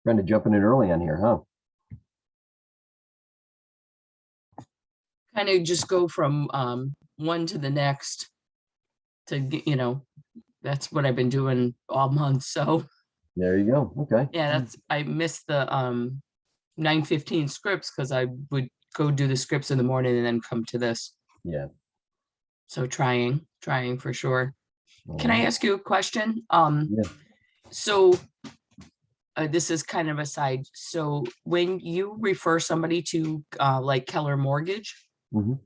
Trying to jump in it early on here, huh? Kind of just go from one to the next to get, that's what I've been doing all month. So There you go. Okay. yeah, I missed the 9:15 scripts because I would go do the scripts in the morning and then come to this. Yeah. So trying for sure. All Can I right. ask you a question? Yeah. So this is kind of a side. So when you refer somebody to like Keller Mortgage, Mhm.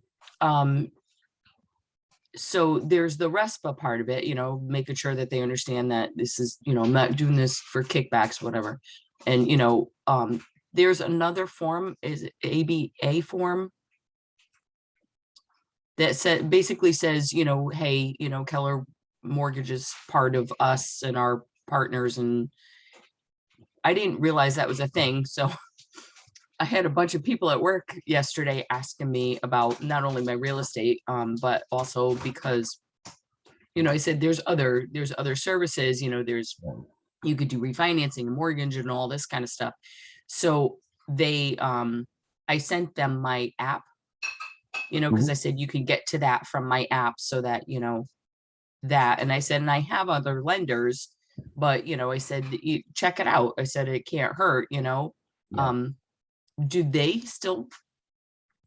So there's the RESPA part of it, making sure that they understand that this is, I'm not doing this for kickbacks, whatever. And, there's another form, is it ABA form that basically says, hey, Keller Mortgage is part of us and our partners. And I didn't realize that was a thing. So I had a bunch of people at work yesterday asking me about not only my real estate, but also because, I said there's other services, you could do refinancing and mortgage and all this kind of stuff. So they I sent them my app, because I said you can get to that from my app so that, that. And I said, and I have other lenders, but I said, check it out. I said it can't hurt, Yeah. Do they still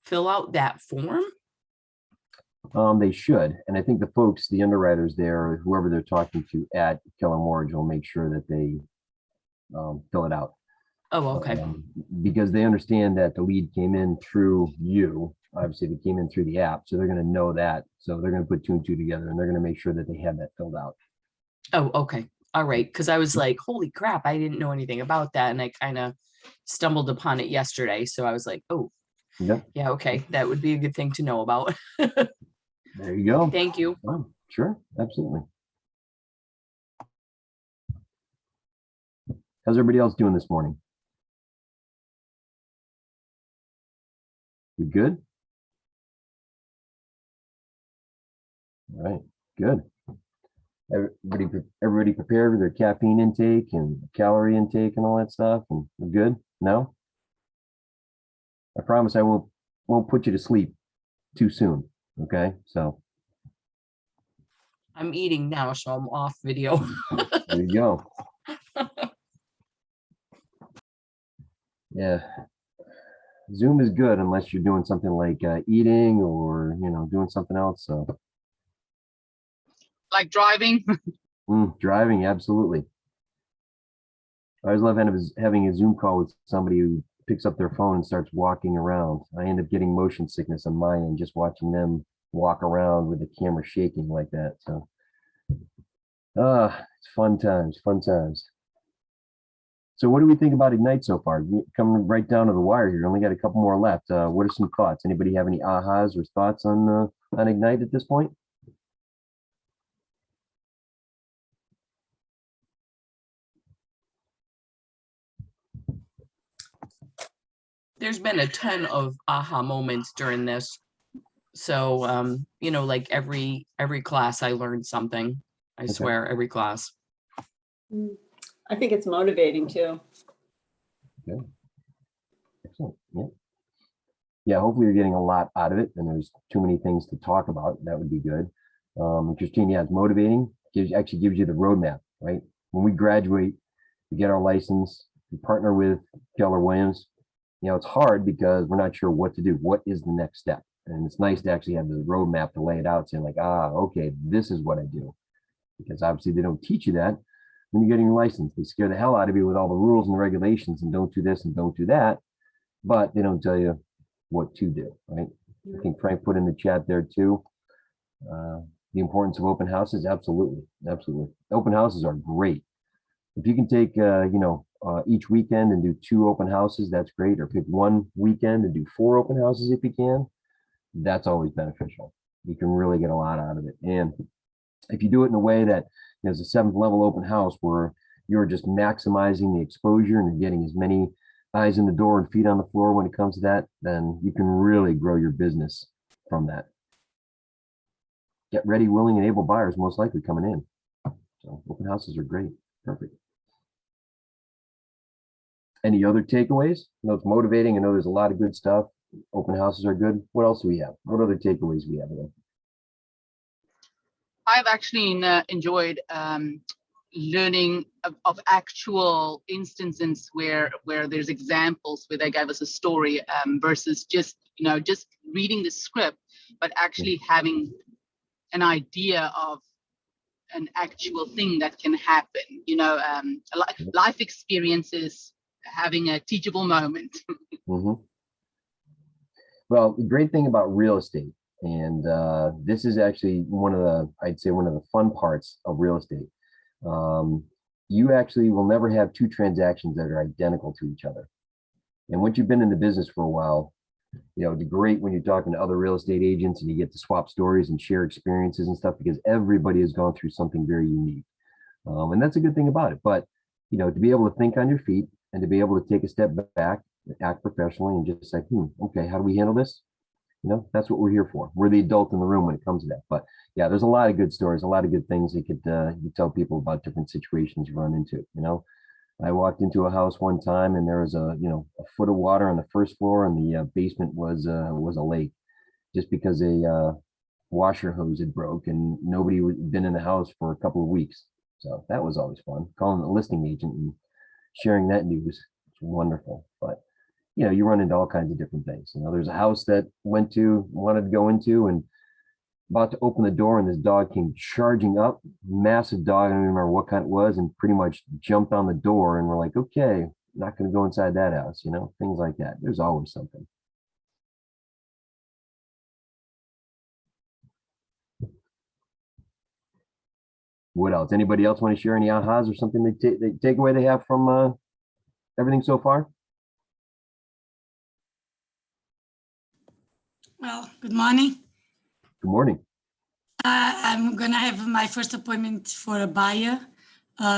fill out that form? They should, and I think the folks, the underwriters there, whoever they're talking to at Keller Mortgage, will make sure that they fill it out. Oh, okay. Because they understand that the lead came in through you. Obviously, it came in through the app, so they're going to know that. So they're going to put two and two together, and they're going to make sure that they have that filled out. Oh, okay. All right. Because I was like, holy crap, I didn't know anything about that. And I kind of stumbled upon it yesterday. So I was like, oh, Yep. yeah, okay. That would be a good thing to know about. There you go. Thank you. Oh, sure. Absolutely. How's everybody else doing this morning? We good? All right. Good. Everybody prepared with their caffeine intake and calorie intake and all that stuff, and we're good? No? I promise I won't put you to sleep too soon. Okay, so I'm eating now, so I'm off video. there you go. Yeah, Zoom is good unless you're doing something like eating or doing something else. So Like driving. driving, absolutely. I always love having a Zoom call with somebody who picks up their phone and starts walking around. I end up getting motion sickness on my end just watching them walk around with the camera shaking like that. So it's fun times, fun times. So what do we think about Ignite so far? Coming right down to the wire here. Only got a couple more left. What are some thoughts? Anybody have any ahas or thoughts on Ignite at this point? There's been a ton of aha moments during this. So, like every class I learned something. I swear, every class. I think it's motivating too. Okay. Excellent. Yeah. Yeah, hopefully you're getting a lot out of it and there's too many things to talk about. That would be good. Christine, yeah, it's motivating. Actually gives you the roadmap, right? When we graduate, we get our license, we partner with Keller Williams. It's hard because we're not sure what to do. What is the next step? And it's nice to actually have the roadmap to lay it out, saying like, okay, this is what I do. Because obviously they don't teach you that when you're getting your license. They scare the hell out of you with all the rules and regulations and don't do this and don't do that. But they don't tell you what to do, right? I think Frank put in the chat there too. The importance of open houses, absolutely, absolutely. Open houses are great. If you can take, each weekend and do 2 open houses, that's great. Or pick one weekend and do 4 open houses if you can. That's always beneficial. You can really get a lot out of it. And if you do it in a way that there's a 7th level open house where you're just maximizing the exposure and getting as many eyes in the door and feet on the floor when it comes to that, then you can really grow your business from that. Get ready, willing, and able buyers most likely coming in. So open houses are great. Perfect. Any other takeaways? I know it's motivating. I know there's a lot of good stuff. Open houses are good. What else do we have? What other takeaways we have there? I've actually enjoyed learning of actual instances where there's examples where they gave us a story versus just just reading the script, but actually having an idea of an actual thing that can happen. Life experiences having a teachable moment. Mhm. Well, the great thing about real estate, and this is actually I'd say one of the fun parts of real estate. You actually will never have two transactions that are identical to each other. And once you've been in the business for a while, it's great when you're talking to other real estate agents and you get to swap stories and share experiences and stuff, because everybody has gone through something very unique. And that's a good thing about it. But, to be able to think on your feet and to be able to take a step back, act professionally, and just say, okay, how do we handle this? That's what we're here for. We're the adult in the room when it comes to that. But yeah, there's a lot of good stories, a lot of good things you could tell people about different situations you run into. I walked into a house one time and there was a foot of water on the first floor, and the basement was a lake, just because a washer hose had broke and nobody had been in the house for a couple of weeks. So that was always fun. Calling the listing agent and sharing that news. It's wonderful. But you run into all kinds of different things. There's a house that wanted to go into, and about to open the door, and this dog came charging up, massive dog. I don't even remember what kind it was, and pretty much jumped on the door. And we're like, okay, not going to go inside that house, things like that. There's always something. What else? Anybody else want to share any ahas or something they take away they have from everything so far? Well, good morning. Good morning. I'm going to have my first appointment for a buyer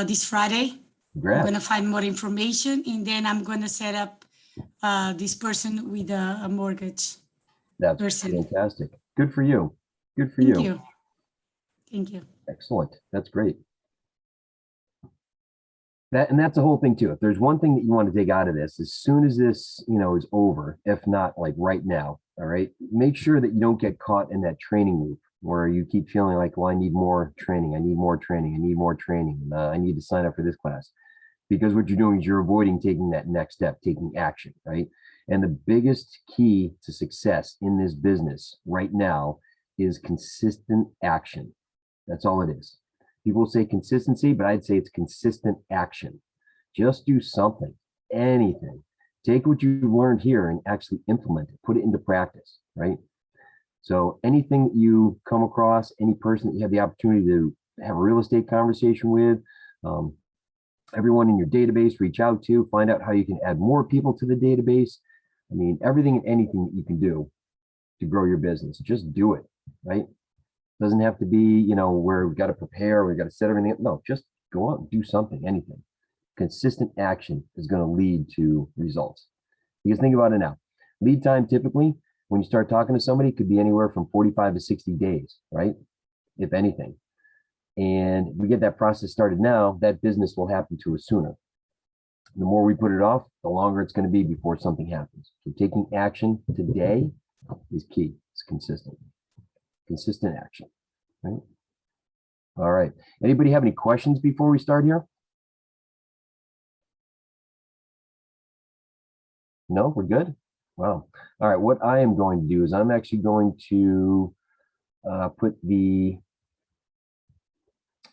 this Friday. Congrats. I'm going to find more information, and then I'm going to set up this person with a mortgage. That's person. Fantastic. Good for you. Good for Thank you. you. Thank you. Excellent. That's great. That's the whole thing too. If there's one thing that you want to take out of this, as soon as this, is over, if not like right now, all right, make sure that you don't get caught in that training loop where you keep feeling like, well, I need more training. I need more training. I need more training. I need to sign up for this class, because what you're doing is you're avoiding taking that next step, taking action, right? And the biggest key to success in this business right now is consistent action. That's all it is. People say consistency, but I'd say it's consistent action. Just do something, anything. Take what you've learned here and actually implement it, put it into practice, right? So anything that you come across, any person that you have the opportunity to have a real estate conversation with, everyone in your database, reach out to, find out how you can add more people to the database. I mean, everything and anything that you can do to grow your business, just do it, right? Doesn't have to be, where we've got to prepare, we've got to set everything up. No, just go out and do something, anything. Consistent action is going to lead to results. Because think about it now. Lead time typically, when you start talking to somebody, could be anywhere from 45 to 60 days, right? If anything. And we get that process started now, that business will happen to us sooner. The more we put it off, the longer it's going to be before something happens. So taking action today is key. It's consistent action, right? All right. Anybody have any questions before we start here? No, we're good. Wow. All right. What I am going to do is I'm actually going to put the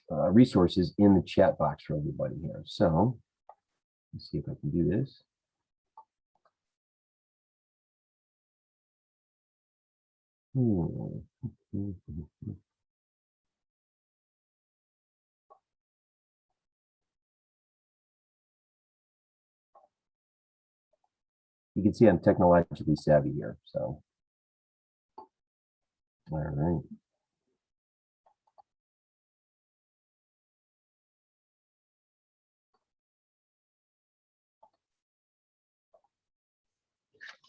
resources in the chat box for everybody here. So let's see if I can do this. You can see I'm technologically savvy here, so. All right.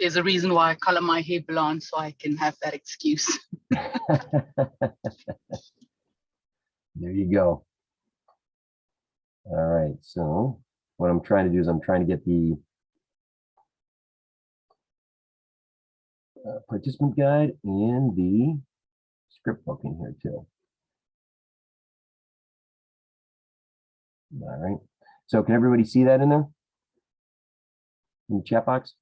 There's a reason why I color my hair blonde, so I can have that excuse. There you go. All right, so what I'm trying to do is I'm trying to get the participant guide and the script book in here too. All right. So can everybody see that in there? In the chat box?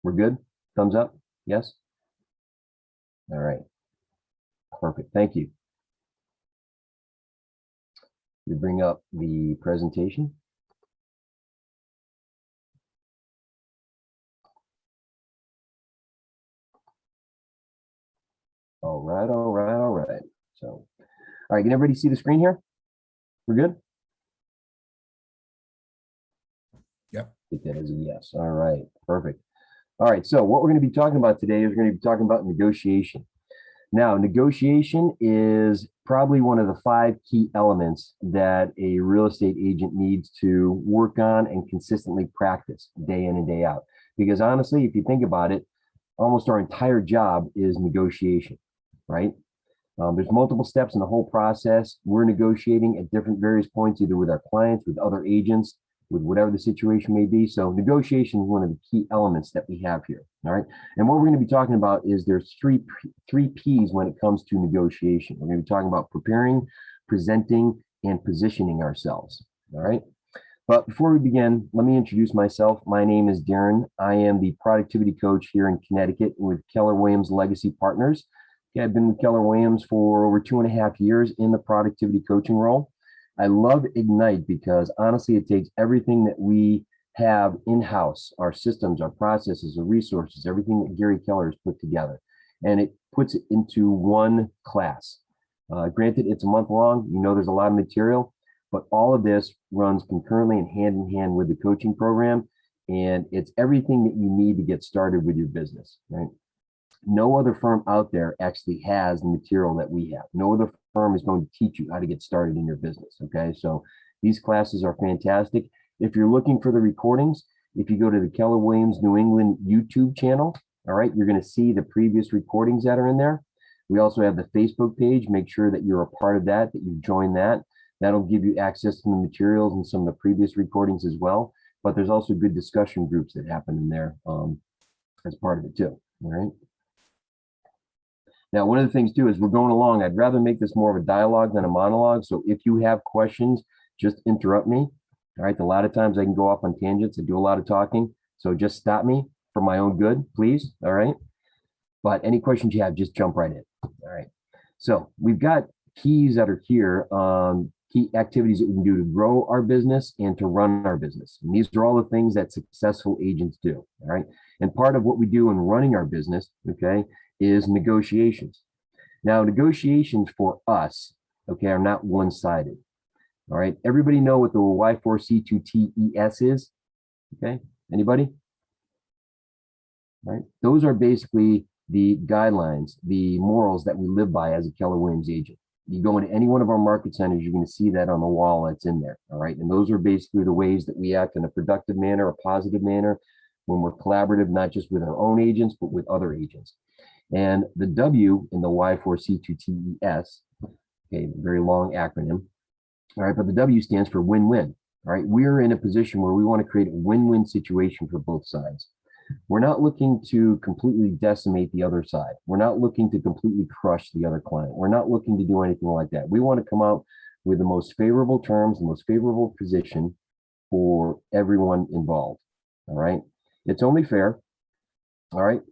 We're good? Thumbs up? Yes? All right. Perfect. Thank you. We bring up the presentation. All right, all right, all right. So, all right, can everybody see the screen here? We're good? Yep. Take that as a yes. All right, perfect. All right, so what we're going to be talking about today is we're going to be talking about negotiation. Now, negotiation is probably one of the 5 key elements that a real estate agent needs to work on and consistently practice day in and day out. Because honestly, if you think about it, almost our entire job is negotiation, right? There's multiple steps in the whole process. We're negotiating at different various points, either with our clients, with other agents, with whatever the situation may be. So negotiation is one of the key elements that we have here. All right. And what we're going to be talking about is there's three P's when it comes to negotiation. We're going to be talking about preparing, presenting, and positioning ourselves. All right. But before we begin, let me introduce myself. My name is Darren. I am the productivity coach here in Connecticut with Keller Williams Legacy Partners. I've been with Keller Williams for over 2.5 years in the productivity coaching role. I love Ignite because honestly, it takes everything that we have in-house, our systems, our processes, our resources, everything that Gary Keller has put together, and it puts it into one class. Granted, it's a month long. You know, there's a lot of material, but all of this runs concurrently and hand in hand with the coaching program. And it's everything that you need to get started with your business, right? No other firm out there actually has the material that we have. No other firm is going to teach you how to get started in your business. Okay, so these classes are fantastic. If you're looking for the recordings, if you go to the Keller Williams New England YouTube channel, all right, you're going to see the previous recordings that are in there. We also have the Facebook page. Make sure that you're a part of that, that you join that. That'll give you access to the materials and some of the previous recordings as well. But there's also good discussion groups that happen in there as part of it too. All right. Now, one of the things too is we're going along. I'd rather make this more of a dialogue than a monologue. So if you have questions, just interrupt me. All right. A lot of times I can go off on tangents. I do a lot of talking. So just stop me for my own good, please. All right. But any questions you have, just jump right in. All right. So we've got keys that are here, key activities that we can do to grow our business and to run our business. And these are all the things that successful agents do. All right. And part of what we do in running our business, okay, is negotiations. Now, negotiations for us, okay, are not one-sided. All right. Everybody know what the Y4C2TES is? Okay. Anybody? All right. Those are basically the guidelines, the morals that we live by as a Keller Williams agent. You go into any one of our market centers, you're going to see that on the wall that's in there. All right. And those are basically the ways that we act in a productive manner, a positive manner, when we're collaborative, not just with our own agents, but with other agents. And the W in the Y4C2TES, okay, very long acronym. All right, but the W stands for win-win. All right, we're in a position where we want to create a win-win situation for both sides. We're not looking to completely decimate the other side. We're not looking to completely crush the other client. We're not looking to do anything like that. We want to come out with the most favorable terms, the most favorable position for everyone involved. All right, it's only fair. All right.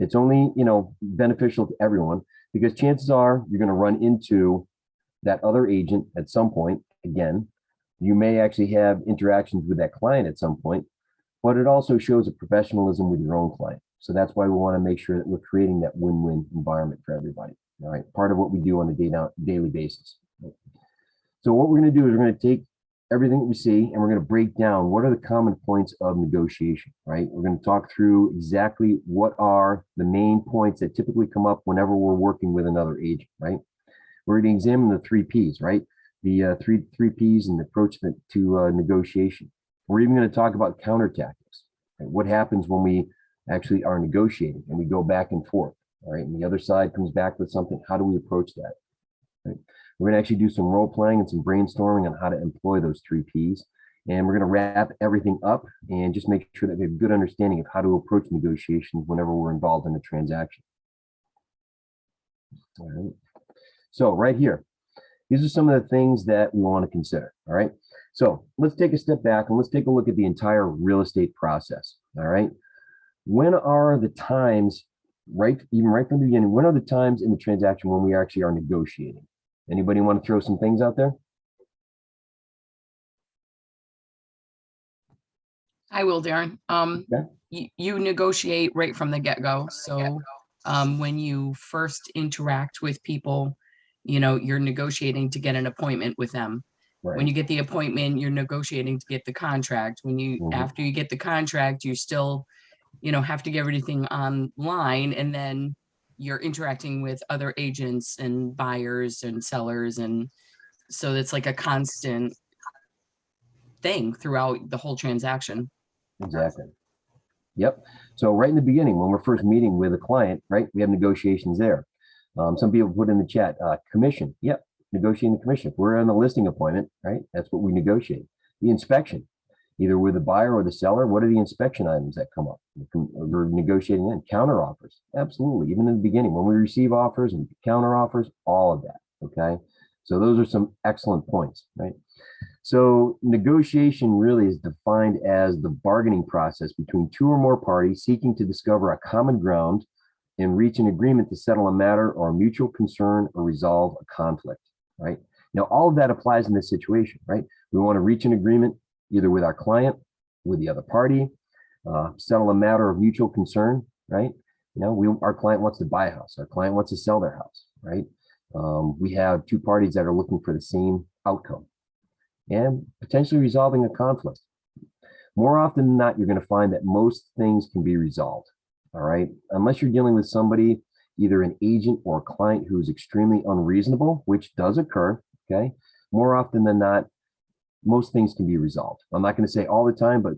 It's only, beneficial to everyone, because chances are you're going to run into that other agent at some point. Again, you may actually have interactions with that client at some point, but it also shows a professionalism with your own client. So that's why we want to make sure that we're creating that win-win environment for everybody. All right. Part of what we do on a daily basis. So what we're going to do is we're going to take everything that we see and we're going to break down what are the common points of negotiation, right? We're going to talk through exactly what are the main points that typically come up whenever we're working with another agent, right? We're going to examine the 3 Ps, right? The three Ps and the approach to negotiation. We're even going to talk about counter tactics. Right? What happens when we actually are negotiating and we go back and forth, all right? And the other side comes back with something. How do we approach that? Right? We're going to actually do some role playing and some brainstorming on how to employ those 3 Ps. And we're going to wrap everything up and just make sure that we have a good understanding of how to approach negotiations whenever we're involved in a transaction. All right. So right here, these are some of the things that we want to consider. All right. So let's take a step back and let's take a look at the entire real estate process. All right. When are the times, even right from the beginning, when are the times in the transaction when we actually are negotiating? Anybody want to throw some things out there? I will, Darren. Okay. You negotiate right from the get-go. So when you first interact with people, you're negotiating to get an appointment with them. Right. When you get the appointment, you're negotiating to get the contract. After you get the contract, you still, have to get everything online, and then you're interacting with other agents and buyers and sellers. And so it's like a constant thing throughout the whole transaction. Exactly. Yep. So right in the beginning, when we're first meeting with a client, right, we have negotiations there. Some people put in the chat, commission. Yep. Negotiating the commission. If we're on the listing appointment, right, that's what we negotiate. The inspection, either with the buyer or the seller. What are the inspection items that come up? We're negotiating then. Counter offers. Absolutely. Even in the beginning, when we receive offers and counter offers, all of that. Okay. So those are some excellent points, right? So negotiation really is defined as the bargaining process between two or more parties seeking to discover a common ground and reach an agreement to settle a matter or a mutual concern or resolve a conflict, right? Now, all of that applies in this situation, right? We want to reach an agreement either with our client, with the other party, settle a matter of mutual concern, right? Our client wants to buy a house. Our client wants to sell their house, right? We have two parties that are looking for the same outcome and potentially resolving a conflict. More often than not, you're going to find that most things can be resolved, all right? Unless you're dealing with somebody, either an agent or a client who's extremely unreasonable, which does occur, okay? More often than not, most things can be resolved. I'm not going to say all the time, but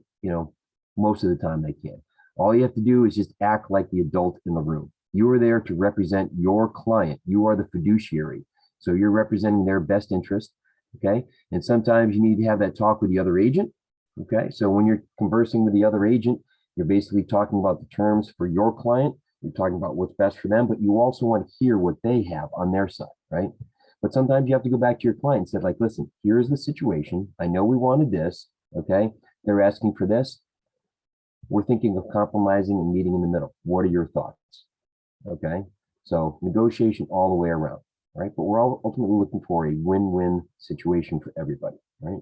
most of the time they can. All you have to do is just act like the adult in the room. You are there to represent your client. You are the fiduciary. So you're representing their best interest. Okay. And sometimes you need to have that talk with the other agent. Okay. So when you're conversing with the other agent, you're basically talking about the terms for your client. You're talking about what's best for them, but you also want to hear what they have on their side, right? But sometimes you have to go back to your client and say, like, listen, here's the situation. I know we wanted this. Okay. They're asking for this. We're thinking of compromising and meeting in the middle. What are your thoughts? Okay. So negotiation all the way around. Right? But we're all ultimately looking for a win-win situation for everybody, right?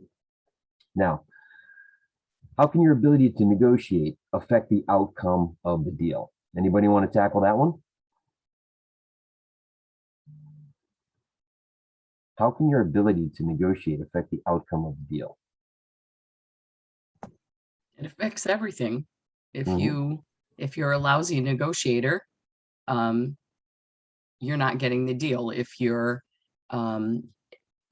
Now, how can your ability to negotiate affect the outcome of the deal? Anybody want to tackle that one? How can your ability to negotiate affect the outcome of the deal? It affects everything. If you're a lousy negotiator, you're not getting the deal. If you're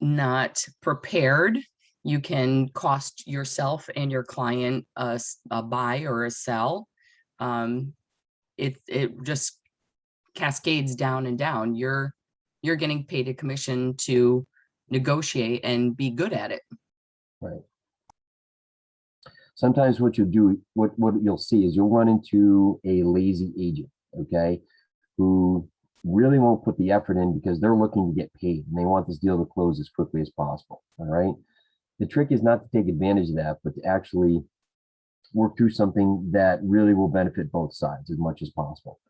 not prepared, you can cost yourself and your client a buy or a sell. It just cascades down and down. You're getting paid a commission to negotiate and be good at it. Right. Sometimes what you'll see is you'll run into a lazy agent, okay, who really won't put the effort in because they're looking to get paid and they want this deal to close as quickly as possible. All right. The trick is not to take advantage of that, but to actually work through something that really will benefit both sides as much as possible.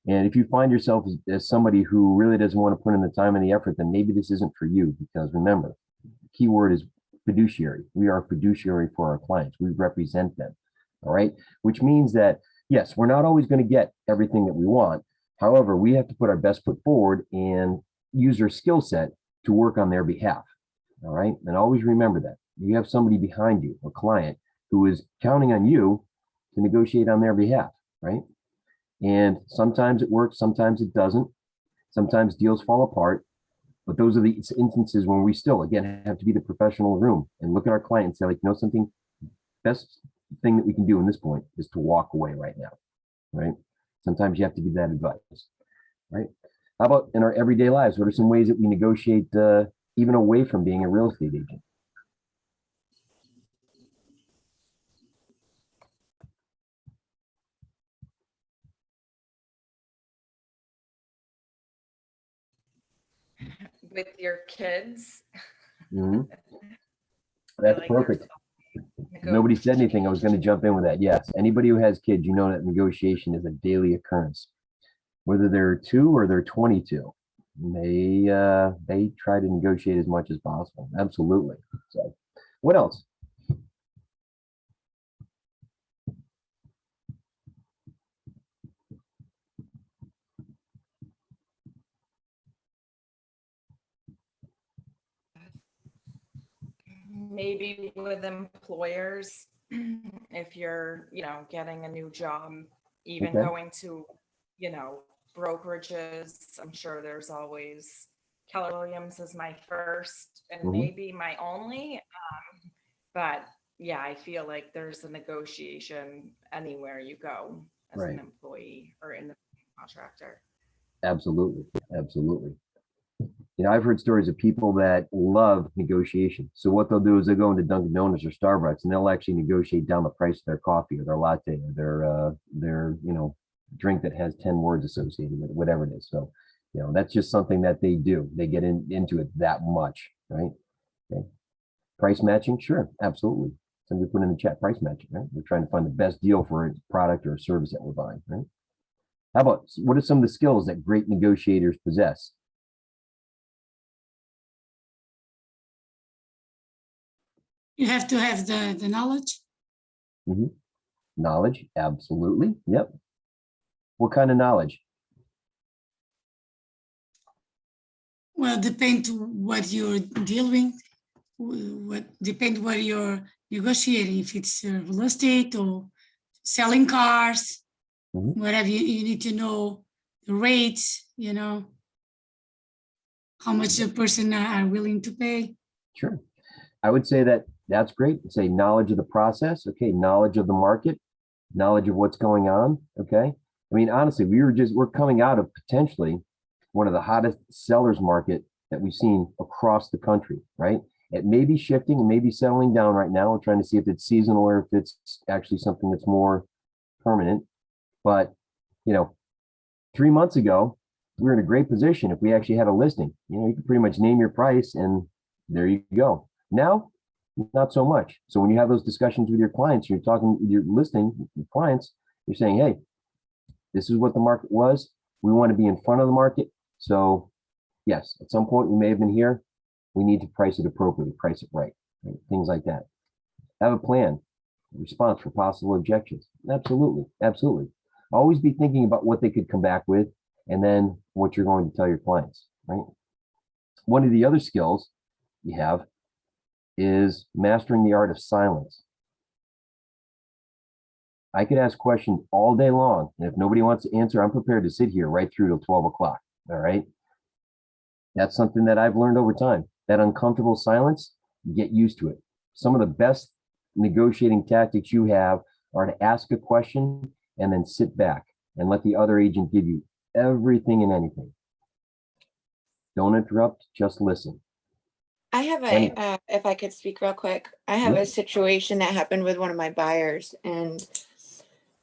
And if you find yourself as somebody who really doesn't want to put in the time and the effort, then maybe this isn't for you, because remember, the key word is fiduciary. We are fiduciary for our clients. We represent them. All right. Which means that, yes, we're not always going to get everything that we want. However, we have to put our best foot forward and use our skill set to work on their behalf. All right. And always remember that you have somebody behind you, a client, who is counting on you to negotiate on their behalf. Right. And sometimes it works, sometimes it doesn't. Sometimes deals fall apart. But those are the instances when we still, again, have to be the professional room and look at our client and say, like, something, best thing that we can do in this point is to walk away right now. Right. Sometimes you have to give that advice, right? How about in our everyday lives? What are some ways that we negotiate even away from being a real estate agent? with your kids. Mhm. I That's like there's perfect. a Nobody said anything. I was going to jump in with that. Yes. Anybody who has kids, you know that negotiation is a daily occurrence. Whether they're 2 or they're 22, they try to negotiate as much as possible. Absolutely. So, what else? Maybe with employers, if you're, getting a new job, even Okay. going to, brokerages, I'm sure there's always Keller Williams is my first and Mhm. maybe my only. But yeah, I feel like there's a negotiation anywhere you go as Right. an employee or in the contractor. Absolutely. Absolutely. I've heard stories of people that love negotiation. So what they'll do is they'll go into Dunkin' Donuts or Starbucks and they'll actually negotiate down the price of their coffee or their latte or their drink that has 10 words associated with it, whatever it is. So, that's just something that they do. They get into it that much, right? Okay. Price matching, sure, absolutely. Somebody put in the chat price matching, right? We're trying to find the best deal for a product or a service that we're buying, right? How about what are some of the skills that great negotiators possess? You have to have the knowledge. Mhm. Knowledge, absolutely. Yep. What kind of knowledge? Well, depend what you're dealing, depend what you're negotiating, if it's real estate or selling cars, Mhm. whatever, you need to know the rates, how much the person are willing to pay. Sure. I would say that's great. Say knowledge of the process. Okay. Knowledge of the market, knowledge of what's going on. Okay. I mean, honestly, we're coming out of potentially one of the hottest sellers market that we've seen across the country, right? It may be shifting and maybe settling down right now. We're trying to see if it's seasonal or if it's actually something that's more permanent. But, 3 months ago, we were in a great position if we actually had a listing. You could pretty much name your price and there you go. Now, not so much. So when you have those discussions with your clients, you're talking, you're listening with clients, you're saying, hey, this is what the market was. We want to be in front of the market. So yes, at some point we may have been here. We need to price it appropriately, price it right? Things like that. Have a plan, response for possible objections. Absolutely, absolutely. Always be thinking about what they could come back with and then what you're going to tell your clients, right? One of the other skills you have is mastering the art of silence. I could ask questions all day long. And if nobody wants to answer, I'm prepared to sit here right through till 12 o'clock. All right. That's something that I've learned over time. That uncomfortable silence, get used to it. Some of the best negotiating tactics you have are to ask a question and then sit back and let the other agent give you everything and anything. Don't interrupt, just listen. I have if I could speak real quick, I have Yeah. a situation that happened with one of my buyers, and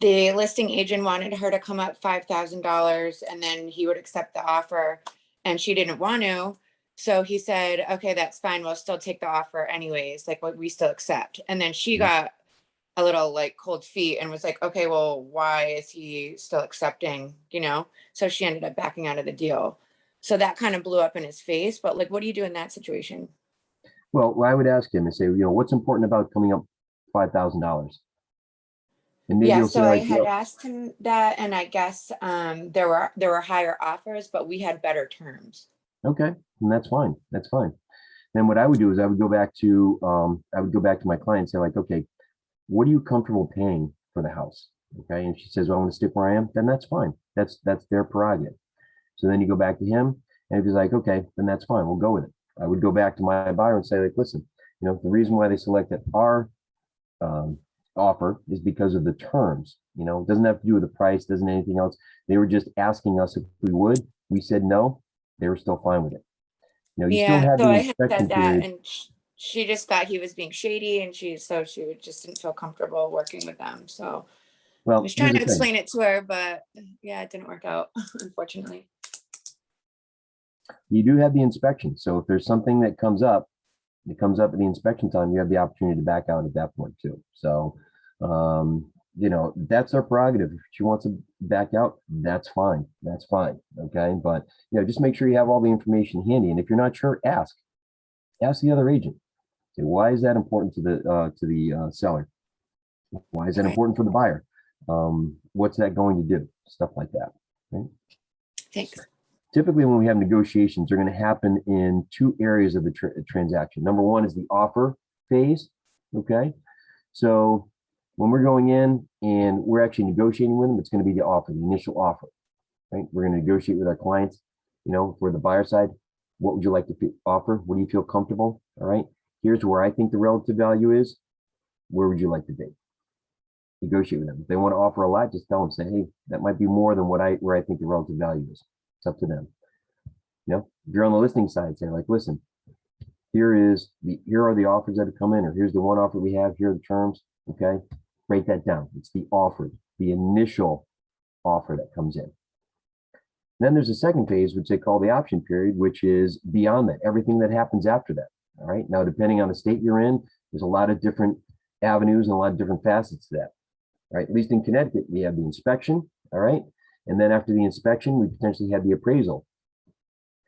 the listing agent wanted her to come up $5,000 and then he would accept the offer, and she didn't want to. So he said, okay, that's fine. We'll still take the offer anyways. Like, what we still accept. And then she got a little like cold feet and was like, okay, well, why is he still accepting, So she ended up backing out of the deal. So that kind of blew up in his face. But like, what do you do in that situation? Well, I would ask him and say, what's important about coming up $5,000? And maybe Yeah, he'll so say, I like, had asked him that, and I guess there were higher offers, but we had better terms. okay, and that's fine. That's fine. Then what I would do is I would go back to my client and say, like, okay, what are you comfortable paying for the house? Okay. And she says, well, I want to stick where I am. Then that's fine. That's their prerogative. So then you go back to him and if he's like, okay, then that's fine. We'll go with it. I would go back to my buyer and say, like, listen, the reason why they selected our offer is because of the terms. It doesn't have to do with the price, doesn't anything else. They were just asking us if we would. We said no. They were still fine with it. You still Yeah, have so the I had inspection said that, period. and she just thought he was being shady, and she just didn't feel comfortable working with them. So I Well, was here's trying to the thing. explain it to her, but yeah, it didn't work out, unfortunately. You do have the inspection. So if there's something that comes up, it comes up at the inspection time, you have the opportunity to back out at that point too. So, you know, that's our prerogative. If she wants to back out, that's fine. That's fine. Okay. But, you know, just make sure you have all the information handy. And if you're not sure, ask the other agent. Say, why is that important to the seller? Why is that Right. important for the buyer? What's that going to do? Stuff like that. Right? Thanks. Typically, when we have negotiations, they're going to happen in two areas of the transaction. Number one is the offer phase. Okay. So when we're going in and we're actually negotiating with them, it's going to be the offer, the initial offer. Right. We're going to negotiate with our clients, you know, for the buyer side. What would you like to offer? What do you feel comfortable? All right. Here's where I think the relative value is. Where would you like to be? Negotiate with them. If they want to offer a lot, just tell them, say, hey, that might be more than where I think the relative value is. It's up to them. You know, if you're on the listing side, say like, listen, here are the offers that have come in, or here's the one offer we have, here are the terms. Okay. Break that down. It's the offer, the initial offer that comes in. Then there's a second phase, which they call the option period, which is beyond that, everything that happens after that. All right. Now, depending on the state you're in, there's a lot of different avenues and a lot of different facets to that. Right. At least in Connecticut, we have the inspection. All right. And then after the inspection, we potentially have the appraisal.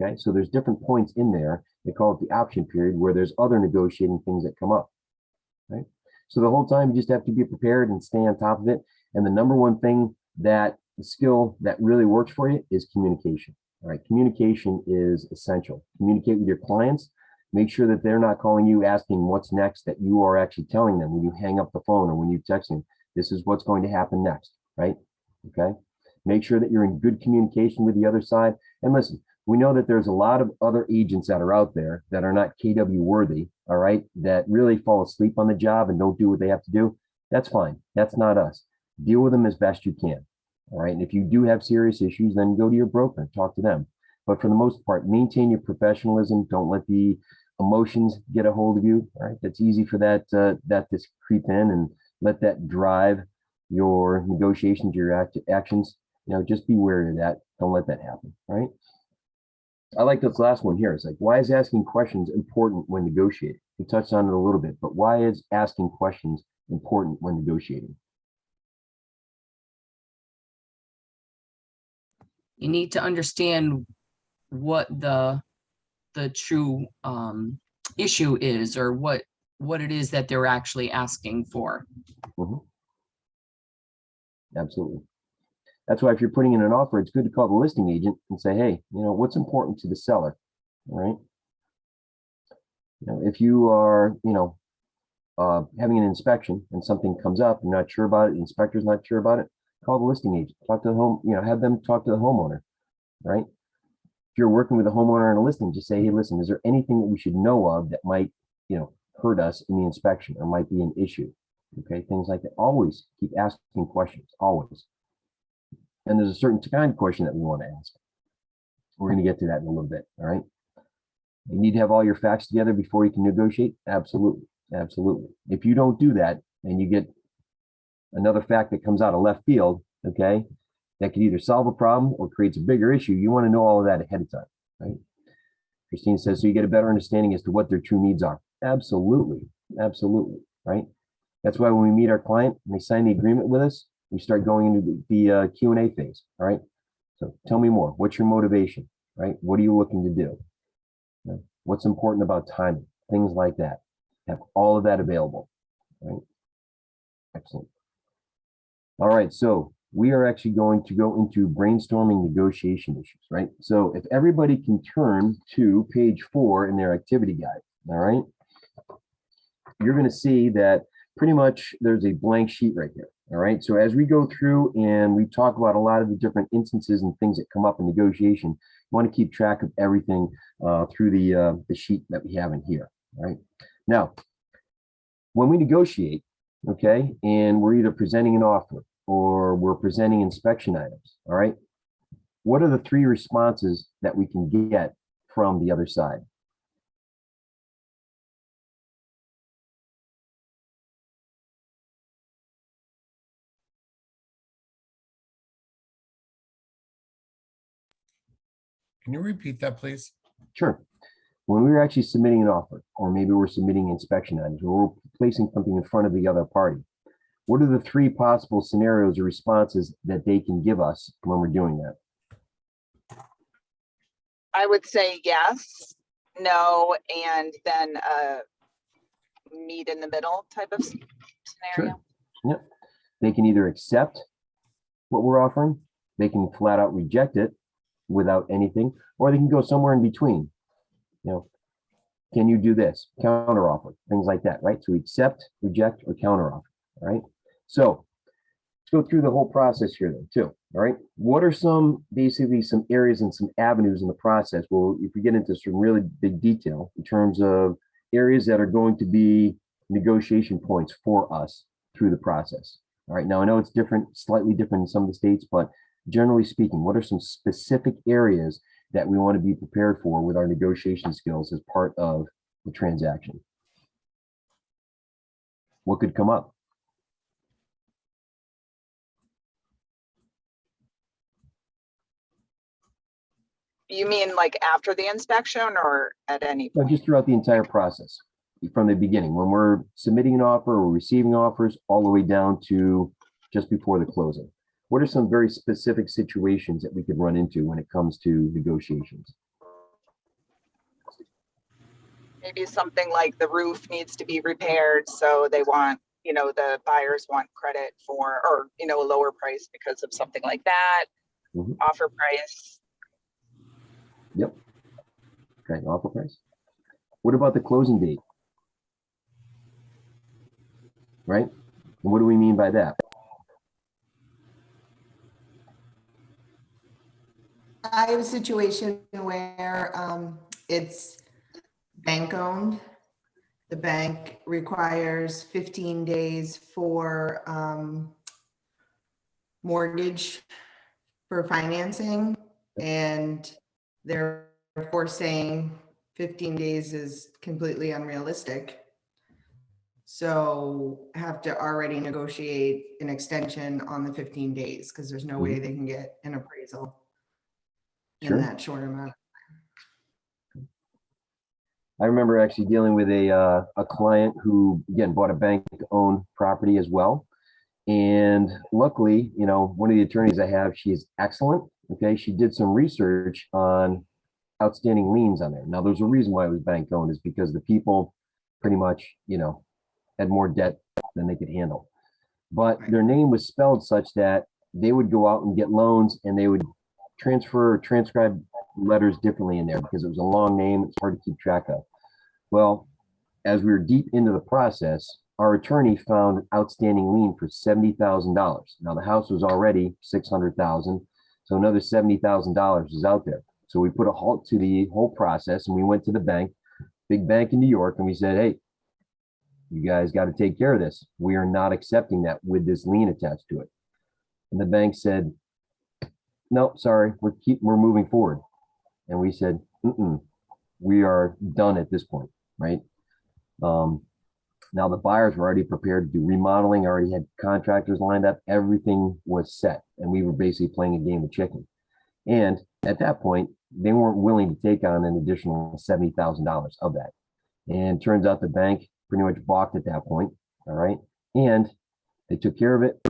Okay. So there's different points in there. They call it the option period, where there's other negotiating things that come up. Right. So the whole time you just have to be prepared and stay on top of it. And the number one thing that the skill that really works for you is communication. All right. Communication is essential. Communicate with your clients. Make sure that they're not calling you asking what's next, that you are actually telling them when you hang up the phone or when you text them, this is what's going to happen next. Right. Okay. Make sure that you're in good communication with the other side. And listen, we know that there's a lot of other agents that are out there that are not KW worthy, all right, that really fall asleep on the job and don't do what they have to do. That's fine. That's not us. Deal with them as best you can. All right. And if you do have serious issues, then go to your broker and talk to them. But for the most part, maintain your professionalism. Don't let the emotions get a hold of you. All right. That's easy for that to creep in, and let that drive your negotiations, your actions. You know, just be wary of that. Don't let that happen. All right. I like this last one here. It's like, why is asking questions important when negotiating? We touched on it a little bit, but why is asking questions important when negotiating? You need to understand what the true issue is, or what it is that they're actually asking for. Mhm. Absolutely. That's why if you're putting in an offer, it's good to call the listing agent and say, hey, you know, what's important to the seller, all right? You know, if you are, you know, having an inspection and something comes up, you're not sure about it, the inspector's not sure about it, call the listing agent, talk to the home, you know, have them talk to the homeowner, right? If you're working with a homeowner on a listing, just say, hey, listen, is there anything that we should know of that might, you know, hurt us in the inspection or might be an issue? Okay, things like that. Always keep asking questions, always. And there's a certain kind of question that we want to ask. We're going to get to that in a little bit. All right. You need to have all your facts together before you can negotiate. Absolutely. Absolutely. If you don't do that and you get another fact that comes out of left field, okay, that could either solve a problem or creates a bigger issue, you want to know all of that ahead of time. Right. Christine says, so you get a better understanding as to what their true needs are. Absolutely. Absolutely. Right. That's why when we meet our client and they sign the agreement with us, we start going into the Q&A phase. All right. So tell me more. What's your motivation? Right. What are you looking to do? You know, what's important about timing? Things like that. Have all of that available. Right. Excellent. All right. So we are actually going to go into brainstorming negotiation issues. Right. So if everybody can turn to page 4 in their activity guide. All right. You're going to see that pretty much there's a blank sheet right here. All right. So as we go through and we talk about a lot of the different instances and things that come up in negotiation, you want to keep track of everything through the sheet that we have in here. All right. Now, when we negotiate, okay, and we're either presenting an offer or we're presenting inspection items. All right. What are the 3 responses that we can get from the other side? Can you repeat that, please? Sure. When we were actually submitting an offer, or maybe we're submitting inspection items, or we're placing something in front of the other party, what are the three possible scenarios or responses that they can give us when we're doing that? I would say yes, no, and then meet in the middle type of scenario. Yep. They can either accept what we're offering, they can flat out reject it without anything, or they can go somewhere in between. You know, can you do this? Counter offer, things like that, right? So we accept, reject, or counter offer, all right? So let's go through the whole process here then too, all right? What are basically some areas and some avenues in the process? Well, if we get into some really big detail in terms of areas that are going to be negotiation points for us through the process. All right, now I know it's different, slightly different in some of the states, but generally speaking, what are some specific areas that we want to be prepared for with our negotiation skills as part of the transaction? What could come up? You mean like after the inspection or at any No, point? just throughout the entire process, from the beginning, when we're submitting an offer or receiving offers, all the way down to just before the closing. What are some very specific situations that we could run into when it comes to negotiations? Maybe something like the roof needs to be repaired, so they want, you know, the buyers want credit for, or, you know, a lower price because of something like that. Mhm. Offer price. Yep. Okay, offer price. What about the closing date? Right? And what do we mean by that? I have a situation where it's bank owned. The bank requires 15 days for mortgage for financing, and therefore saying 15 days is completely unrealistic. So have to already negotiate an extension on the 15 days because there's no way they can get an appraisal Sure. in that short amount. I remember actually dealing with a client who, again, bought a bank-owned property as well. And luckily, you know, one of the attorneys I have, she is excellent. Okay, she did some research on outstanding liens on there. Now, there's a reason why it was bank-owned, is because the people pretty much, you know, had more debt than they could handle. But their name was spelled such that they would go out and get loans, and they would transfer or transcribe letters differently in there because it was a long name. It's hard to keep track of. Well, as we were deep into the process, our attorney found an outstanding lien for $70,000. Now the house was already $600,000, so another $70,000 is out there. So we put a halt to the whole process, and we went to the bank, big bank in New York, and we said, "Hey, you guys got to take care of this. We are not accepting that with this lien attached to it." And the bank said, "No, sorry, we're moving forward." And we said, "We are done at this point," right? Now the buyers were already prepared to do remodeling, already had contractors lined up, everything was set, and we were basically playing a game of chicken. And at that point, they weren't willing to take on an additional $70,000 of that. And turns out the bank pretty much balked at that point, all right? And they took care of it,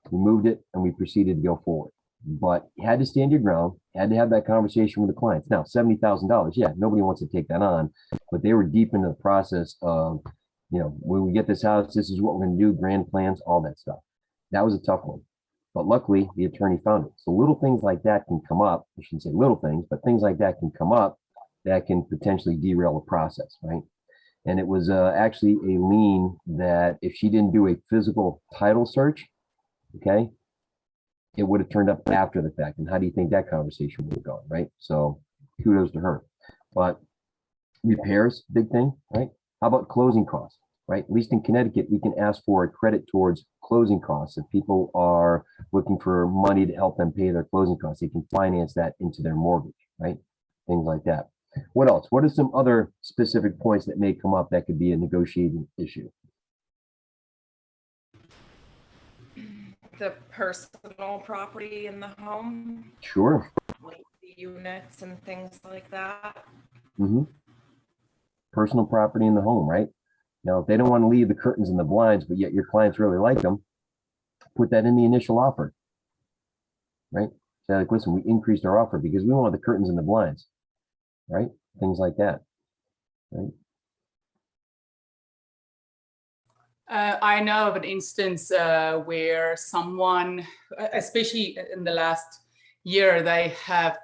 we moved it, and we proceeded to go forward. But you had to stand your ground, had to have that conversation with the clients. Now, $70,000, yeah, nobody wants to take that on, but they were deep into the process of, you know, when we get this house, this is what we're going to do, grand plans, all that stuff. That was a tough one. But luckily, the attorney found it. So little things like that can come up. I shouldn't say little things, but things like that can come up that can potentially derail the process, right? And it was actually a lien that if she didn't do a physical title search, okay, it would have turned up after the fact. And how do you think that conversation would have gone, right? So kudos to her. But repairs, big thing, right? How about closing costs, right? At least in Connecticut, we can ask for a credit towards closing costs. If people are looking for money to help them pay their closing costs, they can finance that into their mortgage, right? Things like that. What else? What are some other specific points that may come up that could be a negotiating issue? The personal property in the home, Sure. like the units and things like that. Mm-hmm. Personal property in the home, right? Now, if they don't want to leave the curtains and the blinds, but yet your clients really like them, put that in the initial offer, right? Say like, listen, we increased our offer because we want the curtains and the blinds, right? Things like that, right? I know of an instance where someone, especially in the last year,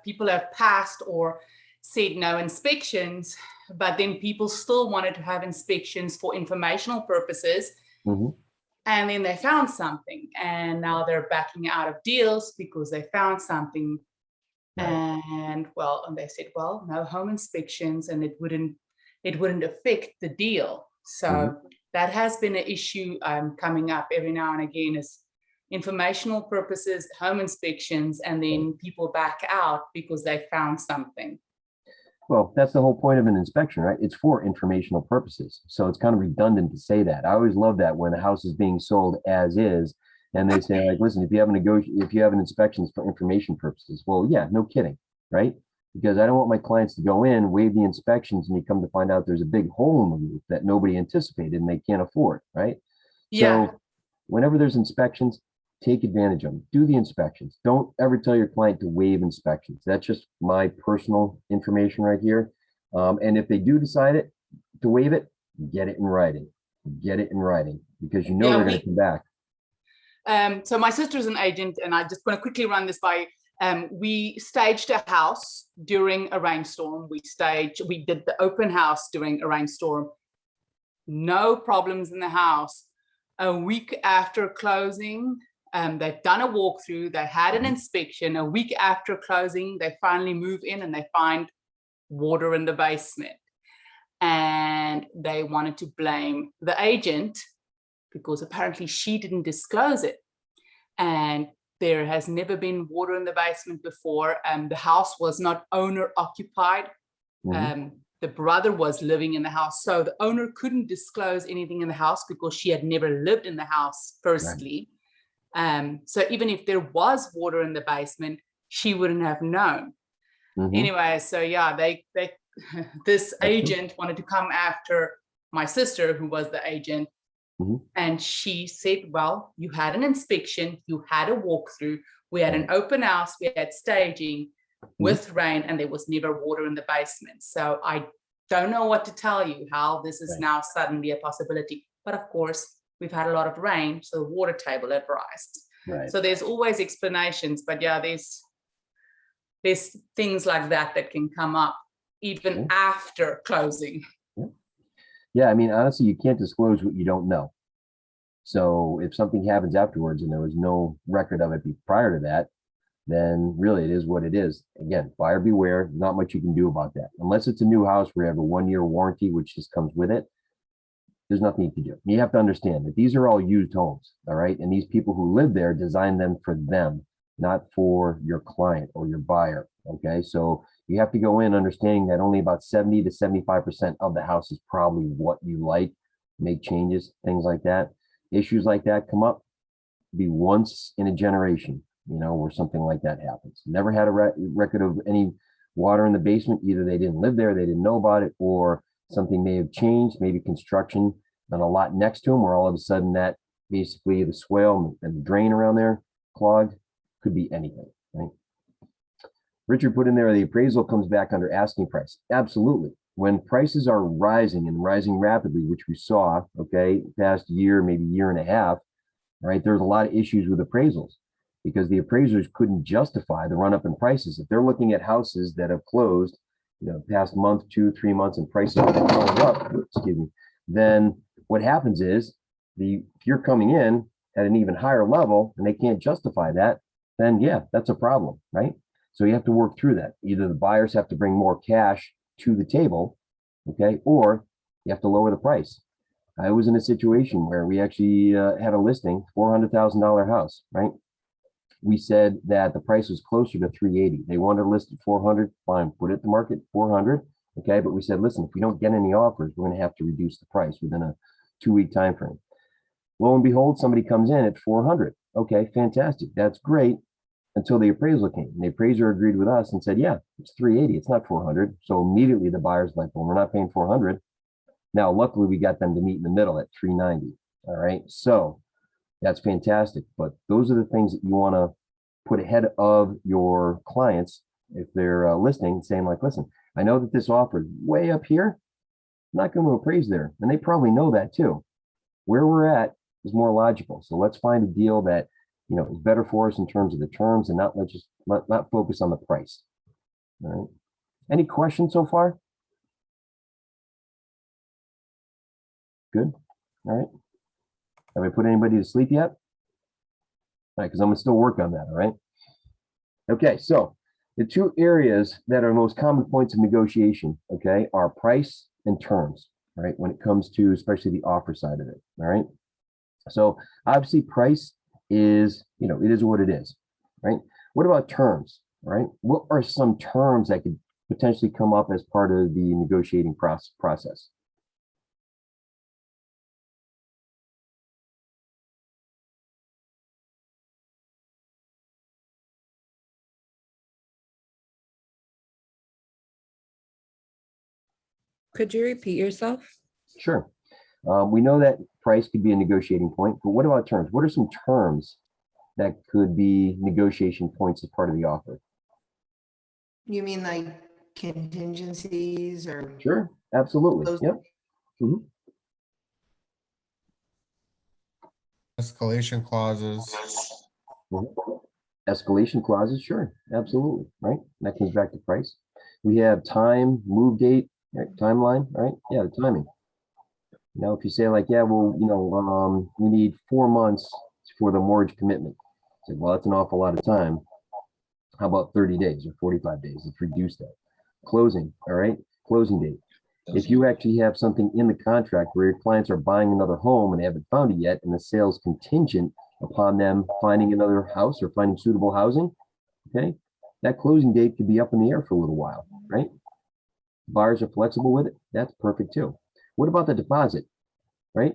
people have passed or said no inspections, but then people still wanted to have inspections for informational purposes. Mm-hmm. And then they found something, and now they're backing out of deals because they found something. Right. And they said, well, no home inspections, and it wouldn't affect the deal. So mm-hmm. That has been an issue coming up every now and again, is informational purposes, home inspections, and then people back out because they found something. Well, that's the whole point of an inspection, right? It's for informational purposes. So it's kind of redundant to say that. I always love that when a house is being sold as is, and they say, like, listen, if you have an inspection for information purposes, well, yeah, no kidding, right? Because I don't want my clients to go in, waive the inspections, and you come to find out there's a big hole in the roof that nobody anticipated and they can't afford, right? Yeah. So whenever there's inspections, take advantage of them. Do the inspections. Don't ever tell your client to waive inspections. That's just my personal information right here. And if they do decide to waive it, get it in writing. Get it in writing because you know they're going to come back. So my sister's an agent, and I just want to quickly run this by. We staged a house during a rainstorm. We did the open house during a rainstorm. No problems in the house. A week after closing, they've done a walkthrough. They had an inspection. A week after closing, they finally move in and they find water in the basement. And they wanted to blame the agent because apparently she didn't disclose it. And there has never been water in the basement before. The house was not owner occupied. Mm-hmm. The brother was living in the house. So the owner couldn't disclose anything in the house because she had never lived in the house, firstly. Right. So even if there was water in the basement, she wouldn't have known. Mm-hmm. Anyway, so yeah, this agent wanted to come after my sister, who was the agent. Mm-hmm. And she said, well, you had an inspection, you had a walkthrough, we had an open house, we had staging with rain, and there was never water in the basement. So I don't know what to tell you, how this is now suddenly a possibility. But of course, we've had a lot of rain, so the water table had risen. Right. So there's always explanations, but yeah, there's things like that can come up even after closing. Yeah, I mean, honestly, you can't disclose what you don't know. So if something happens afterwards and there was no record of it prior to that, then really it is what it is. Again, buyer beware, not much you can do about that. Unless it's a new house where you have a 1-year warranty, which just comes with it, there's nothing you can do. You have to understand that these are all used homes, all right? And these people who live there designed them for them, not for your client or your buyer, okay? So you have to go in understanding that only about 70 to 75% of the house is probably what you like, make changes, things like that. Issues like that come up, be once in a generation, where something like that happens. Never had a record of any water in the basement. Either they didn't live there, they didn't know about it, or something may have changed, maybe construction on a lot next to them, where all of a sudden that basically the swale and the drain around there clogged. Could be anything, right? Richard put in there, the appraisal comes back under asking price. Absolutely. When prices are rising and rising rapidly, which we saw, past year, maybe year and a half, right? There's a lot of issues with appraisals because the appraisers couldn't justify the run up in prices. If they're looking at houses that have closed, past month, 2-3 months, and prices are going up, then what happens is if you're coming in at an even higher level and they can't justify that, then yeah, that's a problem, right? So you have to work through that. Either the buyers have to bring more cash to the table, or you have to lower the price. I was in a situation where we actually had a listing, $400,000 house, right? We said that the price was closer to 380. They wanted to list at 400, fine, put it at the market 400, but we said, listen, if we don't get any offers, we're going to have to reduce the price within a 2-week time frame. Lo and behold, somebody comes in at 400. Okay, fantastic, that's great. until the appraisal came. And the appraiser agreed with us and said, yeah, it's 380, it's not 400. So immediately the buyer's like, well, we're not paying 400. Now, luckily we got them to meet in the middle at 390. All right. So that's fantastic. But those are the things that you want to put ahead of your clients if they're listening, saying like, listen, I know that this offer is way up here. I'm not going to appraise there. And they probably know that too. Where we're at is more logical. So let's find a deal that, you know, is better for us in terms of the terms and not not focus on the price. All right. Any questions so far? Good. All right. Have I put anybody to sleep yet? All right, because I'm gonna still work on that. All right. Okay, so the two areas that are most common points of negotiation, okay, are price and terms. All right, when it comes to especially the offer side of it. All right. So obviously price is, you know, it is what it is, right? What about terms, right? What are some terms that could potentially come up as part of the negotiating process? Could you repeat yourself? Sure. We know that price could be a negotiating point, but what about terms? What are some terms that could be negotiation points as part of the offer? You mean like contingencies or? Sure, absolutely. Those- Yep. Mhm. Escalation clauses. Mhm. Escalation clauses, sure, absolutely, right? That comes back to price. We have time, move date, right? Timeline, right? Yeah, the timing. You know, if you say like, yeah, well, you know, we need 4 months for the mortgage commitment. Say, well, that's an awful lot of time. How about 30 days or 45 days? Let's reduce that. Closing, all right? Closing date. If you actually have something in the contract where your clients are buying another home and they haven't found it yet, and the sale's contingent upon them finding another house or finding suitable housing, okay, that closing date could be up in the air for a little while, right? Buyers are flexible with it. That's perfect too. What about the deposit, right?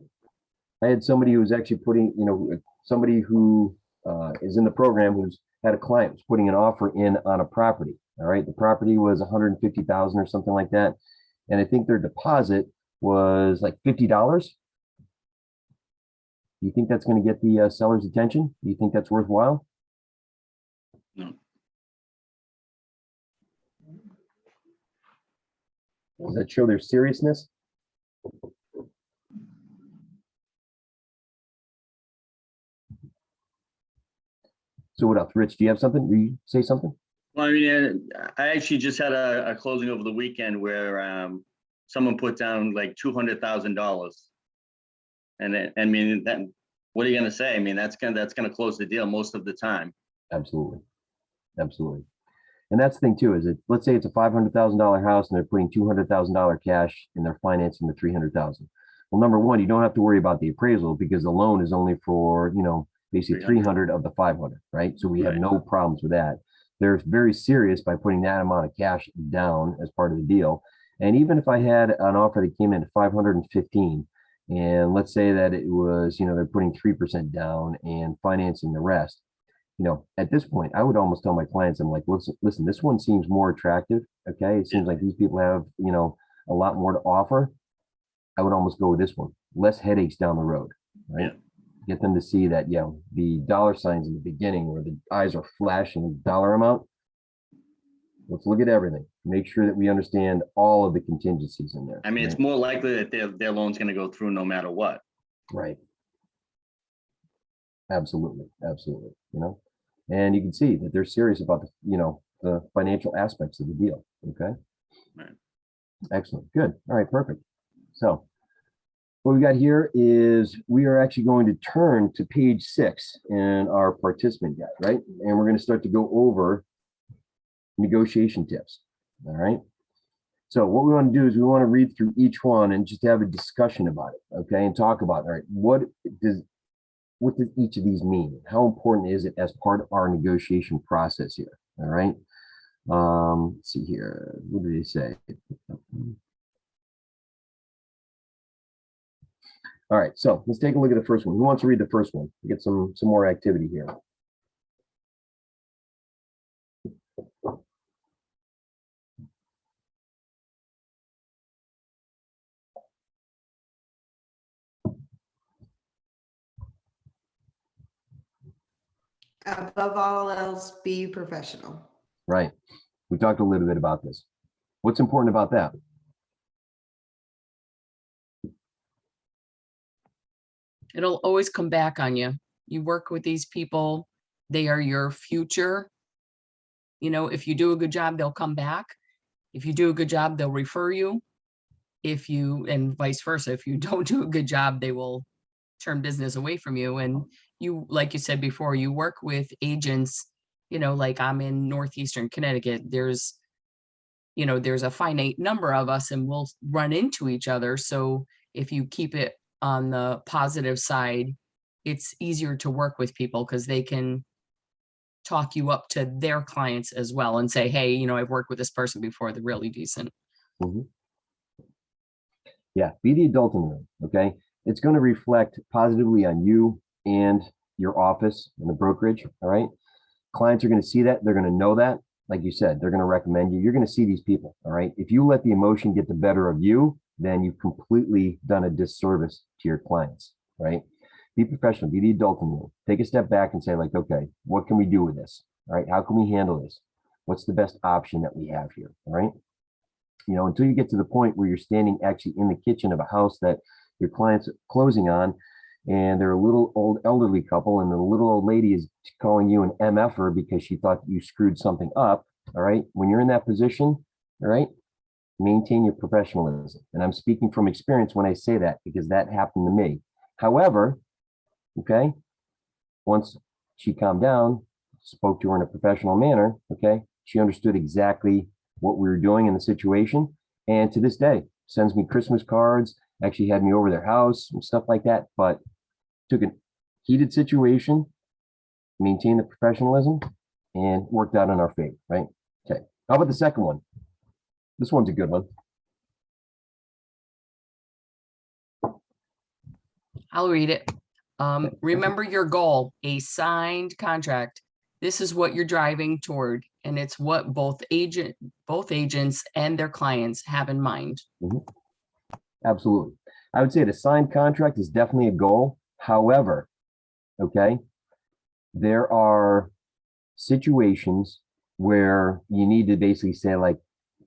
I had somebody who was actually putting, you know, somebody who is in the program who's had a client who's putting an offer in on a property. All right, the property was 150,000 or something like that, and I think their deposit was like $50. Do you think that's going to get the seller's attention? Do you think that's worthwhile? No. Does that show their seriousness? So what else? Rich, do you have something? Will you say something? Well, I mean, I actually just had a closing over the weekend where someone put down like $200,000. And I mean, that, what are you gonna say? I mean, that's gonna close the deal most of the time. Absolutely. Absolutely. And that's the thing too, is it, let's say it's a $500,000 house and they're putting $200,000 cash and they're financing the 300,000. Well, number one, you don't have to worry about the appraisal because the loan is only for, you know, basically 300 of the 500, right? So we have Right. no problems with that. They're very serious by putting that amount of cash down as part of the deal. And even if I had an offer that came in at 515, and let's say that it was, you know, they're putting 3% down and financing the rest, you know, at this point, I would almost tell my clients, I'm like, listen, this one seems more attractive. Okay. It seems like these people have, you know, a lot more to offer. I would almost go with this one. Less headaches down the road, right? Yeah. Get them to see that, you know, the dollar signs in the beginning where the eyes are flashing the dollar amount. Let's look at everything. Make sure that we understand all of the contingencies in there. I mean, right? it's more likely that their loan's gonna go through no matter what. Right. Absolutely. Absolutely. You know, and you can see that they're serious about the, you know, the financial aspects of the deal. Okay. Right. Excellent. Good. All right. Perfect. So what we got here is we are actually going to turn to page 6 in our participant guide, right? And we're going to start to go over negotiation tips. All right. So what we want to do is we want to read through each one and just have a discussion about it. Okay. And talk about, all right, what does each of these mean? How important is it as part of our negotiation process here? All right. Let's see here. What did he say? All right, so let's take a look at the first one. Who wants to read the first one? Get some more activity here. above all else, be professional. Right. We talked a little bit about this. What's important about that? It'll always come back on you. You work with these people, they are your future. You know, if you do a good job, they'll come back. If you do a good job, they'll refer you. If you, and vice versa, if you don't do a good job, they will turn business away from you. And you, like you said before, you work with agents, you know, like I'm in Northeastern Connecticut, there's, you know, there's a finite number of us and we'll run into each other. So if you keep it on the positive side, it's easier to work with people because they can talk you up to their clients as well and say, hey, you know, I've worked with this person before, they're really decent. Mhm. Yeah, be the adult in the room, okay? It's going to reflect positively on you and your office and the brokerage, all right? Clients are going to see that. They're going to know that. Like you said, they're going to recommend you. You're going to see these people, all right? If you let the emotion get the better of you, then you've completely done a disservice to your clients, right? Be professional, be the adult in the room. Take a step back and say like, okay, what can we do with this? All right, how can we handle this? What's the best option that we have here, all right? You know, until you get to the point where you're standing actually in the kitchen of a house that your client's closing on, and they're a little old elderly couple, and the little old lady is calling you an MFer because she thought you screwed something up, all right? When you're in that position, all right, maintain your professionalism. And I'm speaking from experience when I say that, because that happened to me. However, okay, once she calmed down, spoke to her in a professional manner, okay, she understood exactly what we were doing in the situation. And to this day, sends me Christmas cards, actually had me over their house and stuff like that, but took a heated situation, maintained the professionalism, and worked out in our favor, right? Okay, how about the second one? This one's a good one. I'll read it. Remember your goal, a signed contract. This is what you're driving toward, and it's what both agents and their clients have in mind. Mhm. Absolutely. I would say the signed contract is definitely a goal. However, okay, there are situations where you need to basically say like,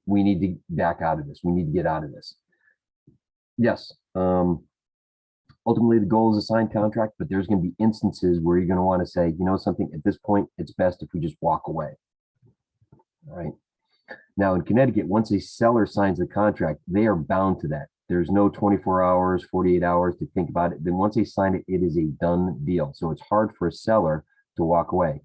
we need to back out of this. We need to get out of this. Yes. Ultimately, the goal is a signed contract, but there's going to be instances where you're going to want to say, you know something, at this point, it's best if we just walk away. All right. Now, in Connecticut, once a seller signs the contract, they are bound to that. There's no 24 hours, 48 hours to think about it. Then once they sign it, it is a done deal. So it's hard for a seller to walk away.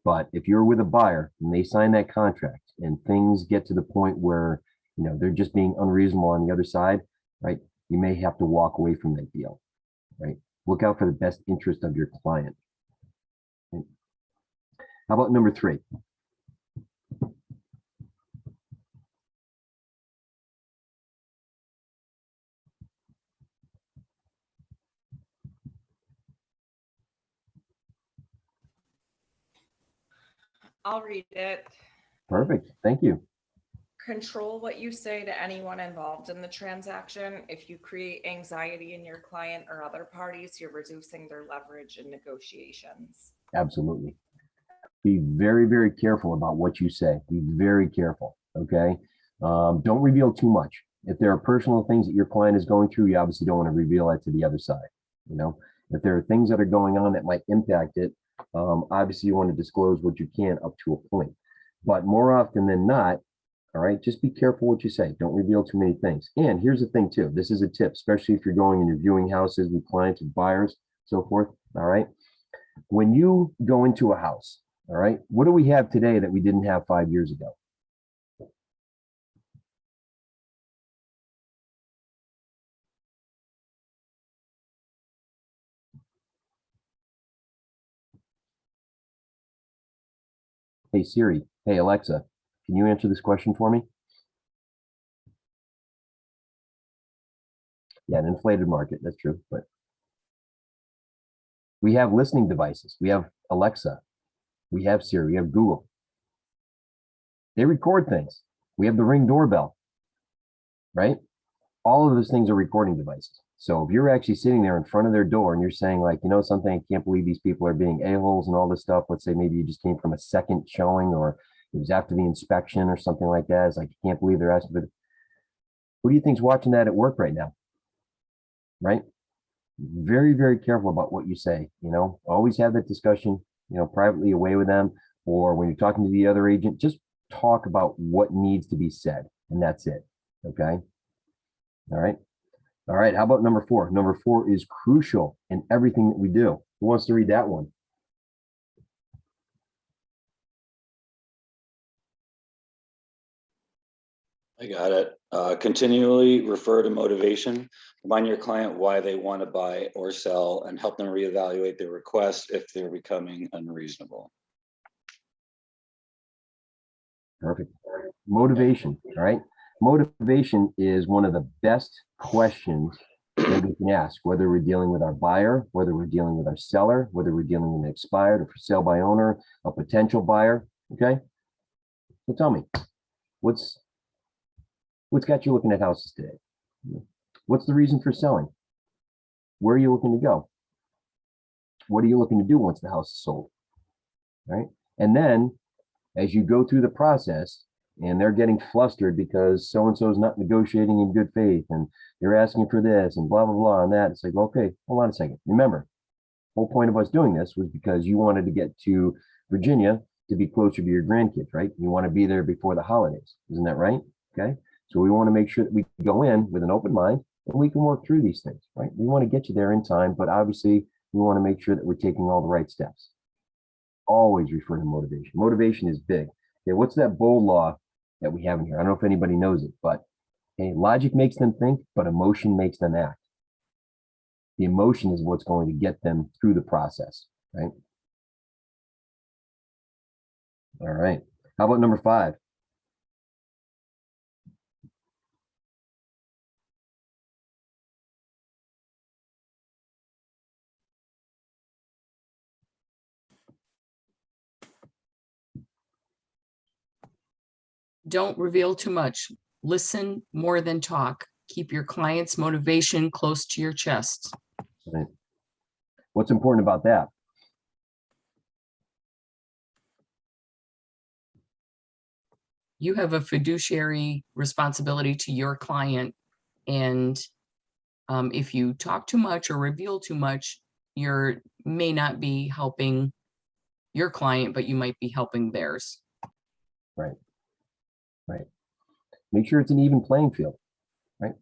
But if you're with a buyer and they sign that contract and things get to the point where, you know, they're just being unreasonable on the other side, right? You may have to walk away from that deal, right? Look out for the best interest of your client. Okay. How about number 3? I'll read it. Perfect. Thank you. Control what you say to anyone involved in the transaction. If you create anxiety in your client or other parties, you're reducing their leverage in negotiations. Absolutely. Be very, very careful about what you say. Be very careful. Okay. Don't reveal too much. If there are personal things that your client is going through, you obviously don't want to reveal that to the other side. You know, if there are things that are going on that might impact it, obviously you want to disclose what you can up to a point. But more often than not, all right, just be careful what you say. Don't reveal too many things. And here's the thing too. This is a tip, especially if you're going and you're viewing houses with clients and buyers, so forth. All right. When you go into a house, all right, what do we have today that we didn't have 5 years ago? Hey Siri, hey Alexa, can you answer this question for me? Yeah, an inflated market, that's true. But we have listening devices. We have Alexa, we have Siri, we have Google. They record things. We have the Ring doorbell, right? all of those things are recording devices. So if you're actually sitting there in front of their door and you're saying like, you know, something, I can't believe these people are being a-holes and all this stuff. Let's say maybe you just came from a second showing or it was after the inspection or something like that. It's like, you can't believe they're asking for. Who do you think's watching that at work right now? Right? Very, very careful about what you say. You know, always have that discussion, you know, privately away with them, or when you're talking to the other agent, just talk about what needs to be said, and that's it. Okay. All right. All right. How about number 4? Number 4 is crucial in everything that we do. Who wants to read that one? I got it. Continually refer to motivation. Remind your client why they want to buy or sell and help them reevaluate their request if they're becoming unreasonable. Perfect. Motivation. All right. Motivation is one of the best questions that we can ask, whether we're dealing with our buyer, whether we're dealing with our seller, whether we're dealing with an expired or for sale by owner, a potential buyer. Okay. So tell me, what's got you looking at houses today? What's the reason for selling? Where are you looking to go? What are you looking to do once the house is sold? All right. And then as you go through the process and they're getting flustered because so-and-so is not negotiating in good faith and they're asking for this and blah, blah, blah, and that, it's like, okay, hold on a second. Remember, the whole point of us doing this was because you wanted to get to Virginia to be closer to your grandkids, right? You want to be there before the holidays. Isn't that right? Okay. So we want to make sure that we go in with an open mind and we can work through these things, right? We want to get you there in time, but obviously we want to make sure that we're taking all the right steps. Always refer to motivation. Motivation is big. Okay, what's that bold law that we have in here? I don't know if anybody knows it, but okay, logic makes them think, but emotion makes them act. The emotion is what's going to get them through the process, right? All right. How about number 5? Don't reveal too much. Listen more than talk. Keep your client's motivation close to your chest. Right. What's important about that? You have a fiduciary responsibility to your client. And if you talk too much or reveal too much, you may not be helping your client, but you might be helping theirs. Right. Right. Make sure it's an even playing field, right?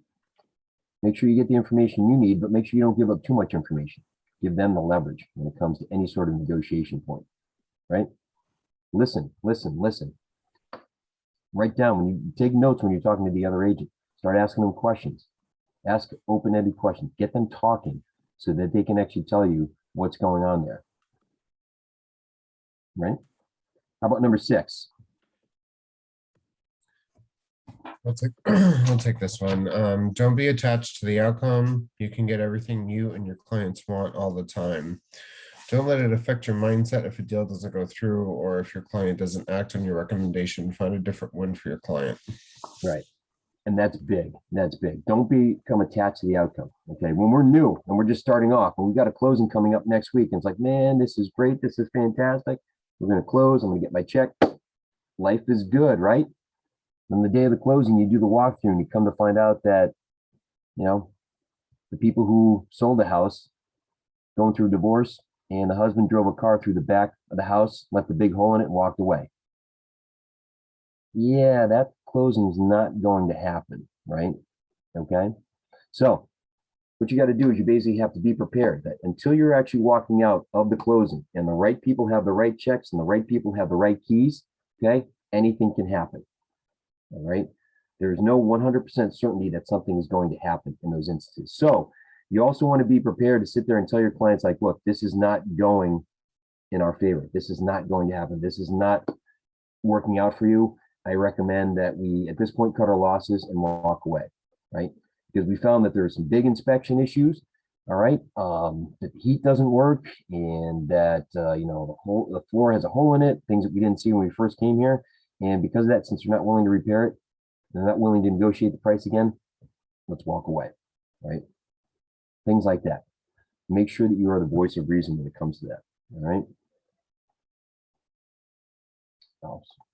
Make sure you get the information you need, but make sure you don't give up too much information. Give them the leverage when it comes to any sort of negotiation point, right? Listen, listen, listen. Write down when you take notes when you're talking to the other agent. Start asking them questions. Ask open-ended questions. Get them talking so that they can actually tell you what's going on there. Right? How about number 6? I'll take this one. Don't be attached to the outcome. You can get everything you and your clients want all the time. Don't let it affect your mindset if a deal doesn't go through or if your client doesn't act on your recommendation. Find a different win for your client. Right. And that's big. That's big. Don't become attached to the outcome. Okay. When we're new and we're just starting off and we've got a closing coming up next week, and it's like, man, this is great. This is fantastic. We're going to close. I'm going to get my check. Life is good, right? On the day of the closing, you do the walkthrough and you come to find out that, you know, the people who sold the house going through a divorce and the husband drove a car through the back of the house, left a big hole in it and walked away. Yeah, that closing is not going to happen, right? Okay. So what you got to do is you basically have to be prepared that until you're actually walking out of the closing and the right people have the right checks and the right people have the right keys, okay, anything can happen. All right. There's no 100% certainty that something is going to happen in those instances. So you also want to be prepared to sit there and tell your clients like, look, this is not going in our favor. This is not going to happen. This is not working out for you. I recommend that we, at this point, cut our losses and walk away, right? Because we found that there are some big inspection issues, all right? That the heat doesn't work and that, you know, the floor has a hole in it, things that we didn't see when we first came here. And because of that, since you're not willing to repair it, they're not willing to negotiate the price again, let's walk away, right? Things like that. Make sure that you are the voice of reason when it comes to that, all right?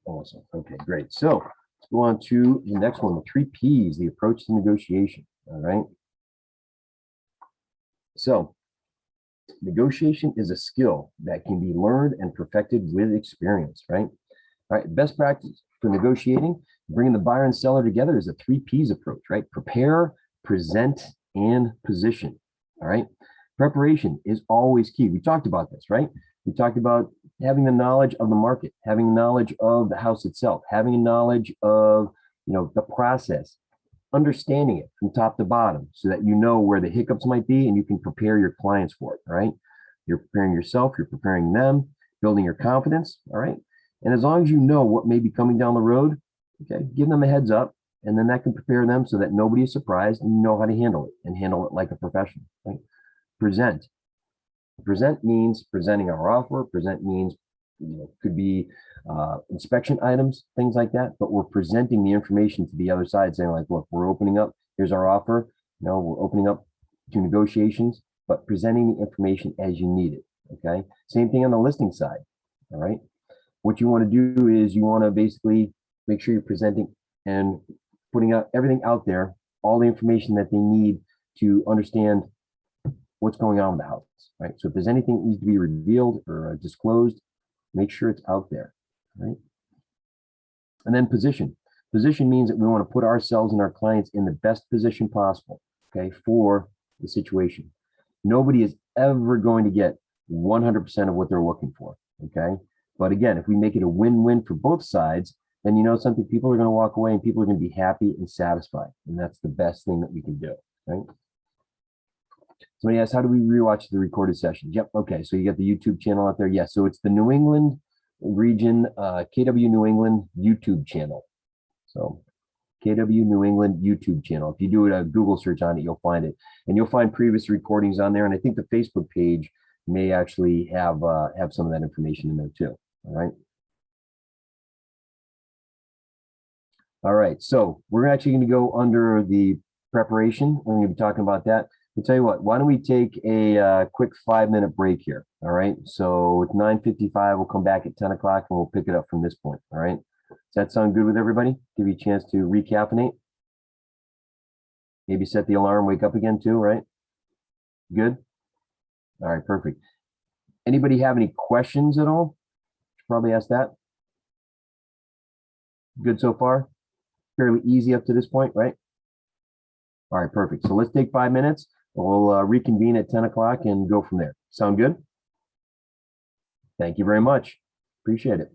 Awesome. Okay, great. So let's go on to the next one, the 3 Ps, the approach to negotiation, all right? So negotiation is a skill that can be learned and perfected with experience, right? All right, best practice for negotiating, bringing the buyer and seller together is a 3 Ps approach, right? Prepare, present, and position, all right? Preparation is always key. We talked about this, right? We talked about having the knowledge of the market, having knowledge of the house itself, having a knowledge of, the process, understanding it from top to bottom so that you know where the hiccups might be and you can prepare your clients for it, all right? You're preparing yourself, you're preparing them, building your confidence, all right? And as long as you know what may be coming down the road, okay, give them a heads up, and then that can prepare them so that nobody is surprised and you know how to handle it and handle it like a professional, right? Present. Present means presenting our offer. Present means, could be inspection items, things like that, but we're presenting the information to the other side saying like, look, we're opening up, here's our offer. We're opening up to negotiations, but presenting the information as you need it, okay? Same thing on the listing side, all right? What you want to do is you want to basically make sure you're presenting and putting out everything out there, all the information that they need to understand what's going on with the house, right? So if there's anything that needs to be revealed or disclosed, make sure it's out there, right? And then position. Position means that we want to put ourselves and our clients in the best position possible, okay, for the situation. Nobody is ever going to get 100% of what they're looking for, okay? But again, if we make it a win-win for both sides, then something, people are going to walk away and people are going to be happy and satisfied. And that's the best thing that we can do, right? Somebody asked, how do we rewatch the recorded sessions? Yep. Okay. So you got the YouTube channel out there. Yes. So it's the New England region, KW New England YouTube channel. So KW New England YouTube channel. If you do a Google search on it, you'll find it, and you'll find previous recordings on there. And I think the Facebook page may actually have some of that information in there too. All right. All right. So we're actually going to go under the preparation. We're going to be talking about that. I'll tell you what, why don't we take a quick 5-minute break here? All right. So it's 9:55. We'll come back at 10 o'clock and we'll pick it up from this point. All right. Does that sound good with everybody? Give you a chance to recaffeinate. Maybe set the alarm, wake up again too, right? Good. All right, perfect. Anybody have any questions at all? Should probably ask that. Good so far? Fairly easy up to this point, right? All right, perfect. So let's take 5 minutes. We'll reconvene at 10 o'clock and go from there. Sound good? Thank you very much. Appreciate it.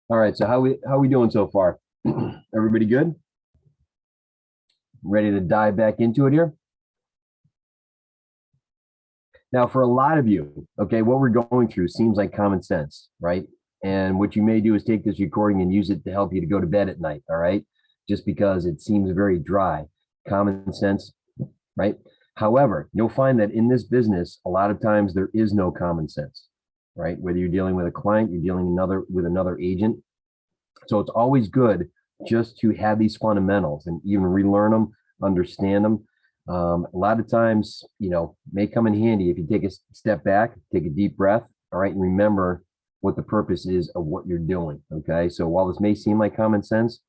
All right, so how we doing so far? Everybody good? Ready to dive back into it here? Now, for a lot of you, okay, what we're going through seems like common sense, right? And what you may do is take this recording and use it to help you to go to bed at night, all right? Just because it seems very dry, common sense, right? However, you'll find that in this business, a lot of times there is no common sense, right? Whether you're dealing with a client, you're dealing with another agent. So it's always good just to have these fundamentals and even relearn them, understand them. A lot of times, may come in handy if you take a step back, take a deep breath, all right, and remember what the purpose is of what you're doing, okay? So while this may seem like common sense,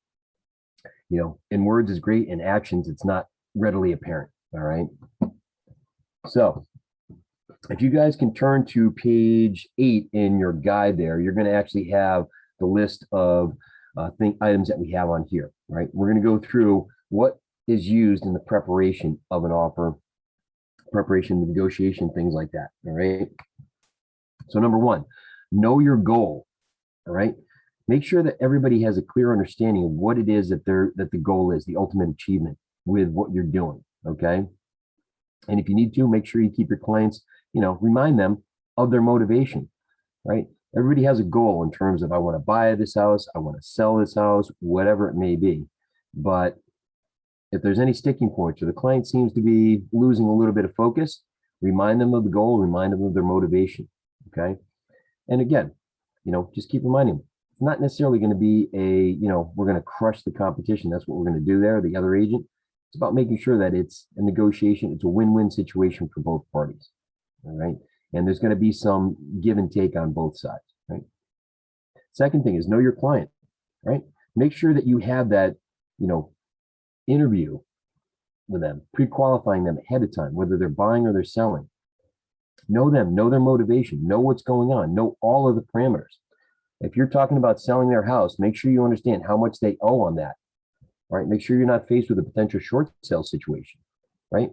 in words is great, in actions, it's not readily apparent, all right? So if you guys can turn to page 8 in your guide there, you're gonna actually have the list of items that we have on here, right? We're gonna go through what is used in the preparation of an offer, preparation, negotiation, things like that, all right? So number 1, know your goal, all right? Make sure that everybody has a clear understanding of what it is that the goal is, the ultimate achievement with what you're doing, okay? And if you need to, make sure you keep your clients, remind them of their motivation, right? Everybody has a goal in terms of, I want to buy this house, I want to sell this house, whatever it may be. But if there's any sticking points or the client seems to be losing a little bit of focus, remind them of the goal, remind them of their motivation, okay? And again, just keep reminding them. It's not necessarily going to be we're going to crush the competition. That's what we're going to do there, the other agent. It's about making sure that it's a negotiation. It's a win-win situation for both parties, all right? And there's going to be some give and take on both sides, right? Second thing is know your client, right? Make sure that you have that, interview with them, pre-qualifying them ahead of time, whether they're buying or they're selling. Know them, know their motivation, know what's going on, know all of the parameters. If you're talking about selling their house, make sure you understand how much they owe on that. All right, make sure you're not faced with a potential short sale situation, right?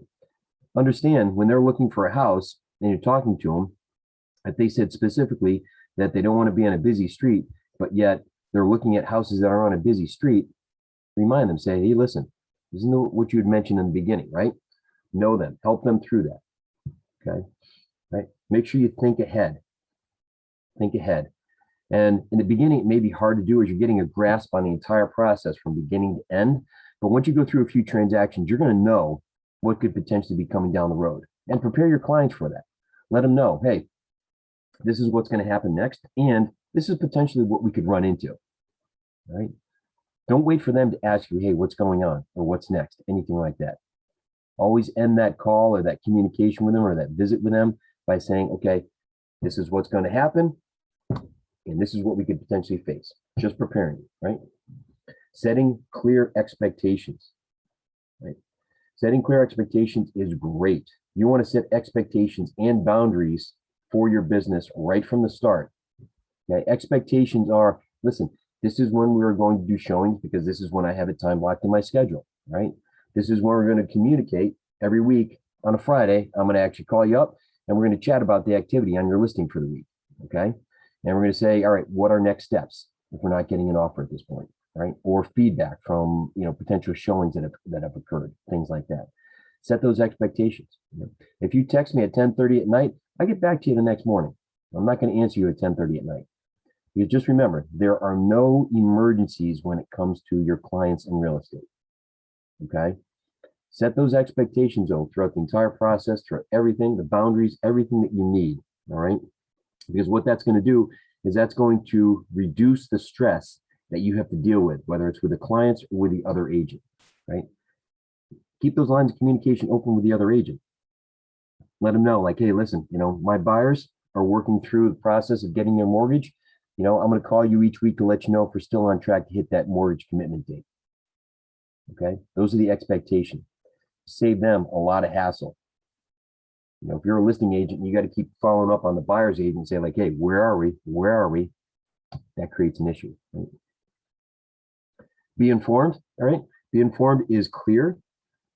Understand when they're looking for a house and you're talking to them, if they said specifically that they don't want to be on a busy street, but yet they're looking at houses that are on a busy street, remind them, say, hey, listen, isn't what you had mentioned in the beginning, right? Know them, help them through that, okay? Right? Make sure you think ahead. Think ahead. And in the beginning, it may be hard to do as you're getting a grasp on the entire process from beginning to end. But once you go through a few transactions, you're going to know what could potentially be coming down the road and prepare your clients for that. Let them know, hey, this is what's going to happen next. And this is potentially what we could run into, right? Don't wait for them to ask you, hey, what's going on or what's next, anything like that. Always end that call or that communication with them or that visit with them by saying, okay, this is what's going to happen. And this is what we could potentially face. Just preparing you, right? Setting clear expectations, right? Setting clear expectations is great. You want to set expectations and boundaries for your business right from the start. Now, expectations are, listen, this is when we're going to do showings because this is when I have it time blocked in my schedule, right? This is when we're going to communicate every week on a Friday. I'm going to actually call you up and we're going to chat about the activity on your listing for the week, okay? And we're going to say, all right, what are next steps if we're not getting an offer at this point, right? Or feedback from potential showings that have occurred, things like that. Set those expectations. If you text me at 10:30 at night, I get back to you the next morning. I'm not going to answer you at 10:30 at night. You just remember, there are no emergencies when it comes to your clients in real estate. Okay? Set those expectations though throughout the entire process, throughout everything, the boundaries, everything that you need. All right. Because what that's going to do is that's going to reduce the stress that you have to deal with, whether it's with the clients or with the other agent, right? Keep those lines of communication open with the other agent. Let them know, like, hey, listen, my buyers are working through the process of getting their mortgage. I'm going to call you each week to let you know if we're still on track to hit that mortgage commitment date. Okay, those are the expectations. Save them a lot of hassle. If you're a listing agent, you got to keep following up on the buyer's agent and say like, hey, where are we? Where are we? That creates an issue. Right? Be informed. All right. Be informed is clear.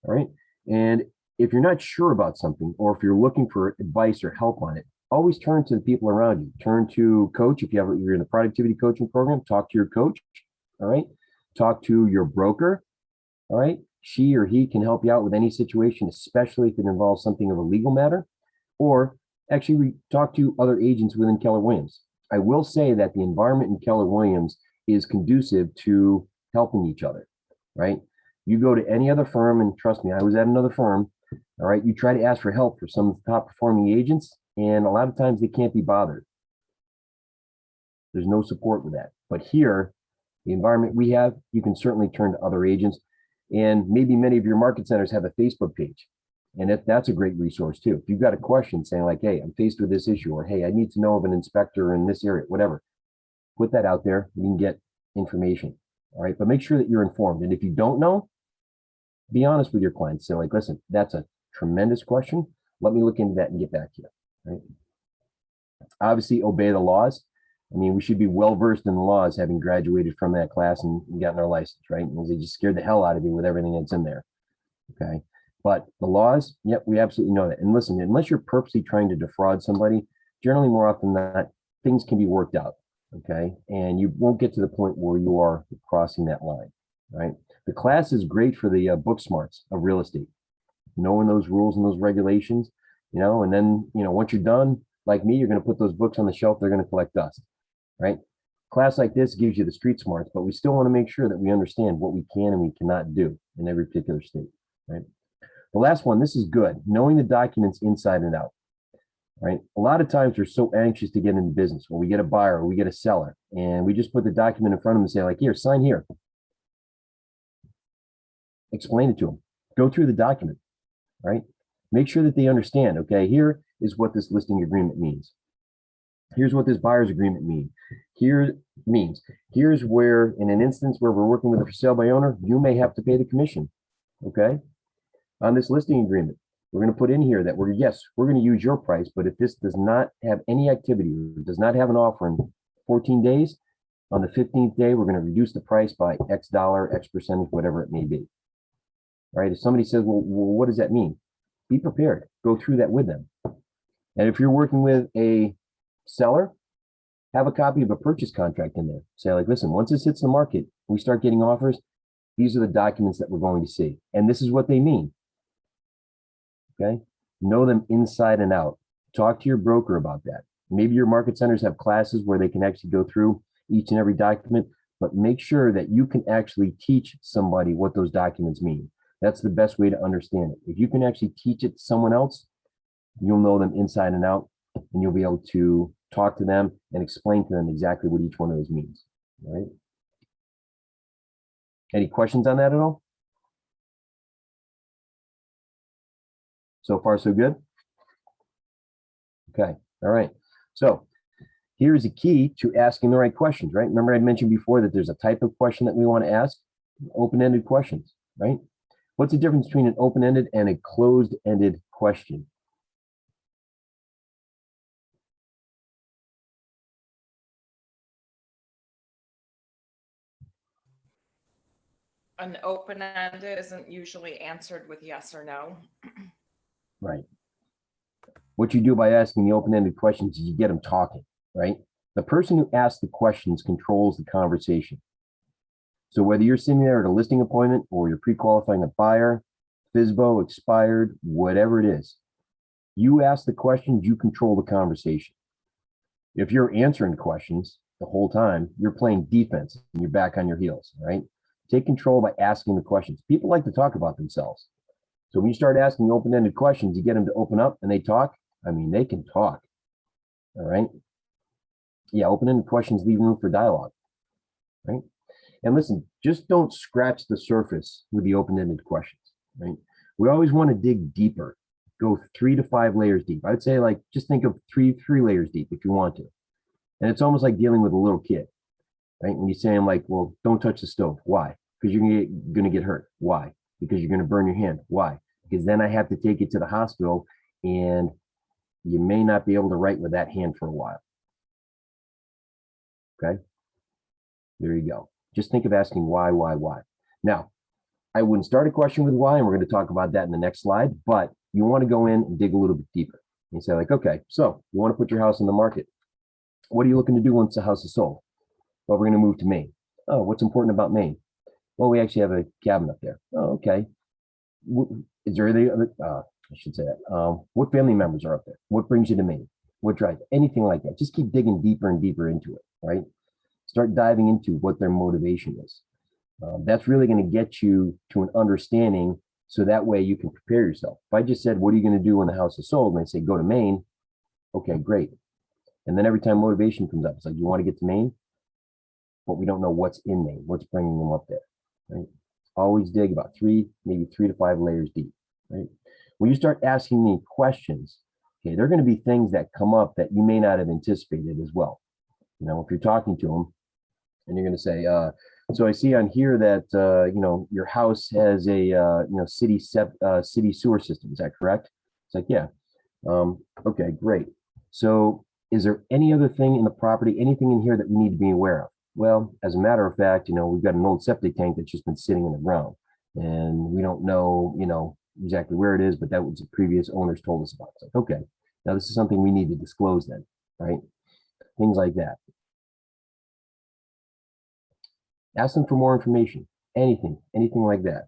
All right. And if you're not sure about something, or if you're looking for advice or help on it, always turn to the people around you. Turn to coach. If you're in the productivity coaching program, talk to your coach. All right. Talk to your broker. All right. She or he can help you out with any situation, especially if it involves something of a legal matter, or actually talk to other agents within Keller Williams. I will say that the environment in Keller Williams is conducive to helping each other, right? You go to any other firm, and trust me, I was at another firm, all right? You try to ask for help for some of the top performing agents, and a lot of times they can't be bothered. There's no support with that. But here, the environment we have, you can certainly turn to other agents, and maybe many of your market centers have a Facebook page. And that's a great resource too. If you've got a question saying like, hey, I'm faced with this issue, or hey, I need to know of an inspector in this area, whatever, put that out there. You can get information. All right. But make sure that you're informed. And if you don't know, be honest with your clients. Say like, listen, that's a tremendous question. Let me look into that and get back to you. Right. Obviously, obey the laws. I mean, we should be well versed in the laws, having graduated from that class and gotten our license, right? And they just scared the hell out of you with everything that's in there. Okay. But the laws, yep, we absolutely know that. And listen, unless you're purposely trying to defraud somebody, generally more often than not, things can be worked out. Okay. And you won't get to the point where you are crossing that line, right? The class is great for the book smarts of real estate, knowing those rules and those regulations, and then, once you're done, like me, you're going to put those books on the shelf. They're going to collect dust, right? Class like this gives you the street smarts, but we still want to make sure that we understand what we can and we cannot do in every particular state, right? The last one, this is good, knowing the documents inside and out, right? A lot of times we're so anxious to get into business, or we get a buyer, or we get a seller, and we just put the document in front of them and say like, here, sign here. Explain it to them. Go through the document, right? Make sure that they understand, okay, here is what this listing agreement means. Here's what this buyer's agreement means. Here's where, in an instance where we're working with a for sale by owner, you may have to pay the commission, okay? On this listing agreement, we're going to put in here that we're going to use your price, but if this does not have any activity, or does not have an offer in 14 days, on the 15th day, we're going to reduce the price by X dollar, X percentage, whatever it may be. All right. If somebody says, well, what does that mean? Be prepared. Go through that with them. And if you're working with a seller, have a copy of a purchase contract in there. Say like, listen, once this hits the market, we start getting offers. These are the documents that we're going to see. And this is what they mean. Okay. Know them inside and out. Talk to your broker about that. Maybe your market centers have classes where they can actually go through each and every document, but make sure that you can actually teach somebody what those documents mean. That's the best way to understand it. If you can actually teach it to someone else, you'll know them inside and out, and you'll be able to talk to them and explain to them exactly what each one of those means. All right. Any questions on that at all? So far, so good? Okay, all right. So here's the key to asking the right questions, right? Remember I mentioned before that there's a type of question that we want to ask, open-ended questions, right? What's the difference between an open-ended and a closed-ended question? An open-ended isn't usually answered with yes or no. Right. What you do by asking the open-ended questions is you get them talking, right? The person who asks the questions controls the conversation. So whether you're sitting there at a listing appointment or you're pre-qualifying a buyer, FSBO, expired, whatever it is, you ask the questions, you control the conversation. If you're answering questions the whole time, you're playing defense and you're back on your heels, right? Take control by asking the questions. People like to talk about themselves. So when you start asking open-ended questions, you get them to open up and they talk. I mean, they can talk. All right. Yeah, open-ended questions leave room for dialogue. Right. And listen, just don't scratch the surface with the open-ended questions. Right. We always want to dig deeper, go 3 to 5 layers deep. I'd say like just think of three layers deep if you want to. And it's almost like dealing with a little kid. Right. When you say, I'm like, well, don't touch the stove. Why? Because you're going to get hurt. Why? Because you're going to burn your hand. Why? Because then I have to take it to the hospital and you may not be able to write with that hand for a while. Okay. There you go. Just think of asking why. Now, I wouldn't start a question with why, and we're going to talk about that in the next slide, but you want to go in and dig a little bit deeper. You say like, okay, so you want to put your house on the market. What are you looking to do once the house is sold? Well, we're going to move to Maine. Oh, what's important about Maine? Well, we actually have a cabin up there. Oh, okay. Is there any other, I should say that. What family members are up there? What brings you to Maine? What drives anything like that? Just keep digging deeper and deeper into it, right? Start diving into what their motivation is. That's really going to get you to an understanding, so that way you can prepare yourself. If I just said, what are you going to do when the house is sold? And I say, go to Maine. Okay, great. And then every time motivation comes up, it's like, you want to get to Maine, but we don't know what's in Maine, what's bringing them up there, right? Always dig about maybe 3 to 5 layers deep, right? When you start asking me questions, okay, there are going to be things that come up that you may not have anticipated as well. You know, if you're talking to them and you're going to say, so I see on here that, you know, your house has a, you know, city sewer system. Is that correct? It's like, yeah. Okay, great. So is there any other thing in the property, anything in here that we need to be aware of? Well, as a matter of fact, you know, we've got an old septic tank that's just been sitting in the ground, and we don't know, you know, exactly where it is, but that was the previous owners told us about. It's like, okay, now this is something we need to disclose then, right? Things like that. Ask them for more information, anything like that.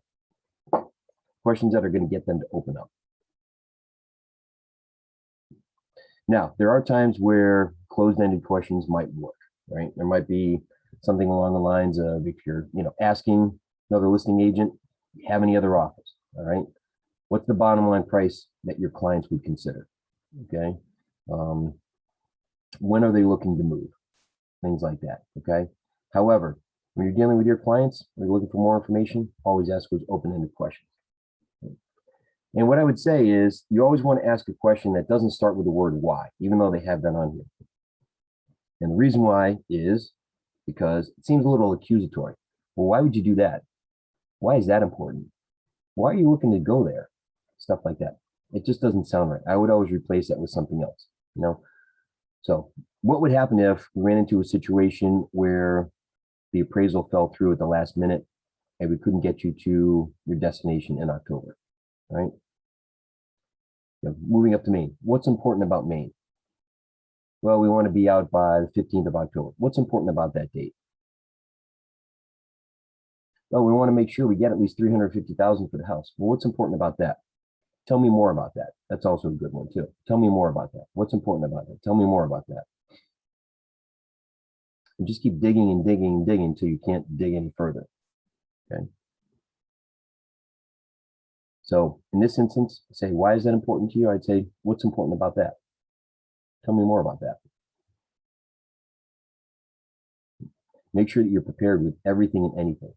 Questions that are going to get them to open up. Now, there are times where closed-ended questions might work, right? There might be something along the lines of, if you're, you know, asking another listing agent, do you have any other offers? All right. What's the bottom line price that your clients would consider? Okay. When are they looking to move? Things like that. Okay. However, when you're dealing with your clients, when you're looking for more information, always ask those open-ended questions. And what I would say is, you always want to ask a question that doesn't start with the word why, even though they have that on here. And the reason why is because it seems a little accusatory. Well, why would you do that? Why is that important? Why are you looking to go there? Stuff like that. It just doesn't sound right. I would always replace that with something else, you know? So what would happen if we ran into a situation where the appraisal fell through at the last minute and we couldn't get you to your destination in October, right? You know, moving up to Maine. What's important about Maine? Well, we want to be out by the 15th of October. What's important about that date? Well, we want to make sure we get at least $350,000 for the house. Well, what's important about that? Tell me more about that. That's also a good one too. Tell me more about that. What's important about that? Tell me more about that. And just keep digging and digging and digging until you can't dig any further. Okay. So in this instance, say, why is that important to you? I'd say, what's important about that? Tell me more about that. Make sure that you're prepared with everything and anything.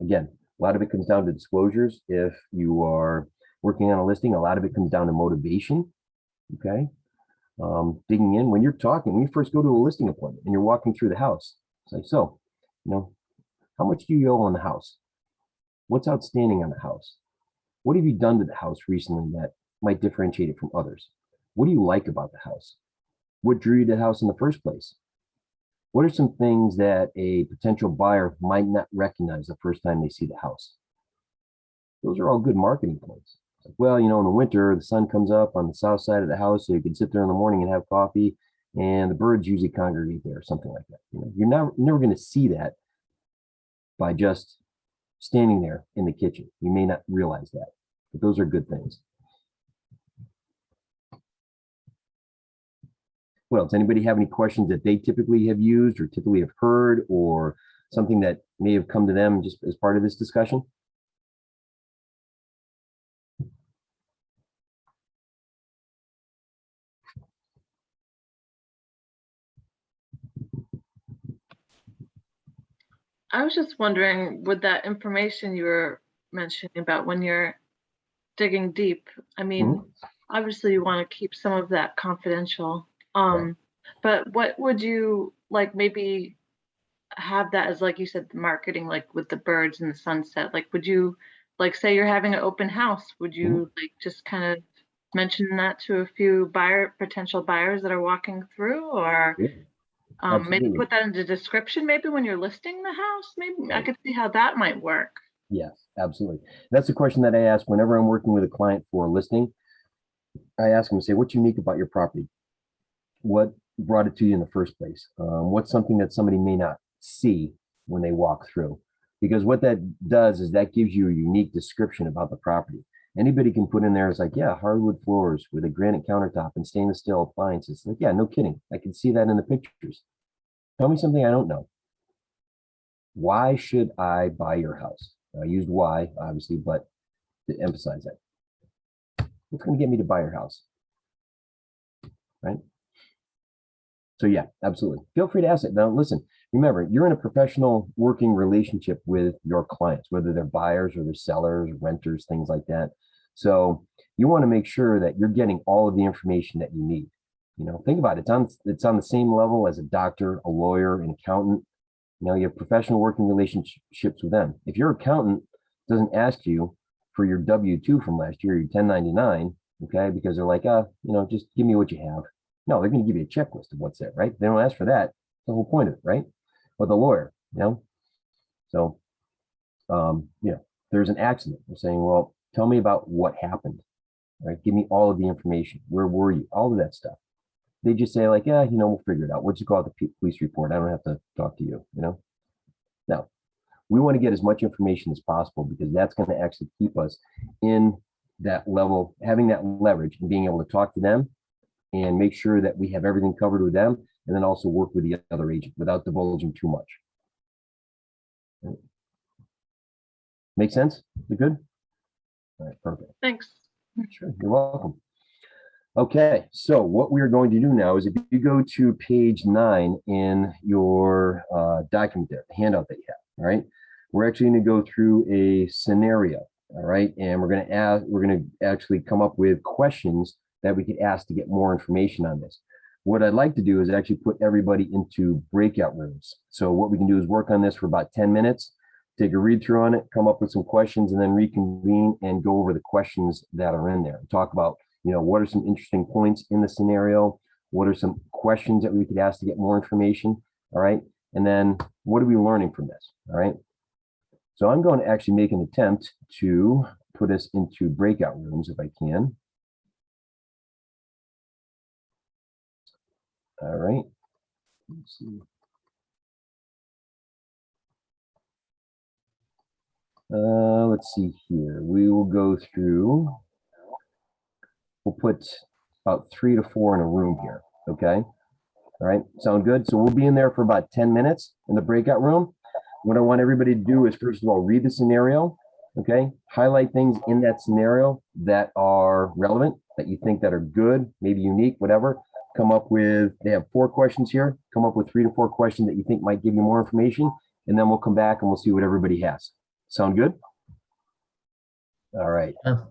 Again, a lot of it comes down to disclosures. If you are working on a listing, a lot of it comes down to motivation. Okay. Digging in when you're talking, when you first go to a listing appointment and you're walking through the house, it's like, so, you know, how much do you owe on the house? What's outstanding on the house? What have you done to the house recently that might differentiate it from others? What do you like about the house? What drew you to the house in the first place? What are some things that a potential buyer might not recognize the first time they see the house? Those are all good marketing points. Like, well, you know, in the winter, the sun comes up on the south side of the house, so you can sit there in the morning and have coffee, and the birds usually congregate there, or something like that. You know, you're never going to see that by just standing there in the kitchen. You may not realize that, but those are good things. Well, does anybody have any questions that they typically have used or typically have heard, or something that may have come to them just as part of this discussion? I was just wondering, with that information you were mentioning about when you're digging deep, I mean, obviously you want to keep some of that confidential. But what would you like, maybe have that as, like you said, the marketing, like with the birds and the sunset? Like, would you, like, say you're having an open house, would you like just kind of mention that to a few potential buyers that are walking through, or maybe put that in the description, maybe when you're listing the house? Maybe I could see how that might work. Yes, absolutely. That's a question that I ask whenever I'm working with a client for a listing. I ask them, say, what's unique about your property? What brought it to you in the first place? What's something that somebody may not see when they walk through? Because what that does is that gives you a unique description about the property. Anybody can put in there, it's like, yeah, hardwood floors with a granite countertop and stainless steel appliances. Like, yeah, no kidding. I can see that in the pictures. Tell me something I don't know. Why should I buy your house? I used why, obviously, but to emphasize that. What's going to get me to buy your house? Right? So yeah, absolutely. Feel free to ask it. Now, listen, remember, you're in a professional working relationship with your clients, whether they're buyers or they're sellers, renters, things like that. So you want to make sure that you're getting all of the information that you need. You know, think about it. It's on the same level as a doctor, a lawyer, an accountant. You know, you have professional working relationships with them. If your accountant doesn't ask you for your W-2 from last year, your 1099, okay, because they're like, you know, just give me what you have. No, they're going to give you a checklist of what's there, right? They don't ask for that. That's the whole point of it, right? But the lawyer, you know, so, you know, there's an accident. They're saying, well, tell me about what happened, right? Give me all of the information. Where were you? All of that stuff. They just say like, yeah, you know, we'll figure it out. What's it called? The police report. I don't have to talk to you, you know? Now, we want to get as much information as possible because that's going to actually keep us in that level, having that leverage and being able to talk to them and make sure that we have everything covered with them, and then also work with the other agent without divulging too much. Make sense? Is it good? All right, perfect. Thanks. Sure, you're welcome. Okay, so what we're going to do now is if you go to page 9 in your document there, the handout that you have, all right, we're actually going to go through a scenario, all right, and we're going to actually come up with questions that we could ask to get more information on this. What I'd like to do is actually put everybody into breakout rooms. So what we can do is work on this for about 10 minutes, take a read through on it, come up with some questions, and then reconvene and go over the questions that are in there and talk about, you know, what are some interesting points in the scenario? What are some questions that we could ask to get more information? All right. And then what are we learning from this? All right. So I'm going to actually make an attempt to put us into breakout rooms if I can. All right. Let's see. Let's see here. We will go through. We'll put about 3 to 4 in a room here. Okay. All right. Sound good? So we'll be in there for about 10 minutes in the breakout room. What I want everybody to do is, first of all, read the scenario. Okay. Highlight things in that scenario that are relevant, that you think that are good, maybe unique, whatever. Come up with, they have 4 questions here. Come up with 3 to 4 questions that you think might give you more information. And then we'll come back and we'll see what everybody has. Sound good? All right. Sure.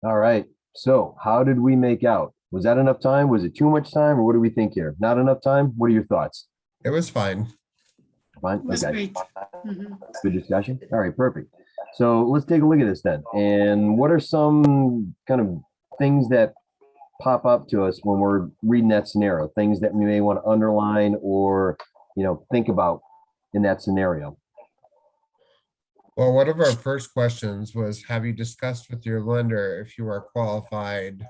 All right. So how did we make out? Was that enough time? Was it too much time? Or what do we think here? Not enough time? What are your thoughts? It was fine. Fine. It was Okay. great. Mhm. Good discussion. All right, perfect. So let's take a look at this then. And what are some kind of things that pop up to us when we're reading that scenario? Things that we may want to underline or, think about in that scenario. Well, one of our first questions was, have you discussed with your lender if you are qualified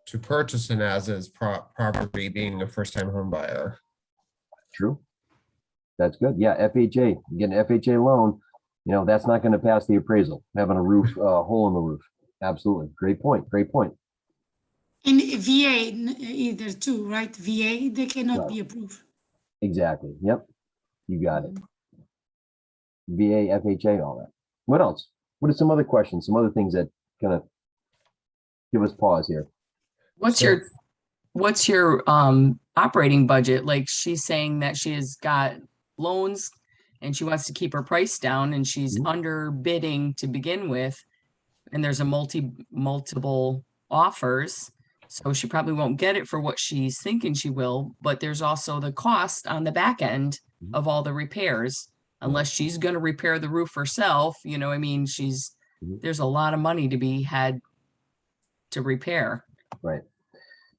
to purchase an as-is property being a first-time home buyer? True. That's good. Yeah, FHA, you get an FHA loan, that's not going to pass the appraisal, having a roof, hole in the roof. Absolutely. Great point. Great point. In VA, either too, right? VA, they cannot Right. be approved. Exactly. Yep. You got it. VA, FHA, all that. What else? What are some other questions? Some other things that kind of give us pause here? What's your operating budget? Like she's saying that she has got loans and she wants to keep her price down and she's underbidding to begin with. And there's a multiple offers. So she probably won't get it for what she's thinking she will, but there's also the cost on the back end of all the repairs. Unless she's going to repair the roof herself, I mean, there's a lot of money to be had to repair. Right.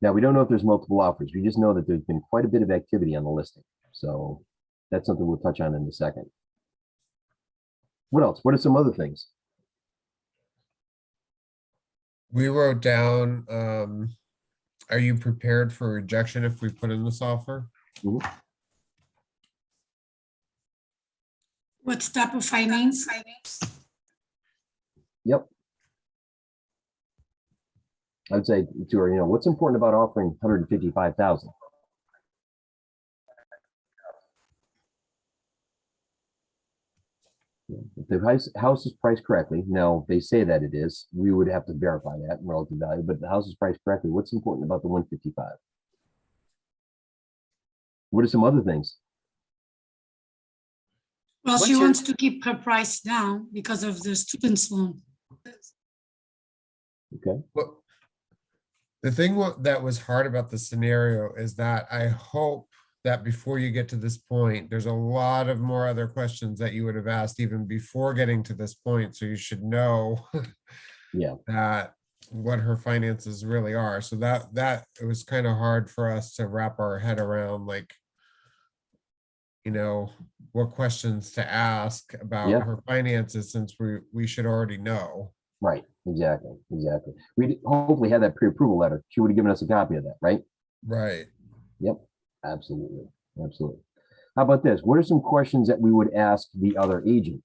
Now, we don't know if there's multiple offers. We just know that there's been quite a bit of activity on the listing. So that's something we'll touch on in a second. What else? What are some other things? We wrote down, are you prepared for rejection if we put in this offer? What type of finance? Yep. I'd say to her, what's important about offering 155,000? If the house is priced correctly, now they say that it is, we would have to verify that in relative value, but the house is priced correctly. What's important about the 155? What are some other things? Well, she wants to keep her price down because of the student's loan. Okay. Well, the thing that was hard about the scenario is that I hope that before you get to this point, there's a lot of more other questions that you would have asked even before getting to this point. So you should know that what her finances really are. So that it was kind of hard for us to wrap our head around, like, what questions to ask about her finances, since we should already know. Right. Exactly. We hopefully had that pre-approval letter. She would have given us a copy of that, right? Right. Yep. Absolutely. How about this? What are some questions that we would ask the other agent?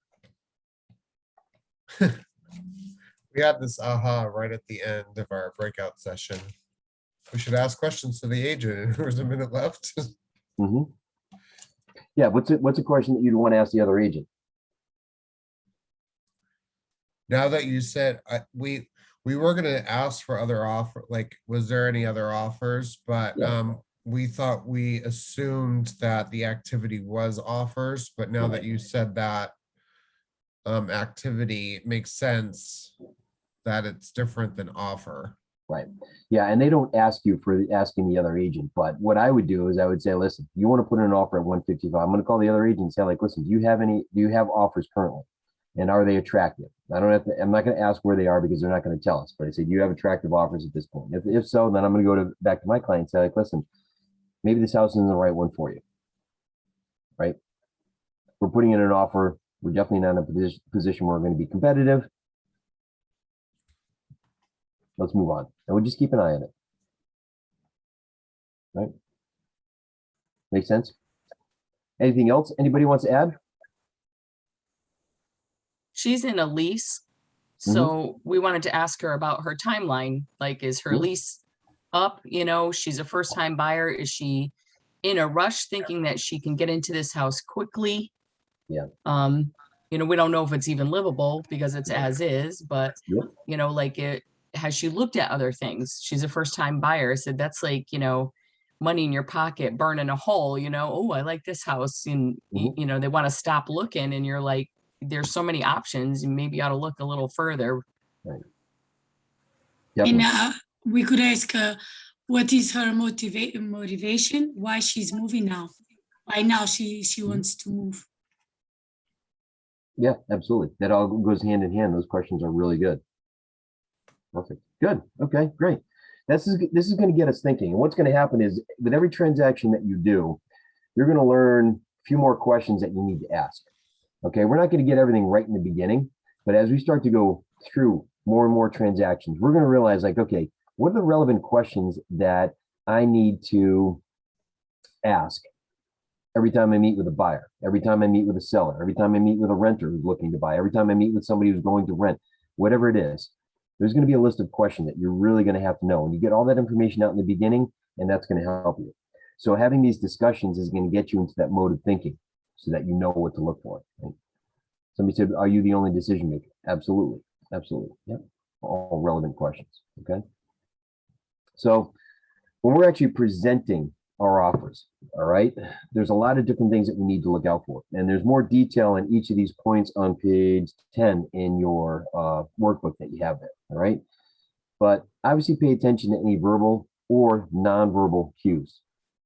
We had this aha right at the end of our breakout session. We should ask questions to the agent. There's a minute left. Yeah. What's a question that you'd want to ask the other agent? Now that you said, we were going to ask for other offer, like, was there any other offers? But we thought, we assumed that the activity was offers, but now that you said that activity, it makes sense that it's different than offer. Right. Yeah. And they don't ask you for asking the other agent, but what I would do is I would say, listen, you want to put in an offer at 155. I'm going to call the other agent and say, like, listen, do you have offers currently? And are they attractive? I'm not going to ask where they are because they're not going to tell us, but I say, do you have attractive offers at this point? If so, then I'm going to go back to my client and say, like, listen, maybe this house isn't the right one for you. Right. We're putting in an offer. We're definitely not in a position where we're going to be competitive. Let's move on. And we'll just keep an eye on it. Right. Make sense? Anything else anybody wants to add? She's in a lease. So we wanted to ask her about her timeline. Like, is her lease up? She's a first time buyer. Is she in a rush thinking that she can get into this house quickly? Yeah. We don't know if it's even livable because it's as is, but has she looked at other things? She's a first time buyer. I said, that's like, money in your pocket, burning a hole, oh, I like this house. And, they want to stop looking and you're like, there's so many options and maybe you ought to look a little further. Right. And Definitely. we could ask what is her motivation, why she's moving now. Why now she wants to move. Yeah, absolutely. That all goes hand in hand. Those questions are really good. Perfect. Good. Okay, great. This is going to get us thinking. And what's going to happen is with every transaction that you do, you're going to learn a few more questions that you need to ask. Okay, we're not going to get everything right in the beginning, but as we start to go through more and more transactions, we're going to realize like, okay, what are the relevant questions that I need to ask every time I meet with a buyer, every time I meet with a seller, every time I meet with a renter who's looking to buy, every time I meet with somebody who's going to rent, whatever it is, there's going to be a list of questions that you're really going to have to know. And you get all that information out in the beginning, and that's going to help you. So having these discussions is going to get you into that mode of thinking so that you know what to look for. Right? Somebody said, are you the only decision maker? Absolutely. Absolutely. Yeah. All relevant questions. Okay. So when we're actually presenting our offers, all right, there's a lot of different things that we need to look out for. And there's more detail in each of these points on page 10 in your workbook that you have there. All right. But obviously pay attention to any verbal or nonverbal cues.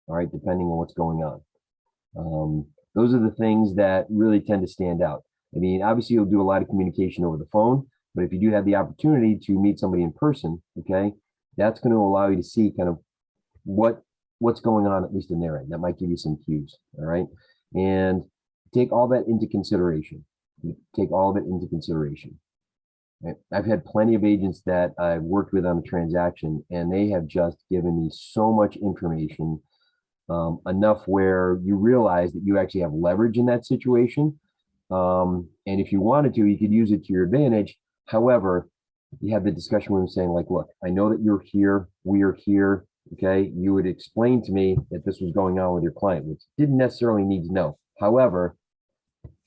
All right. Depending on what's going on. Those are the things that really tend to stand out. I mean, obviously you'll do a lot of communication over the phone, but if you do have the opportunity to meet somebody in person, okay, that's going to allow you to see kind of what's going on, at least in their end. That might give you some cues. All right. And take all that into consideration. Take all of it into consideration. Right? I've had plenty of agents that I've worked with on a transaction, and they have just given me so much information, enough where you realize that you actually have leverage in that situation. And if you wanted to, you could use it to your advantage. However, you have the discussion with them saying like, look, I know that you're here, we are here. Okay. You would explain to me that this was going on with your client, which didn't necessarily need to know. However,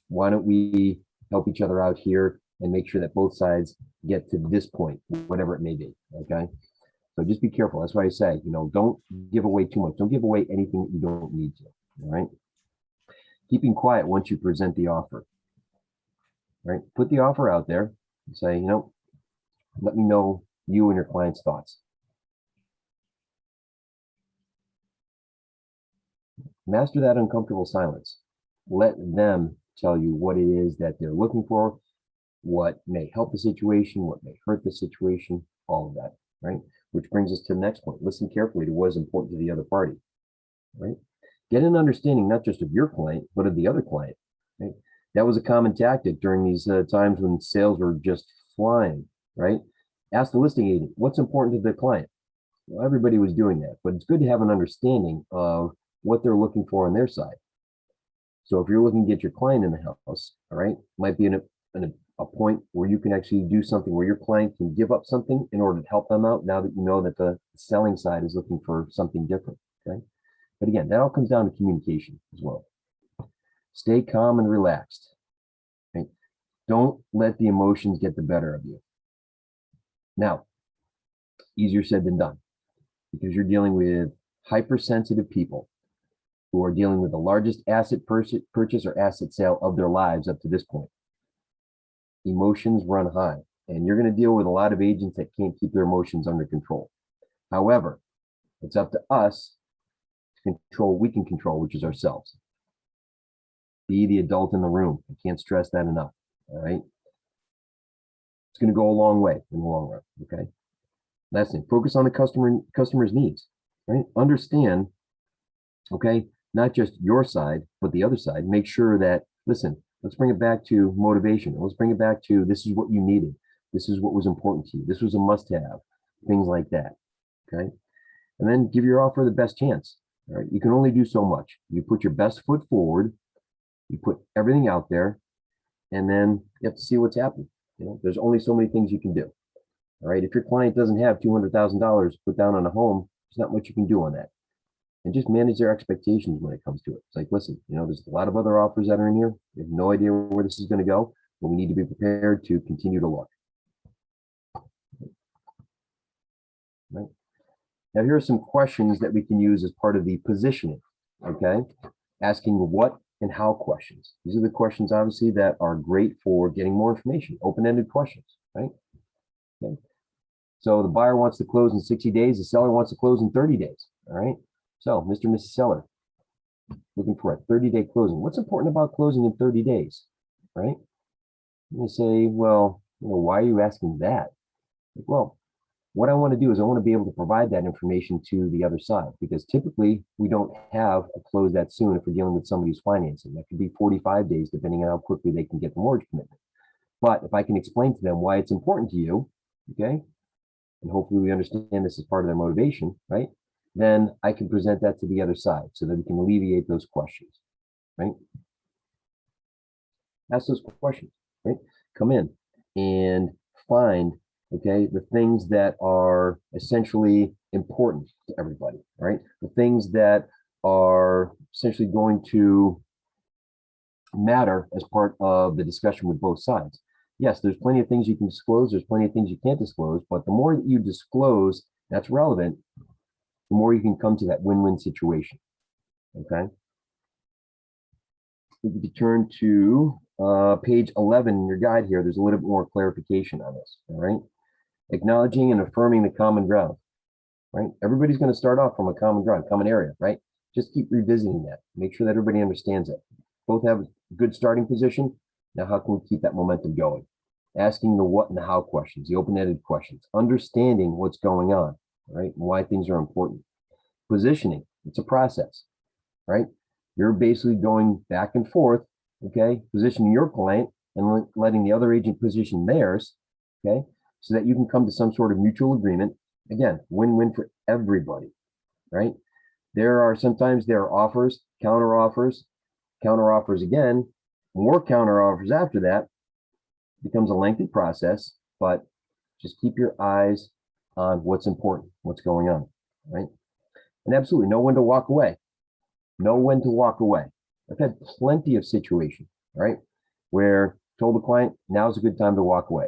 why don't we help each other out here and make sure that both sides get to this point, whatever it may be. Okay. So just be careful. That's why I say, don't give away too much. Don't give away anything that you don't need to. All right. Keeping quiet once you present the offer. Right. Put the offer out there and say, let me know you and your client's thoughts. Master that uncomfortable silence. Let them tell you what it is that they're looking for, what may help the situation, what may hurt the situation, all of that, right? Which brings us to the next point. Listen carefully to what is important to the other party, right? Get an understanding not just of your client, but of the other client, right? That was a common tactic during these times when sales were just flying, right? Ask the listing agent, what's important to their client? Well, everybody was doing that, but it's good to have an understanding of what they're looking for on their side. So if you're looking to get your client in the house, all right, might be in a point where you can actually do something where your client can give up something in order to help them out now that you know that the selling side is looking for something different, okay? But again, that all comes down to communication as well. Stay calm and relaxed, right? Don't let the emotions get the better of you. Now, easier said than done, because you're dealing with hypersensitive people who are dealing with the largest asset purchase or asset sale of their lives up to this point. Emotions run high, and you're going to deal with a lot of agents that can't keep their emotions under control. However, it's up to us to control what we can control, which is ourselves. Be the adult in the room. I can't stress that enough. All right. It's going to go a long way in the long run. Okay. Last thing, focus on the customer's needs, right? Understand, okay, not just your side, but the other side. Make sure that, listen, let's bring it back to motivation. Let's bring it back to this is what you needed. This is what was important to you. This was a must-have, things like that, okay? And then give your offer the best chance, all right? You can only do so much. You put your best foot forward, you put everything out there, and then you have to see what's happening. There's only so many things you can do. All right. If your client doesn't have $200,000 put down on a home, there's not much you can do on that. And just manage their expectations when it comes to it. It's like, listen, there's a lot of other offers that are in here. We have no idea where this is going to go, but we need to be prepared to continue to look. Right. Now, here are some questions that we can use as part of the positioning. Okay. Asking what and how questions. These are the questions, obviously, that are great for getting more information, open-ended questions, right? Okay. So the buyer wants to close in 60 days. The seller wants to close in 30 days. All right. So Mr. and Mrs. Seller, looking for a 30-day closing. What's important about closing in 30 days? Right. And they say, well, why are you asking that? Well, what I want to do is I want to be able to provide that information to the other side, because typically we don't have a close that soon if we're dealing with somebody who's financing. That could be 45 days, depending on how quickly they can get the mortgage commitment. But if I can explain to them why it's important to you, okay, and hopefully we understand this as part of their motivation, right? Then I can present that to the other side so that we can alleviate those questions, right? Ask those questions, right? Come in and find, okay, the things that are essentially important to everybody, right? The things that are essentially going to matter as part of the discussion with both sides. Yes, there's plenty of things you can disclose. There's plenty of things you can't disclose, but the more that you disclose that's relevant, the more you can come to that win-win situation, okay? If you turn to page 11 in your guide here, there's a little bit more clarification on this, all right? Acknowledging and affirming the common ground, right? Everybody's going to start off from a common ground, common area, right? Just keep revisiting that. Make sure that everybody understands it. Both have a good starting position. Now, how can we keep that momentum going? Asking the what and the how questions, the open-ended questions, understanding what's going on, right? And why things are important. Positioning, it's a process, right? You're basically going back and forth, okay? Positioning your client and letting the other agent position theirs, okay? So that you can come to some sort of mutual agreement. Again, win-win for everybody, right? Sometimes there are offers, counter offers again, more counter offers after that. It becomes a lengthy process, but just keep your eyes on what's important, what's going on, right? And absolutely know when to walk away. Know when to walk away. I've had plenty of situations, right, where I told the client, now's a good time to walk away.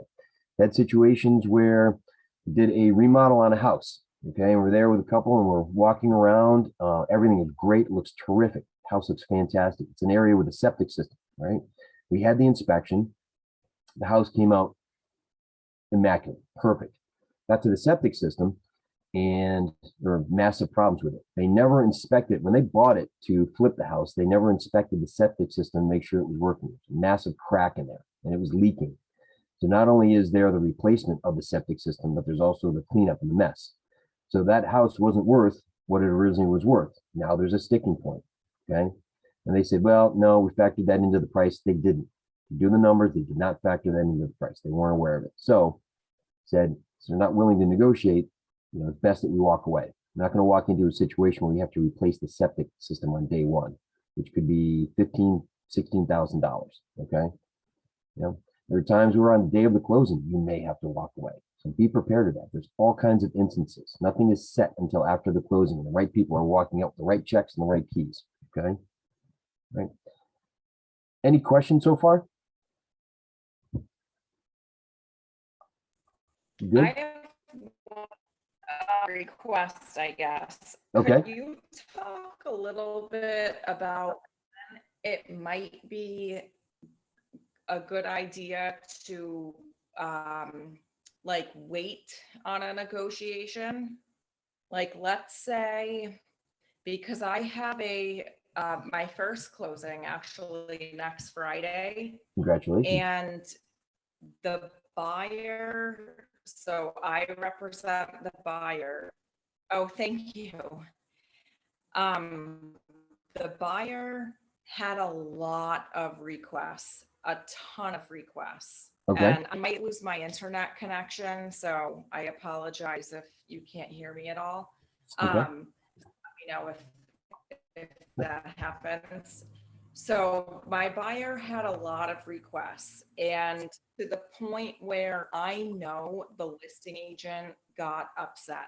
Had situations where we did a remodel on a house, okay, and we're there with a couple and we're walking around. Everything is great, it looks terrific. House looks fantastic. It's an area with a septic system, right? We had the inspection. The house came out immaculate, perfect. Got to the septic system and there were massive problems with it. They never inspected, when they bought it to flip the house, they never inspected the septic system to make sure it was working. Massive crack in there and it was leaking. So not only is there the replacement of the septic system, but there's also the cleanup and the mess. So that house wasn't worth what it originally was worth. Now there's a sticking point, okay? And they said, well, no, we factored that into the price. They didn't. Do the numbers, they did not factor that into the price. They weren't aware of it. So said, so they're not willing to negotiate, it's best that we walk away. I'm not going to walk into a situation where we have to replace the septic system on day one, which could be $15,000, $16,000, okay? There are times where on the day of the closing, you may have to walk away. So be prepared for that. There's all kinds of instances. Nothing is set until after the closing and the right people are walking out with the right checks and the right keys, okay? Right. Any questions so far? You good? I have one request, I guess. Okay. Could you talk a little bit about when it might be a good idea to like wait on a negotiation? Like, let's say, because I have my first closing actually next Friday. Congratulations. And the buyer, so I represent the buyer. Oh, thank you. The buyer had a lot of requests, a ton of requests. Okay. And I might lose my internet connection, so I apologize if you can't hear me at all. Okay. Let me know if that happens. So my buyer had a lot of requests, and to the point where I know the listing agent got upset.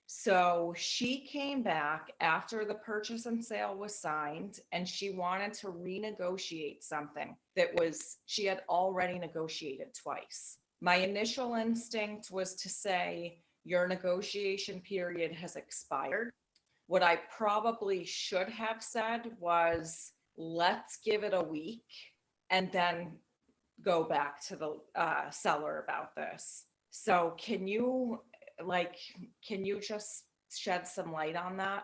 So she came back after the purchase and sale was signed, and she wanted to renegotiate something that she had already negotiated twice. My initial instinct was to say, your negotiation period has expired. What I probably should have said was, let's give it a week and then go back to the seller about this. So can you like, can you just shed some light on that?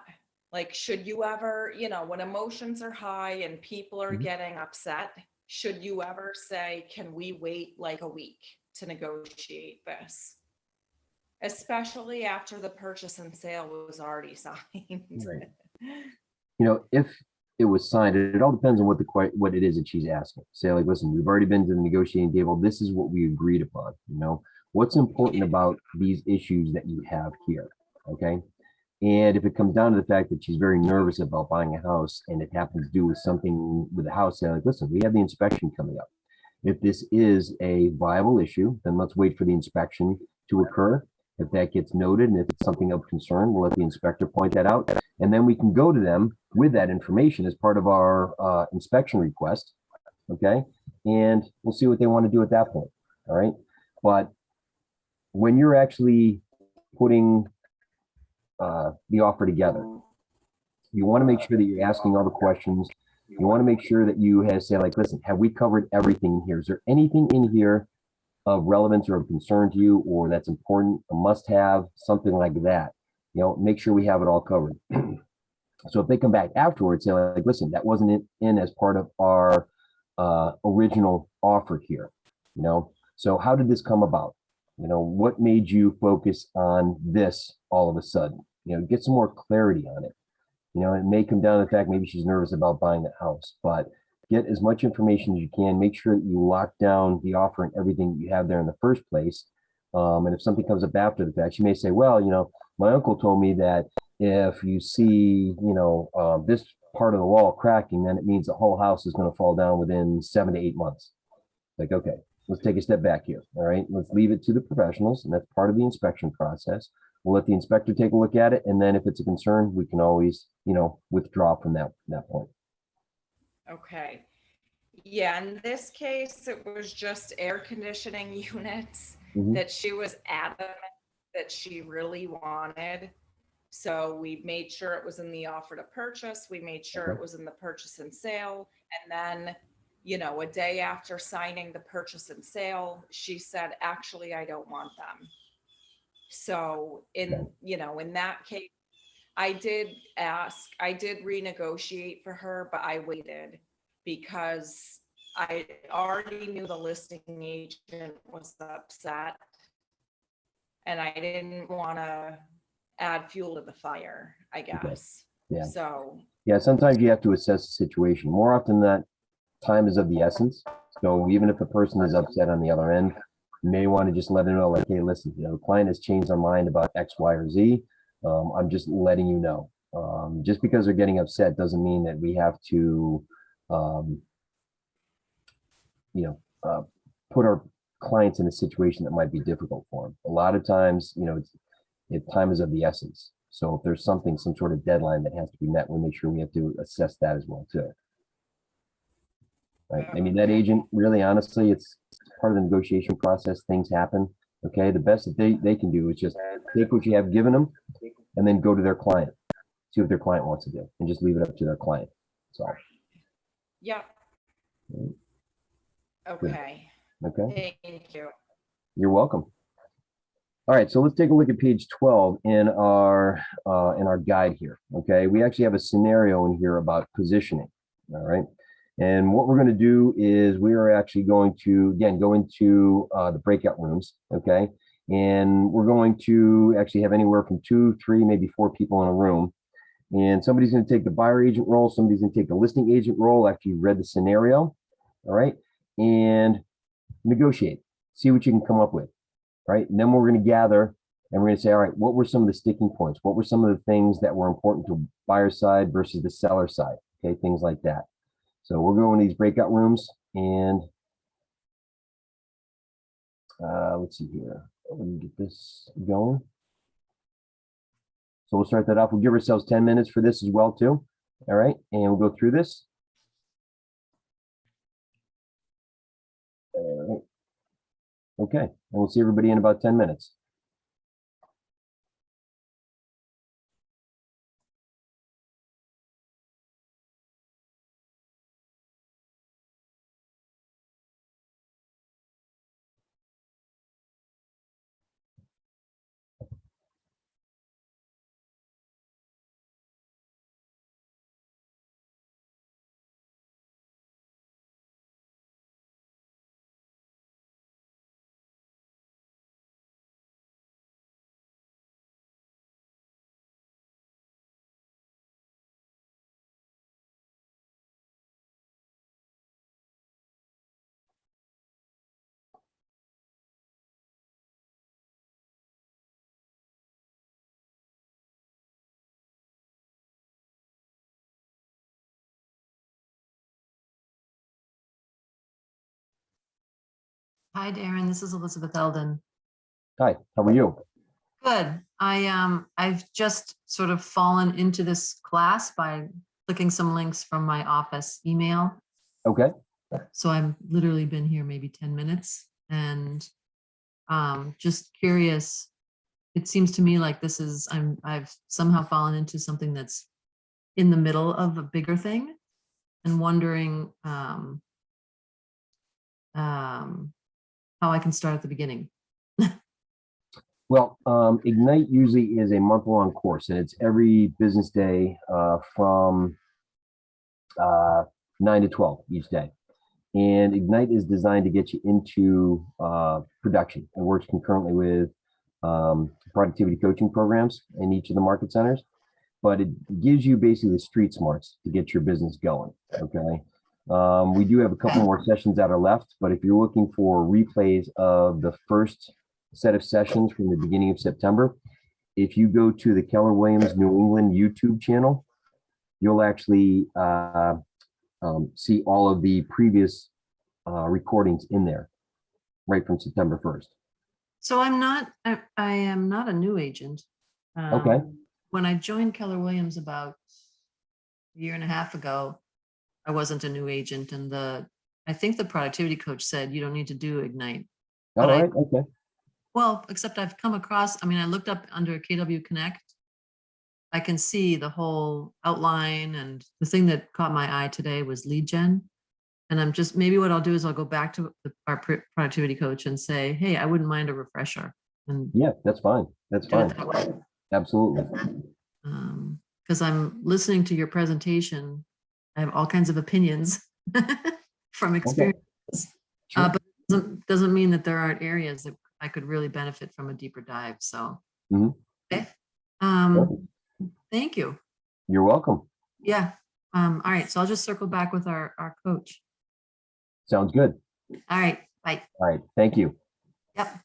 Like, should you ever, when emotions are high and people are getting upset, should you ever say, can we wait like a week to negotiate this? Especially after the purchase and sale was already signed. Right. If it was signed, it all depends on what it is that she's asking. Say like, listen, we've already been to the negotiating table. This is what we agreed upon. What's important about these issues that you have here. Okay. And if it comes down to the fact that she's very nervous about buying a house and it happens to do with something with the house, say like, listen, we have the inspection coming up. If this is a viable issue, then let's wait for the inspection to occur. If that gets noted and if it's something of concern, we'll let the inspector point that out. And then we can go to them with that information as part of our inspection request. Okay. And we'll see what they want to do at that point. All right. But when you're actually putting the offer together, you want to make sure that you're asking all the questions. You want to make sure that you say like, listen, have we covered everything in here? Is there anything in here of relevance or of concern to you, or that's important, a must have, something like that? Make sure we have it all covered. So if they come back afterwards, say like, listen, that wasn't in as part of our original offer here. So how did this come about? What made you focus on this all of a sudden? Get some more clarity on it. It may come down to the fact maybe she's nervous about buying the house, but get as much information as you can. Make sure that you lock down the offer and everything you have there in the first place. And if something comes up after the fact, she may say, well, my uncle told me that if you see, this part of the wall cracking, then it means the whole house is going to fall down within 7 to 8 months. Like, okay, let's take a step back here. All right, let's leave it to the professionals, and that's part of the inspection process. We'll let the inspector take a look at it, and then if it's a concern, we can always, withdraw from that point. Okay. Yeah, in this case, it was just air conditioning units that she was adamant that she really wanted. So we made sure it was in the offer to purchase. We made sure it was in the purchase and sale. And then, a day after signing the purchase and sale, she said, actually, I don't want them. So in that case, I did renegotiate for her, but I waited because I already knew the listing agent was upset and I didn't want to add fuel to the fire, I guess. Yeah. So. Yeah, sometimes you have to assess the situation. More often than that, time is of the essence. So even if the person is upset on the other end, you may want to just let them know, like, hey, listen, the client has changed their mind about X, Y, or Z. I'm just letting you know. Just because they're getting upset doesn't mean that we have to, put our clients in a situation that might be difficult for them. A lot of times, time is of the essence. So if there's some sort of deadline that has to be met, we make sure we have to assess that as well too. Right. I mean, that agent, really, honestly, it's part of the negotiation process. Things happen. Okay. The best that they can do is just take what you have given them and then go to their client, see what their client wants to do, and just leave it up to their client. So. Yeah. Okay. Okay. Thank you. You're welcome. All right, so let's take a look at page 12 in our guide here. Okay, we actually have a scenario in here about positioning. All right, and what we're going to do is we are actually going to again go into the breakout rooms. Okay, and we're going to actually have anywhere from 2, 3, maybe 4 people in a room. And somebody's going to take the buyer agent role. Somebody's going to take the listing agent role after you've read the scenario. All right, and negotiate. See what you can come up with. Right. And then we're going to gather and we're going to say, all right, what were some of the sticking points? What were some of the things that were important to buyer side versus the seller side? Okay, things like that. So we're going to these breakout rooms and let's see here. Let me get this going. So we'll start that off. We'll give ourselves 10 minutes for this as well, too. All right. And we'll go through this. All right. Okay, and we'll see everybody in about 10 minutes. Hi, Darren. This is Elizabeth Eldon. Hi, how are you? Good. I've just sort of fallen into this class by clicking some links from my office email. Okay. So I've literally been here maybe 10 minutes and just curious. It seems to me like this is, I've somehow fallen into something that's in the middle of a bigger thing and wondering how I can start at the beginning. Well, Ignite usually is a month-long course, and it's every business day from 9 to 12 each day. And Ignite is designed to get you into production. It works concurrently with productivity coaching programs in each of the market centers, but it gives you basically the street smarts to get your business going. Okay. We do have a couple more sessions that are left, but if you're looking for replays of the first set of sessions from the beginning of September, if you go to the Keller Williams New England YouTube channel, you'll actually see all of the previous recordings in there right from September 1st. So I am not a new agent. Okay. When I joined Keller Williams about a year and a half ago, I wasn't a new agent, and I think the productivity coach said you don't need to do Ignite. All right. Okay. Well, except I've come across, I looked up under KW Connect. I can see the whole outline, and the thing that caught my eye today was lead gen. And I'm just, maybe what I'll do is I'll go back to our productivity coach and say, hey, I wouldn't mind a refresher. And yeah, that's fine. That's fine. Absolutely. Because I'm listening to your presentation. I have all kinds of opinions from experience. Okay. Sure. But doesn't mean that there aren't areas that I could really benefit from a deeper dive. So, okay. Thank you. You're welcome. Yeah. All right. So I'll just circle back with our coach. Sounds good. All right. Bye. All right. Thank you. Yep.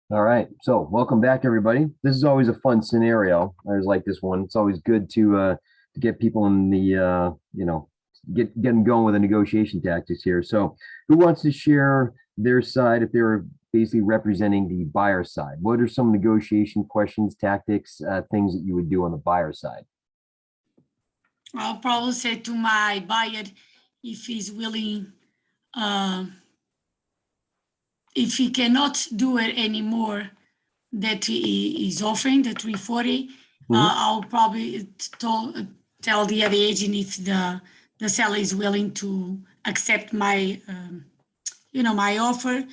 All right, so welcome back, everybody. This is always a fun scenario. I always like this one. It's always good to get people in the get them going with the negotiation tactics here. So, who wants to share their side if they're basically representing the buyer side? What are some negotiation questions, tactics, things that you would do on the buyer side? I'll probably say to my buyer, if he's willing, if he cannot do it anymore, that he is offering the 340, I'll probably tell the other agent if the seller is willing to accept my, my offer,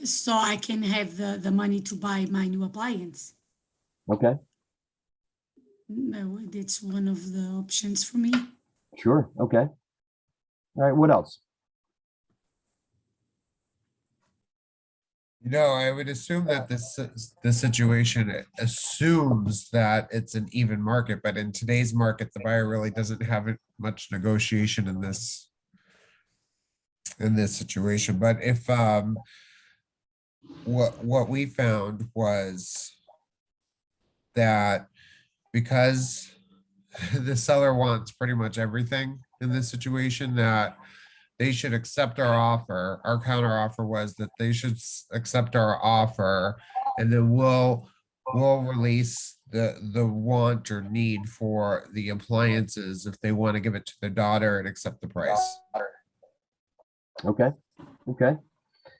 so I can have the money to buy my new appliance. Okay, No, that's one of the options for me. sure. Okay. All right, what else? I would assume that this situation assumes that it's an even market, but in today's market, the buyer really doesn't have much negotiation in this situation. But if what we found was that because the seller wants pretty much everything in this situation, that they should accept our offer. Our counter offer was that they should accept our offer, and then we'll release the want or need for the appliances if they want to give it to their daughter and accept the price. Okay. Okay.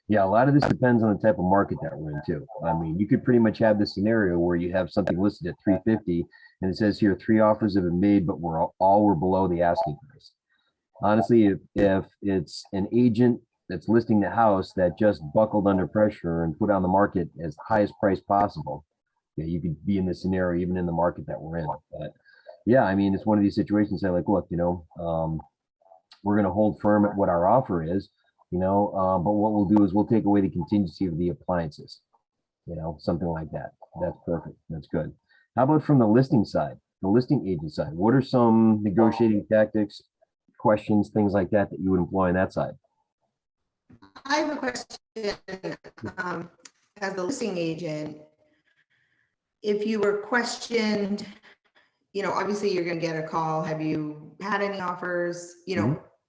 Yeah, a lot of this depends on the type of market that we're in too. I mean, you could pretty much have this scenario where you have something listed at 350 and it says here 3 offers have been made, but all were below the asking price. Honestly, if it's an agent that's listing the house that just buckled under pressure and put on the market as highest price possible, yeah, you could be in this scenario even in the market that we're in. But yeah, I mean, it's one of these situations that like, look, we're going to hold firm at what our offer is, but what we'll do is we'll take away the contingency of the appliances, something like that. That's perfect. That's good. How about from the listing side, the listing agent side? What are some negotiating tactics, questions, things like that you would employ on that side? I have a question. As the listing agent, if you were questioned, obviously you're going to get a call. Have you had any offers?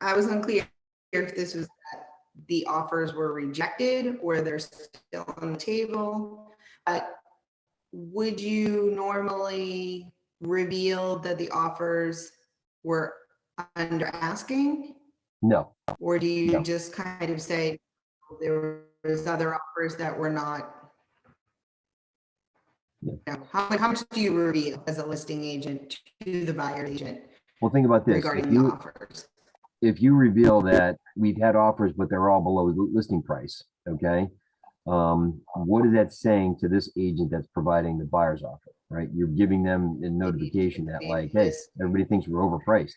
I was unclear if this was that the offers were rejected or they're still on the table. But would you normally reveal that the offers were under asking? No. Or do you just kind of say there was other offers that were not? How much do you reveal as a listing agent to the buyer agent? Well, think about this. Regarding the offers. If you reveal that we've had offers, but they're all below listing price, okay? What is that saying to this agent that's providing the buyer's offer, right? You're giving them a notification that like, hey, everybody thinks we're overpriced,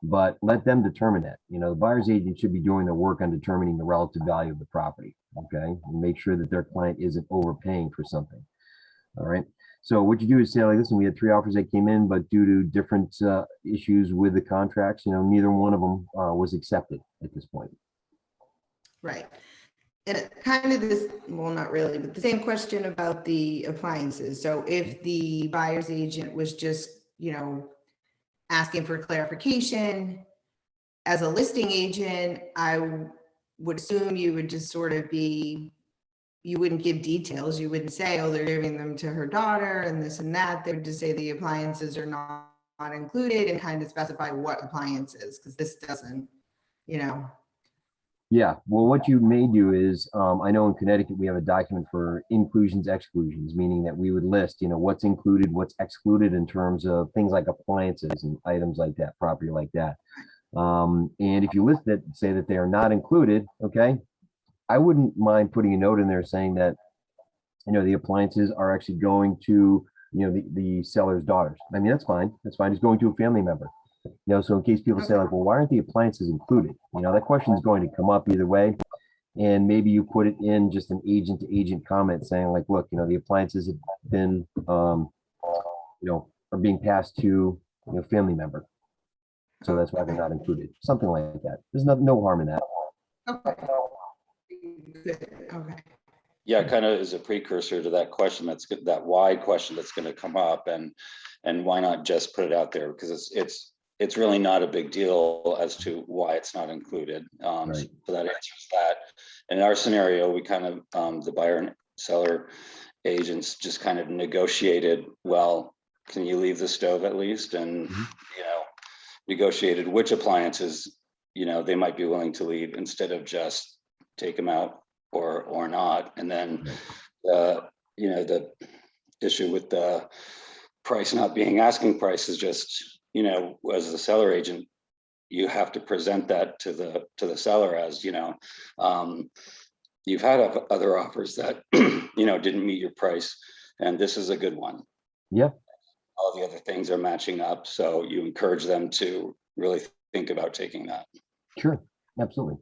but let them determine that. The buyer's agent should be doing the work on determining the relative value of the property, okay? And make sure that their client isn't overpaying for something, all right? So what you do is say, like, listen, we had 3 offers that came in, but due to different issues with the contracts, neither one of them was accepted at this point. Right. And kind of this, well, not really, but the same question about the appliances. So if the buyer's agent was just, asking for clarification, as a listing agent, I would assume you would just sort of you wouldn't give details. You wouldn't say, oh, they're giving them to her daughter and this and that. They would just say the appliances are not included and kind of specify what appliances, because this doesn't, Yeah, well, what you may do is, I know in Connecticut, we have a document for inclusions, exclusions, meaning that we would list, what's included, what's excluded in terms of things like appliances and items like that, property like that. And if you list it, say that they are not included, okay, I wouldn't mind putting a note in there saying that, the appliances are actually going to, the seller's daughters. I mean, that's fine. That's fine. It's going to a family member. So in case people say like, well, why aren't the appliances included? That question is going to come up either way. And maybe you put it in just an agent to agent comment saying like, look, the appliances have been, are being passed to, family member. So that's why they're not included. Something like that. There's no harm in that. Okay. Good. Okay. yeah, kind of is a precursor to that question that why question that's going to come up, and why not just put it out there, because it's really not a big deal as to why it's not included. Right. So that answers that. In our scenario, we kind of the buyer and seller agents just kind of negotiated, well, can you leave the stove at least, and negotiated which appliances they might be willing to leave instead of just take them out or not. And then the issue with the price not being asking price is just, as the seller agent, you have to present that to the seller as, you've had other offers that, didn't meet your price, and this is a good one. Yeah. All the other things are matching up. So you encourage them to really think about taking that. Sure. Absolutely.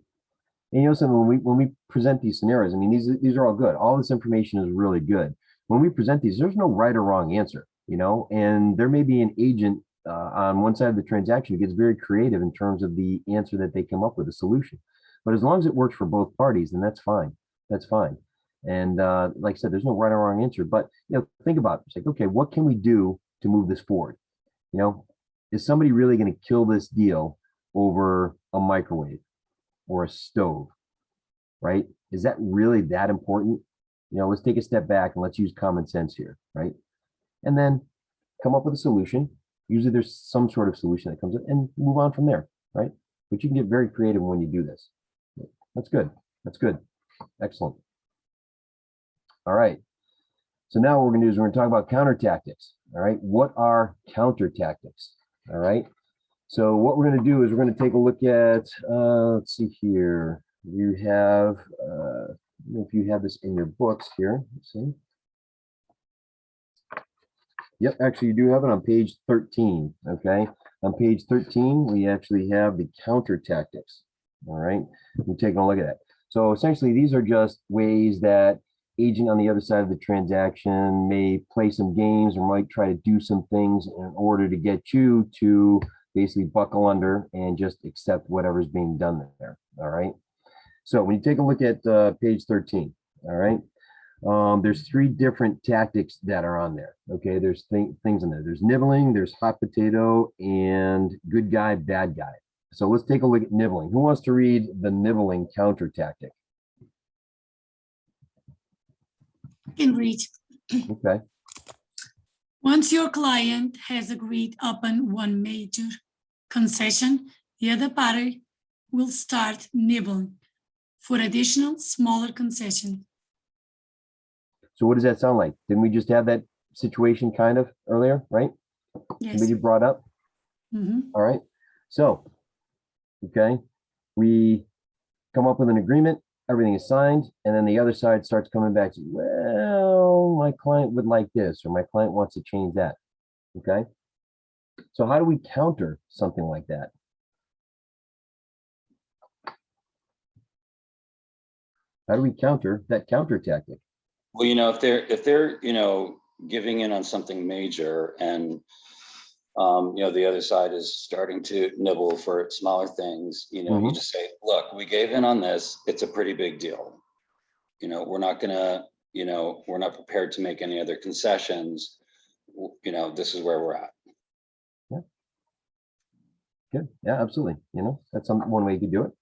And something, when we present these scenarios, I mean, these are all good. All this information is really good. When we present these, there's no right or wrong answer, and there may be an agent on one side of the transaction who gets very creative in terms of the answer that they come up with, a solution. But as long as it works for both parties, then that's fine. That's fine. And like I said, there's no right or wrong answer. But think about it. It's like, okay, what can we do to move this forward? Is somebody really going to kill this deal over a microwave or a stove, right? Is that really that important? Let's take a step back and let's use common sense here, right? And then come up with a solution. Usually there's some sort of solution that comes in, and move on from there, right? But you can get very creative when you do this. That's good. That's good. Excellent. All right. So now what we're going to do is we're going to talk about counter tactics. All right. What are counter tactics? All right. So what we're going to do is we're going to take a look at, let's see here. You have, if you have this in your books here, let's see. Yep, actually you do have it on page 13, okay? On page 13, we actually have the counter tactics, all right? We're taking a look at that. So essentially, these are just ways that agent on the other side of the transaction may play some games or might try to do some things in order to get you to basically buckle under and just accept whatever's being done there, all right? So when you take a look at page 13, all right, there's 3 different tactics that are on there, okay? There's things in there. There's nibbling, there's hot potato, and good guy, bad guy. So let's take a look at nibbling. Who wants to read the nibbling counter tactic? I can read. Okay. Once your client has agreed upon one major concession, the other party will start nibbling for additional smaller concession. So what does that sound like? Didn't we just have that situation kind of earlier, right? Yes. Somebody brought up? All right. So, okay, we come up with an agreement, everything is signed, and then the other side starts coming back to, well, my client would like this, or my client wants to change that, okay? So how do we counter something like that? How do we counter that counter tactic? Well, if they're giving in on something major, and the other side is starting to nibble for smaller things, you just say, look, we gave in on this, it's a pretty big deal. We're not gonna, we're not prepared to make any other concessions. This is where we're at. Yeah. Good. Yeah, absolutely. That's one way you could do it.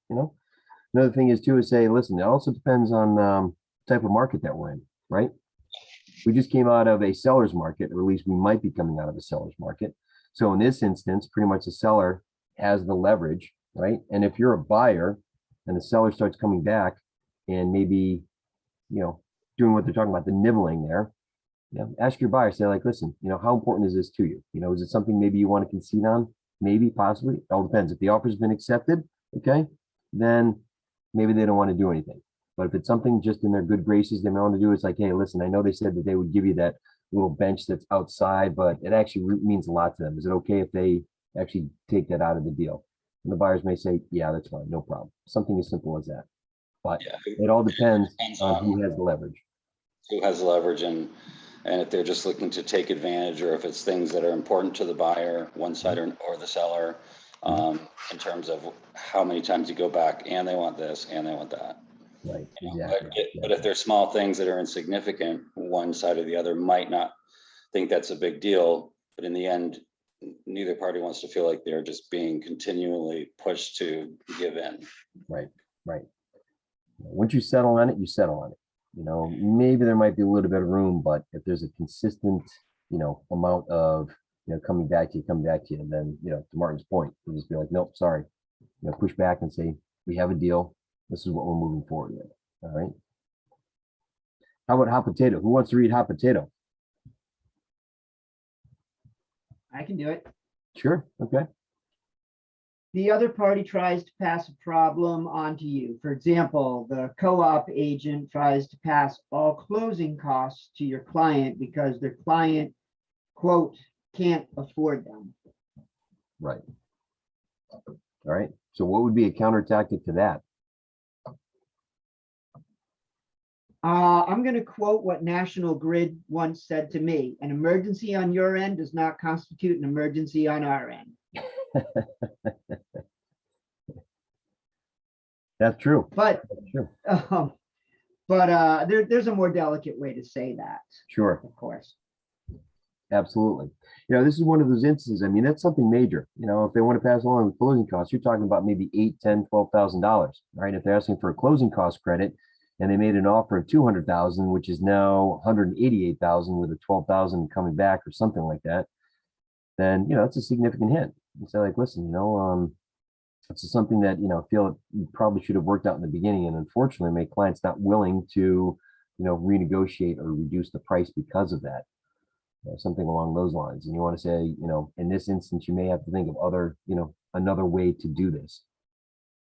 Another thing is too, is say, listen, it also depends on type of market that we're in, right? We just came out of a seller's market, or at least we might be coming out of a seller's market. So in this instance, pretty much the seller has the leverage, right? And if you're a buyer and the seller starts coming back and maybe, doing what they're talking about, the nibbling there, ask your buyer, say like, listen, how important is this to you? Is it something maybe you want to concede on? Maybe, possibly, it all depends. If the offer's been accepted, okay, then maybe they don't want to do anything. But if it's something just in their good graces, they may want to do, it's like, hey, listen, I know they said that they would give you that little bench that's outside, but it actually means a lot to them. Is it okay if they actually take that out of the deal? And the buyers may say, yeah, that's fine, no problem. Something as simple as that. But it all depends on who has the leverage. Who has the leverage, and if they're just looking to take advantage, or if it's things that are important to the buyer, one side or the seller, in terms of how many times you go back and they want this and they want that. Right, you know, exactly. but if there's small things that are insignificant, one side or the other might not think that's a big deal, but in the end, neither party wants to feel like they're just being continually pushed to give in. Right, right. Once you settle on it, you settle on it. You know, maybe there might be a little bit of room, but if there's a consistent, you know, amount of, you know, coming back to you, then, you know, to Martin's point, you just be like, nope, sorry. You know, push back and say, we have a deal. This is what we're moving forward with. All right. How about hot potato? Who wants to read hot potato? I can do it. Sure. Okay. The other party tries to pass a problem onto you. For example, the co-op agent tries to pass all closing costs to your client because their client, quote, can't afford them. Right. All right. So what would be a counter tactic to that? I'm going to quote what National Grid once said to me: an emergency on your end does not constitute an emergency on our end. That's true. But That's true. There's a more delicate way to say that. Sure. Of course. Absolutely. You know, this is one of those instances. I mean, that's something major. You know, if they want to pass along the closing costs, you're talking about maybe $8,000, $10,000, $12,000, right? If they're asking for a closing cost credit and they made an offer of 200,000, which is now 188,000 with a 12,000 coming back or something like that, then, you know, that's a significant hit. You say like, listen, you know, this is something that, you know, I feel you probably should have worked out in the beginning. And unfortunately, my client's not willing to, you know, renegotiate or reduce the price because of that. Something along those lines. And you want to say, you know, in this instance, you may have to think of other, you know, another way to do this.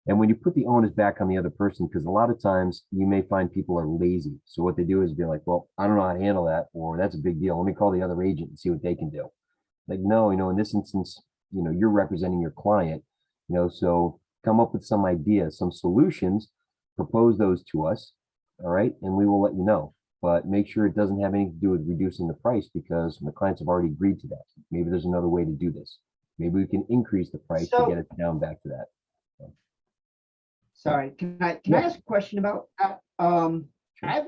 And when you put the onus back on the other person, because a lot of times you may find people are lazy. So what they do is be like, well, I don't know how to handle that, or that's a big deal. Let me call the other agent and see what they can do. Like, no, you know, in this instance, you know, you're representing your client, you know, so come up with some ideas, some solutions, propose those to us. All right. And we will let you know. But make sure it doesn't have anything to do with reducing the price, because the clients have already agreed to that. Maybe there's another way to do this. Maybe we can increase the price to get it down back to that. Sorry, can I ask a question about that? I've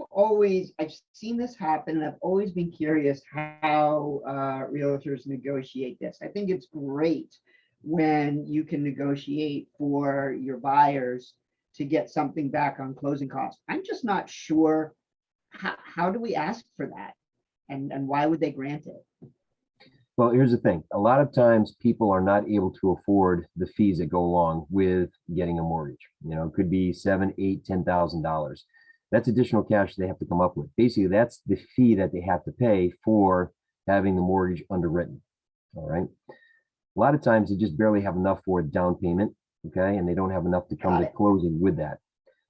seen this happen, and I've always been curious how realtors negotiate this. I think it's great when you can negotiate for your buyers to get something back on closing costs. I'm just not sure how do we ask for that, and why would they grant it? Well, here's the thing. A lot of times people are not able to afford the fees that go along with getting a mortgage. You know, it could be $7,000, $8,000, $10,000. That's additional cash they have to come up with. Basically, that's the fee that they have to pay for having the mortgage underwritten. All right. A lot of times they just barely have enough for a down payment. Okay. And they don't have enough to come to closing with that.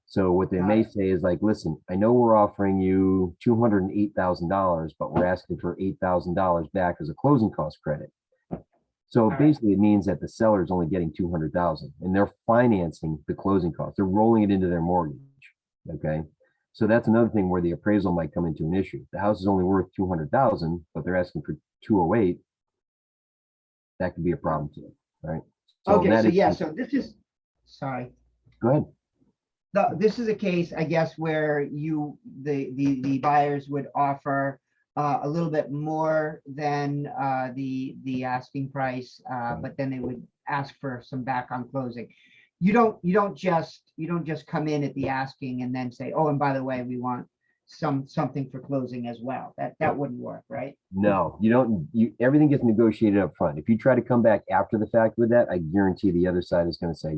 So what they may say is like, listen, I know we're offering you $208,000, but we're asking for $8,000 back as a closing cost credit. So basically it means that the seller is only getting $200,000 and they're financing the closing costs. They're rolling it into their mortgage. Okay. So that's another thing where the appraisal might come into an issue. The house is only worth $200,000, but they're asking for $208,000. That could be a problem too. Right. So so this is, sorry. Go ahead. This is a case, I guess, where the buyers would offer a little bit more than the asking price, but then they would ask for some back on closing. You don't just come in at the asking and then say, oh, and by the way, we want something for closing as well. That wouldn't work, right? No, you don't. Everything gets negotiated up front. If you try to come back after the fact with that, I guarantee the other side is going to say,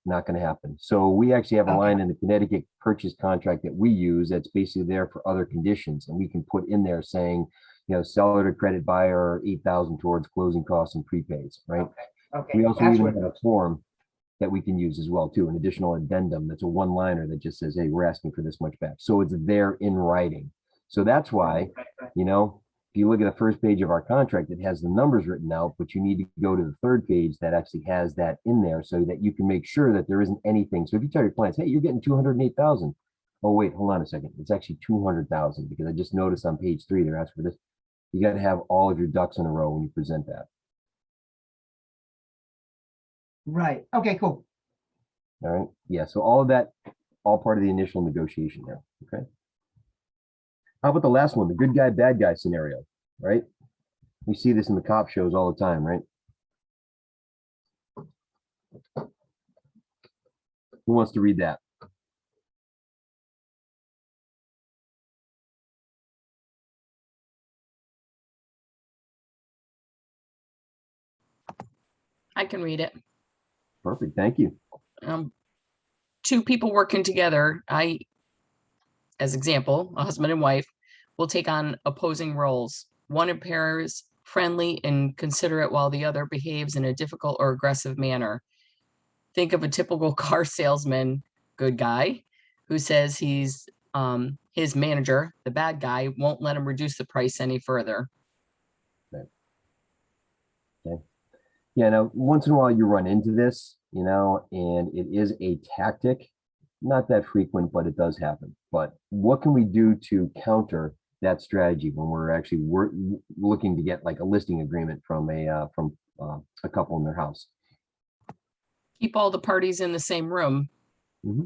not going to happen. So we actually have a line in the Connecticut purchase contract that we use that's basically there for other conditions, and we can put in there saying, you know, seller to credit buyer $8,000 towards closing costs and prepaids, right? Okay. We also even have a form that we can use as well too, an additional addendum that's a one-liner that just says, hey, we're asking for this much back. So it's there in writing. So that's why, you know, if you look at the first page of our contract, it has the numbers written out, but you need to go to the third page that actually has that in there so that you can make sure that there isn't anything. So if you tell your clients, hey, you're getting 208,000. Oh, wait, hold on a second. It's actually 200,000 because I just noticed on page 3, they're asking for this. You got to have all of your ducks in a row when you present that. Right. Okay, cool. All right. Yeah. So all of that all part of the initial negotiation there. Okay. How about the last one, the good guy, bad guy scenario, right? We see this in the cop shows all the time, right? Who wants to read that? I can read it. Perfect. Thank you. Two people working together, as example, a husband and wife, will take on opposing roles. One appears friendly and considerate while the other behaves in a difficult or aggressive manner. Think of a typical car salesman, good guy, who says he's his manager, the bad guy, won't let him reduce the price any further. Okay. Yeah, now once in a while you run into this, you know, and it is a tactic, not that frequent, but it does happen. But what can we do to counter that strategy when we're actually looking to get like a listing agreement from a couple in their house? Keep all the parties in the same room. Mm-hmm.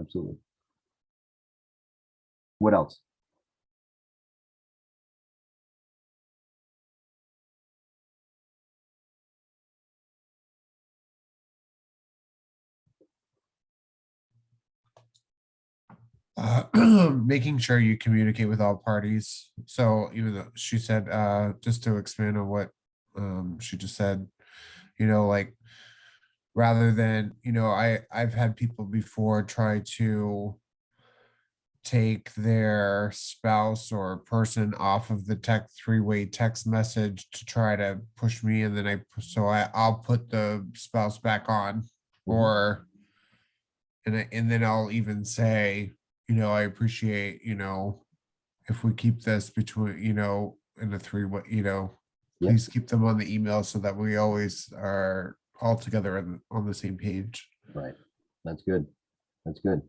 Absolutely. What else? Making sure you communicate with all parties. So even though she said, just to expand on what she just said, you know, like rather than, you know, I've had people before try to take their spouse or person off of the three-way text message to try to push me, and then I'll put the spouse back on, or and then I'll even say, you know, I appreciate, you know, if we keep this between, you know, in a three-way, you know, please keep them on the email so that we always are all together on the same page. Right. That's good. That's good.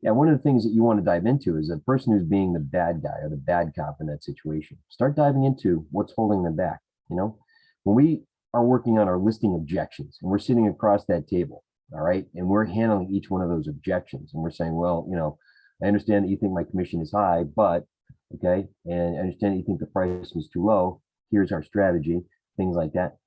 Yeah, one of the things that you want to dive into is a person who's being the bad guy or the bad cop in that situation. Start diving into what's holding them back. You know, when we are working on our listing objections and we're sitting across that table, all right, and we're handling each one of those objections, and we're saying, well, you know, I understand that you think my commission is high, but okay, and I understand that you think the price was too low. Here's our strategy, things like that.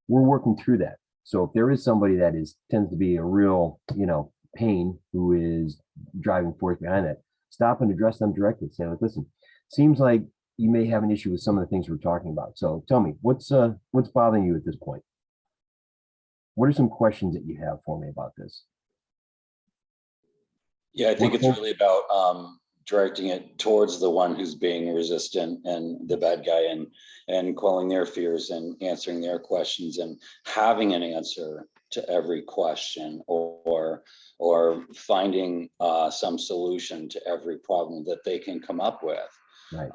We're working through that. So if there is somebody that tends to be a real, you know, pain who is driving force behind that, stop and address them directly. Say, like, listen, seems like you may have an issue with some of the things we're talking about. So tell me, what's bothering you at this point? What are some questions that you have for me about this? Yeah, I think it's really about directing it towards the one who's being resistant and the bad guy, and quelling their fears and answering their questions and having an answer to every question, or finding some solution to every problem that they can come up with. Right.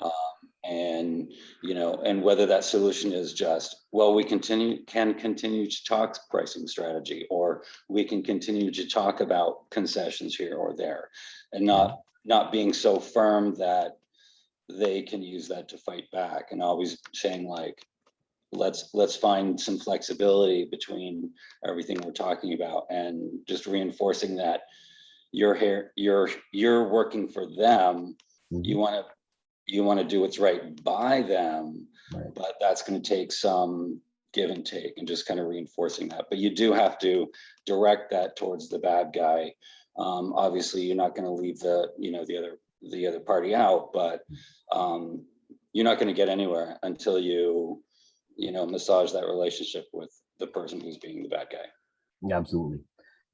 And, you know, and whether that solution is just, well, we can continue to talk pricing strategy, or we can continue to talk about concessions here or there, and not being so firm that they can use that to fight back, and always saying, like, let's find some flexibility between everything we're talking about, and just reinforcing that you're working for them. You want to do what's right by them, but that's going to take some give and take, and just kind of reinforcing that. But you do have to direct that towards the bad guy. Obviously, you're not going to leave the other party out, but you're not going to get anywhere until you massage that relationship with the person who's being the bad guy. Yeah, absolutely.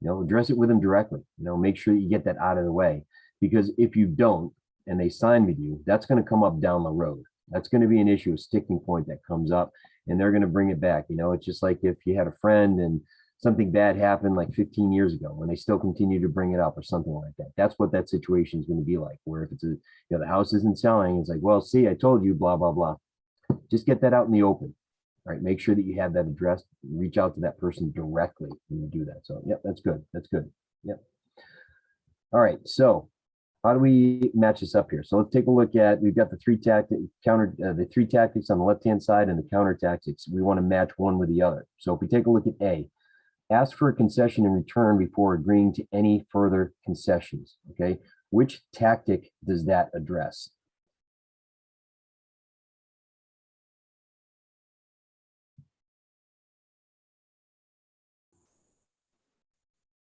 You know, address it with them directly. You know, make sure you get that out of the way, because if you don't, and they sign with you, that's going to come up down the road. That's going to be an issue, a sticking point that comes up, and they're going to bring it back. You know, it's just like if you had a friend and something bad happened like 15 years ago, and they still continue to bring it up or something like that. That's what that situation is going to be like, where if it's the house isn't selling, it's like, well, see, I told you, blah, blah, blah. Just get that out in the open, right? Make sure that you have that addressed. Reach out to that person directly when you do that. So, yep, that's good. That's good. Yep. All right. So how do we match this up here? So let's take a look at, we've got the three tactics on the left-hand side and the counter tactics. We want to match one with the other. So if we take a look at A, ask for a concession in return before agreeing to any further concessions. Okay, which tactic does that address?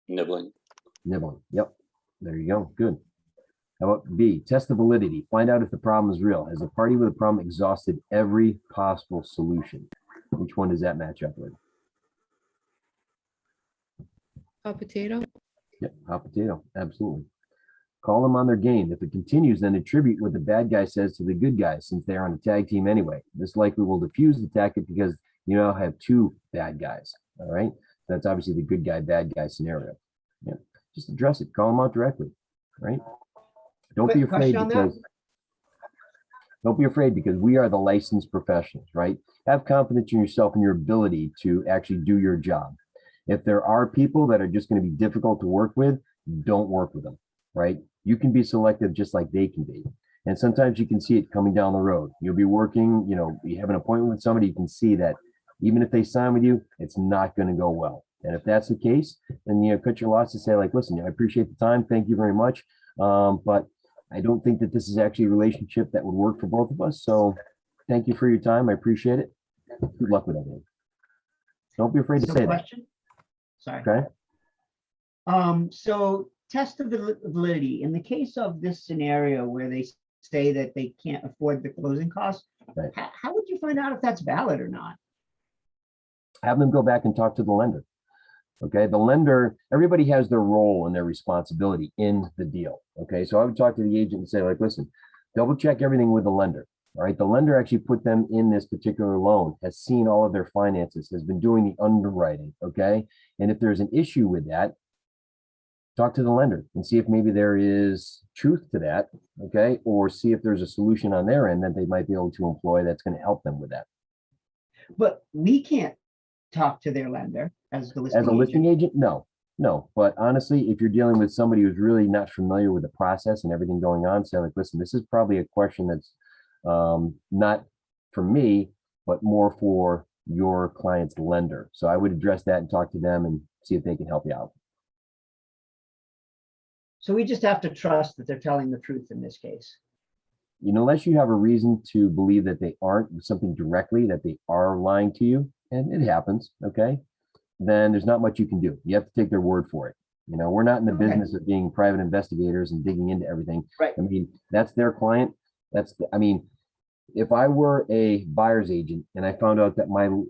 Nibbling. Nibbling. Yep. There you go. Good. How about B? Test the validity. Find out if the problem is real. Has the party with a problem exhausted every possible solution? Which one does that match up with? Hot potato. Yep. Hot potato. Absolutely. Call them on their game. If it continues, then attribute what the bad guy says to the good guy, since they're on a tag team anyway. This likely will diffuse the tactic because you now have two bad guys. All right. That's obviously the good guy, bad guy scenario. Yeah. Just address it. Call them out directly. Right. Don't be Quick afraid question on that. because don't be afraid because we are the licensed professionals, right? Have confidence in yourself and your ability to actually do your job. If there are people that are just going to be difficult to work with, don't work with them, right? You can be selective just like they can be. And sometimes you can see it coming down the road. You'll be working, you have an appointment with somebody, you can see that even if they sign with you, it's not going to go well. And if that's the case, then, cut your losses, say like, listen, I appreciate the time. Thank you very much. But I don't think that this is actually a relationship that would work for both of us. So thank you for your time. I appreciate it. Good luck with everything. Don't be afraid to So say that. question? Sorry. Okay. So test the validity. In the case of this scenario where they say that they can't afford the closing costs, Right. how would you find out if that's valid or not? Have them go back and talk to the lender. Okay, the lender, everybody has their role and their responsibility in the deal. Okay, so I would talk to the agent and say, like, listen, double check everything with the lender. All right, the lender actually put them in this particular loan, has seen all of their finances, has been doing the underwriting. Okay, and if there's an issue with that, talk to the lender and see if maybe there is truth to that. Okay, or see if there's a solution on their end that they might be able to employ that's going to help them with that. But we can't talk to their lender as the listing As a listing agent. agent, no. But honestly, if you're dealing with somebody who's really not familiar with the process and everything going on, say like, listen, this is probably a question that's not for me, but more for your client's lender. So I would address that and talk to them and see if they can help you out. So we just have to trust that they're telling the truth in this case. Unless you have a reason to believe that they aren't, something directly that they are lying to you, and it happens, okay, then there's not much you can do. You have to take their word for it. We're not in the Okay. business of being private investigators and digging into everything. Right. I mean, that's their client. If I were a buyer's agent and I found out that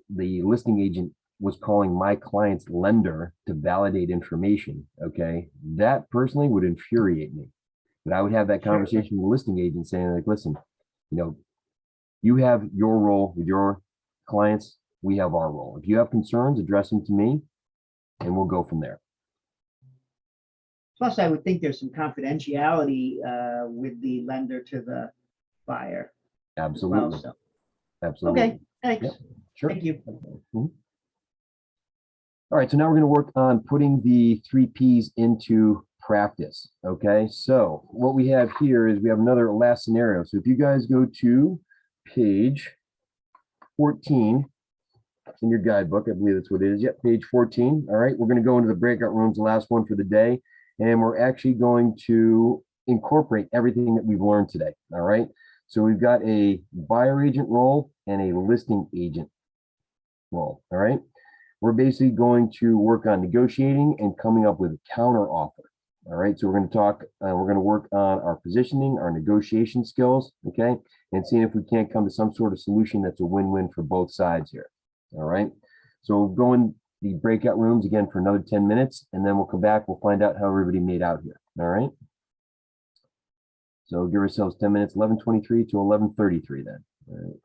the listing agent was calling my client's lender to validate information, okay, that personally would infuriate me. But I would have that Sure. conversation with the listing agent saying like, listen, you have your role with your clients. We have our role. If you have concerns, address them to me and we'll go from there. Plus, I would think there's some confidentiality with the lender to the buyer. Absolutely. Well, so. Absolutely. Okay, thanks. Yep, sure. Thank you. Mhm. All right, so now we're going to work on putting the 3 Ps into practice. Okay, so what we have here is we have another last scenario. So if you guys go to page 14 in your guidebook, I believe that's what it is. Yep, page 14. All right, we're going to go into the breakout rooms, the last one for the day, and we're actually going to incorporate everything that we've learned today. All right, so we've got a buyer agent role and a listing agent role. All right, we're basically going to work on negotiating and coming up with a counter offer. All right, so we're going to work on our positioning, our negotiation skills, okay, and seeing if we can't come to some sort of solution that's a win-win for both sides here. All right, so we'll go in the breakout rooms again for another 10 minutes, and then we'll come back. We'll find out how everybody made out here. All right, so give ourselves 10 minutes, 11:23 to 11:33 then. All right.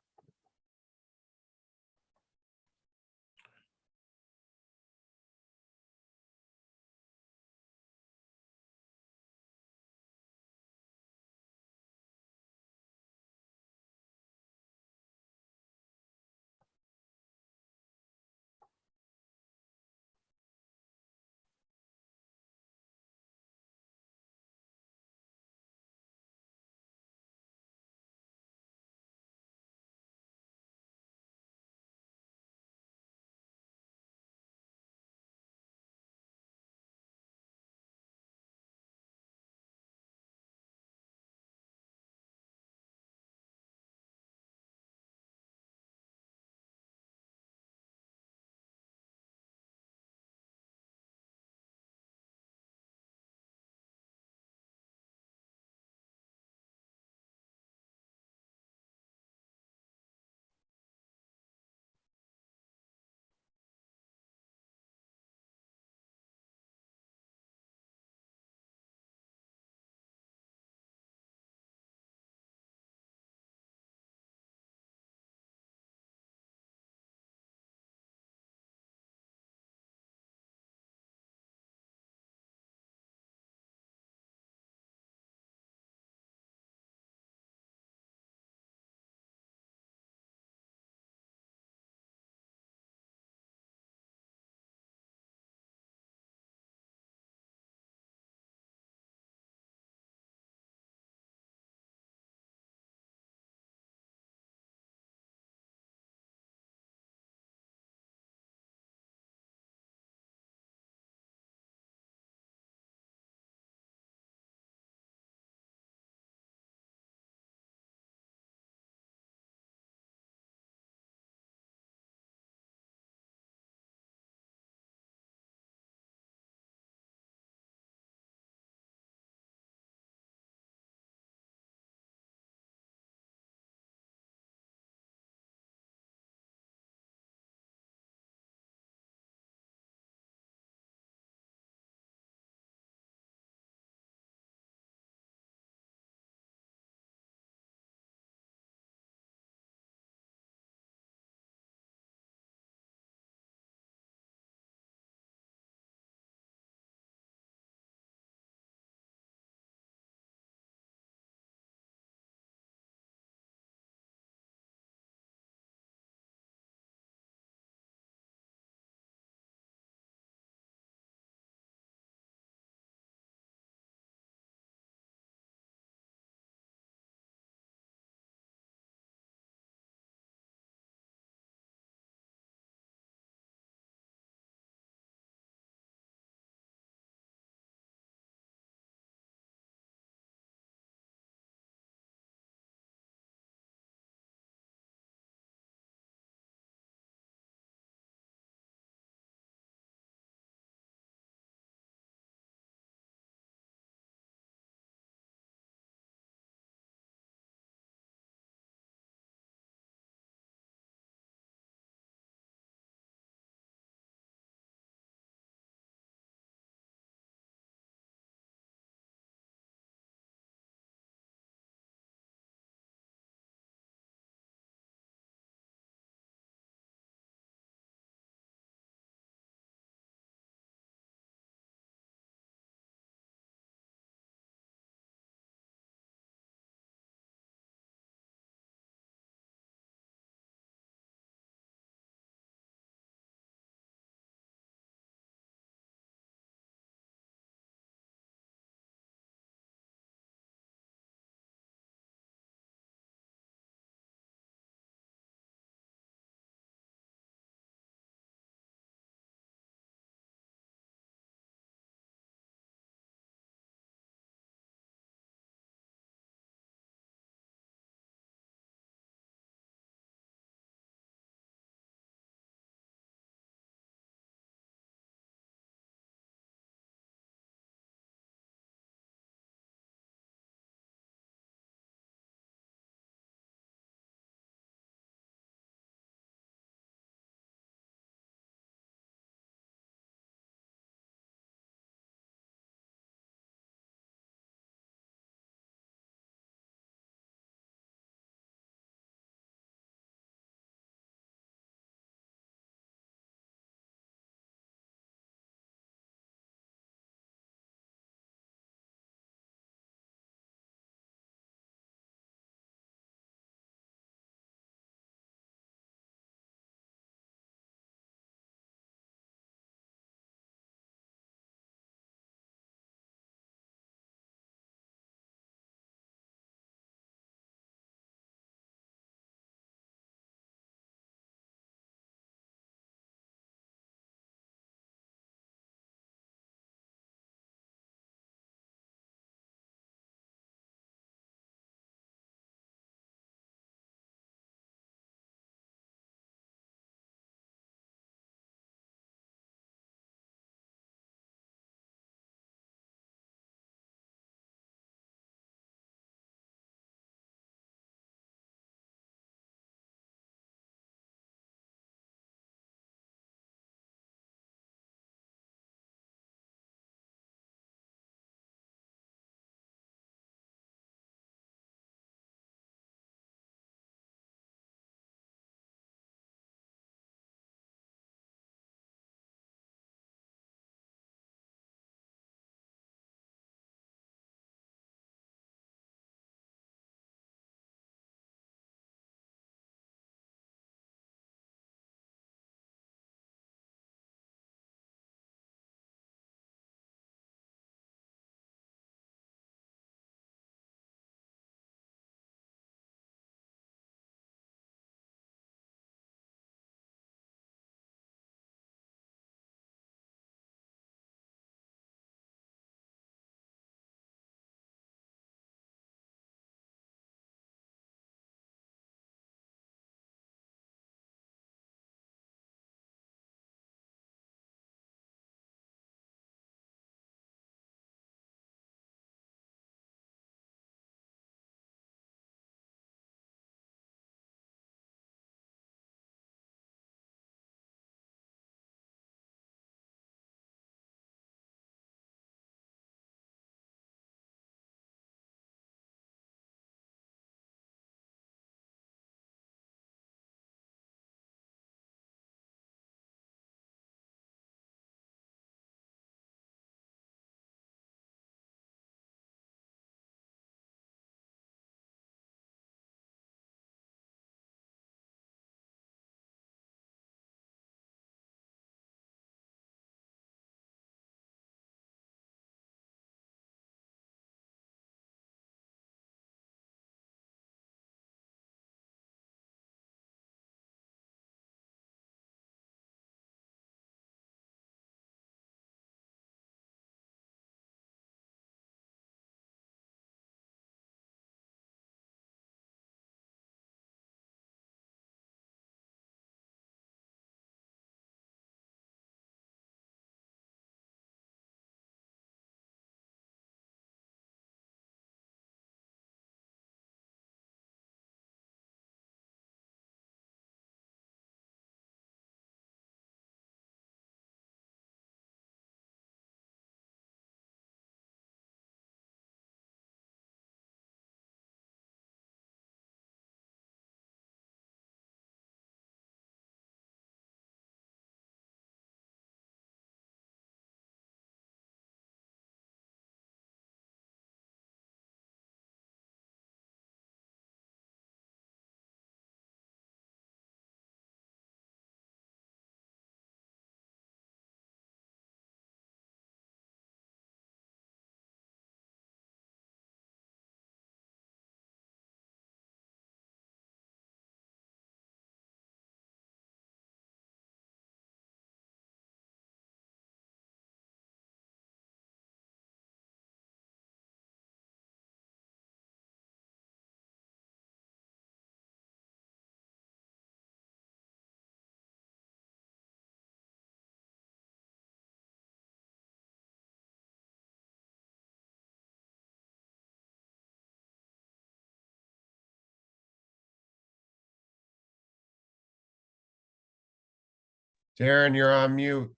Darren, you're on mute.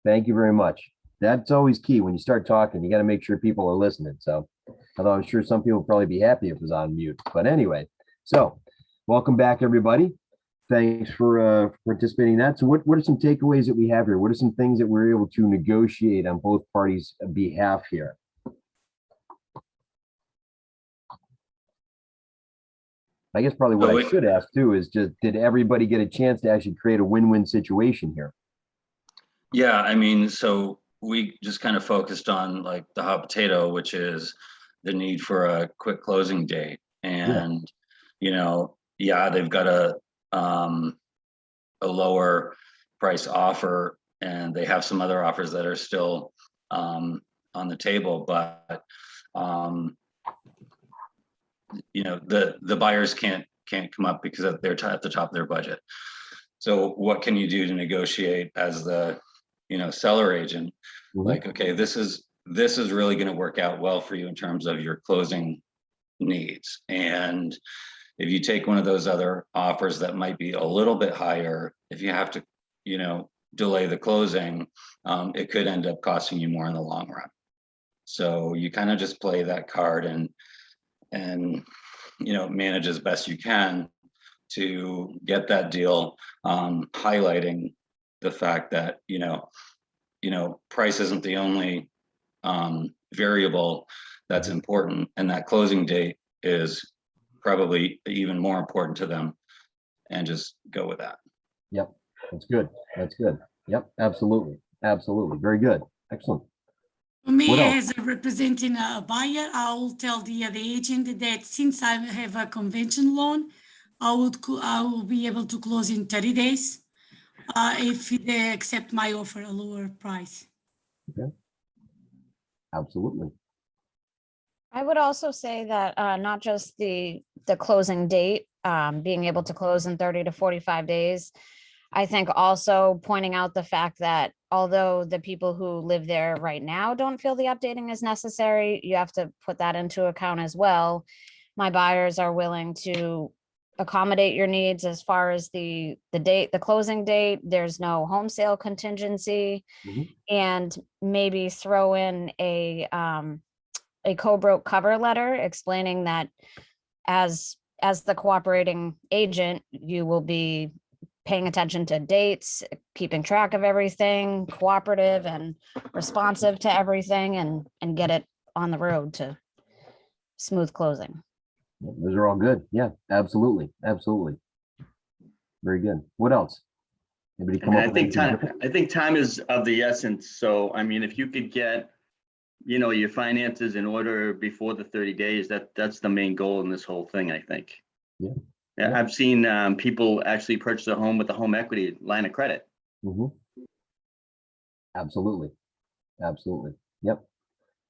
Thank you very much. That's always key. When you start talking, you got to make sure people are listening. So, although I'm sure some people would probably be happy if it was on mute. But anyway, so welcome back, everybody. Thanks for participating in that. So what are some takeaways that we have here? What are some things that we're able to negotiate on both parties' behalf here? I guess probably what I should ask too is just, did everybody get a chance to actually create a win-win situation here? Yeah, I mean, so we just kind of focused on like the hot potato, which is the need for a quick closing date. And, you know, yeah, they've got a lower price offer, and they have some other offers that are still on the table, but you know, the buyers can't come up because they're at the top of their budget. So what can you do to negotiate as the, you know, seller agent? Like, okay, this is really going to work out well for you in terms of your closing needs. And if you take one of those other offers that might be a little bit higher, if you have to, you know, delay the closing, it could end up costing you more in the long run. So you kind of just play that card and you know, manage as best you can to get that deal, highlighting the fact that, you know, price isn't the only variable that's important, and that closing date is probably even more important to them, and just go with that. Yep, that's good. That's good. Yep, absolutely. Absolutely. Very good. Excellent. For me, What else? as a representing a buyer, I will tell the agent that since I have a convention loan, I will be able to close in 30 days if they accept my offer, a lower price. Okay. Absolutely. I would also say that not just the closing date, being able to close in 30 to 45 days. I think also pointing out the fact that although the people who live there right now don't feel the updating is necessary, you have to put that into account as well. My buyers are willing to accommodate your needs as far as the date, the closing date. There's no home sale contingency, and maybe throw in a co-broke cover letter explaining that as the cooperating agent, you will be paying attention to dates, keeping track of everything, cooperative and responsive to everything, and get it on the road to smooth closing. Those are all good. Yeah, absolutely. Absolutely. Very good. What else? Anybody come up I with think anything time, different? I think time is of the essence. So, I mean, if you could get, you know, your finances in order before the 30 days, that's the main goal in this whole thing, I think. Yeah. Yeah, I've seen people actually purchase a home with a home equity line of credit. Absolutely. Absolutely. Yep.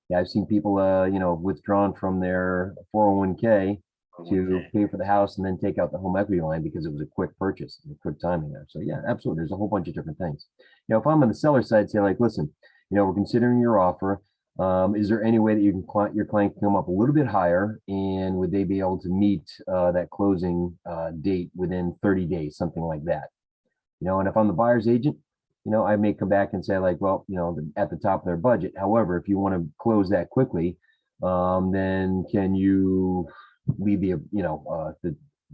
Yeah, I've seen people, you know, withdrawn from their 401k to pay for the house and then take out the home equity line because it was a quick purchase and quick timing there. So yeah, absolutely. There's a whole bunch of different things. You know, if I'm on the seller side, say like, listen, you know, we're considering your offer. Is there any way that you can your client can come up a little bit higher, and would they be able to meet that closing date within 30 days, something like that? You know, and if I'm the buyer's agent, you know, I may come back and say like, well, you know, at the top of their budget. However, if you want to close that quickly, then can you leave the, you know,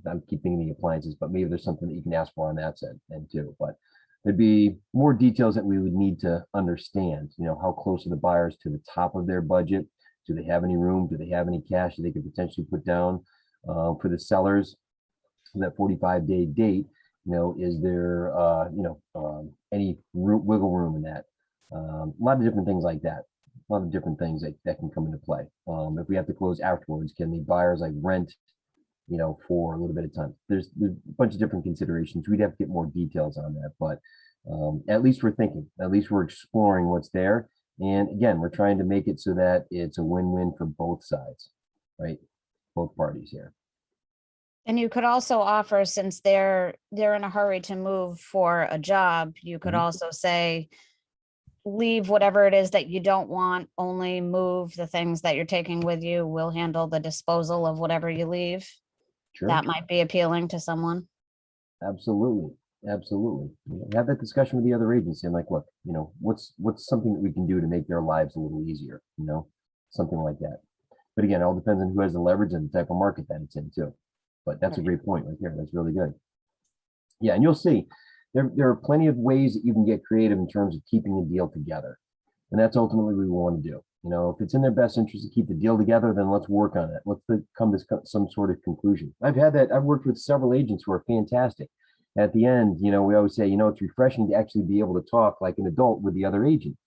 I keep thinking the appliances, but maybe there's something that you can ask for on that side and too. But there'd be more details that we would need to understand. You know, how close are the buyers to the top of their budget? Do they have any room? Do they have any cash that they could potentially put down for the sellers? That 45-day date. You know, is there, you know, any wiggle room in that? A lot of different things like that. A lot of different things that can come into play. If we have to close afterwards, can the buyers like rent, you know, for a little bit of time? There's a bunch of different considerations. We'd have to get more details on that, but at least we're thinking, at least we're exploring what's there. And again, we're trying to make it so that it's a win-win for both sides, right? Both parties here. And you could also offer, since they're in a hurry to move for a job, you could also say, leave whatever it is that you don't want, only move the things that you're taking with you. We'll handle the disposal of whatever you leave. Sure. that might be appealing to someone. Absolutely. Absolutely. Have that discussion with the other agents and like, look, what's something that we can do to make their lives a little easier, something like that. But again, it all depends on who has the leverage and the type of market that it's in too. But that's a great point right there. That's really good. Yeah, and you'll see there are plenty of ways that you can get creative in terms of keeping a deal together. And that's ultimately what we want to do. If it's in their best interest to keep the deal together, then let's work on it. Let's come to some sort of conclusion. I've worked with several agents who are fantastic. At the end, we always say, it's refreshing to actually be able to talk like an adult with the other agent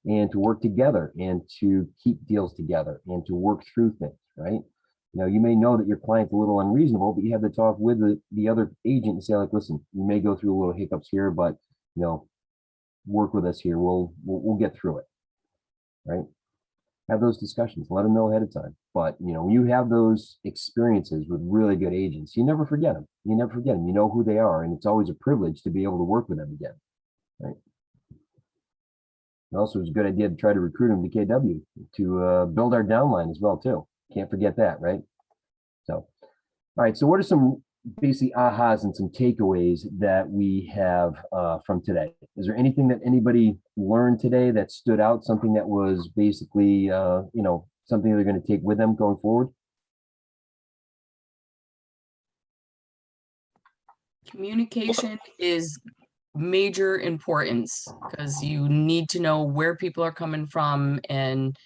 and to work together and to keep deals together and to work through things, right? You may know that your client's a little unreasonable, but you have to talk with the other agent and say, like, listen, you may go through a little hiccups here, but work with us here. We'll get through it, right? Have those discussions, let them know ahead of time. But when you have those experiences with really good agents, you never forget them. You know who they are, and it's always a privilege to be able to work with them again, right? And also, it's a good idea to try to recruit them to KW to build our downline as well too. Can't forget that, right? So, all right. So, what are some basically ahas and some takeaways that we have from today? Is there anything that anybody learned today that stood out? Something that was basically, something they're going to take with them going forward? Communication is major importance because you need to know where people are coming from, and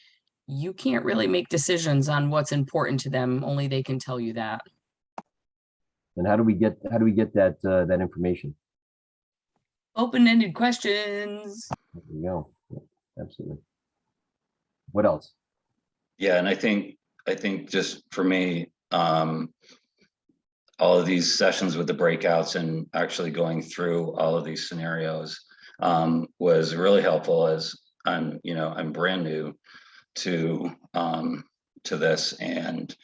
you can't really make decisions on what's important to them. Only they can tell you that. And how do we get that that information? Open-ended questions. There you go. Yeah, absolutely. What else? Yeah, and I think just for me, all of these sessions with the breakouts and actually going through all of these scenarios was really helpful, as I'm brand new to this, and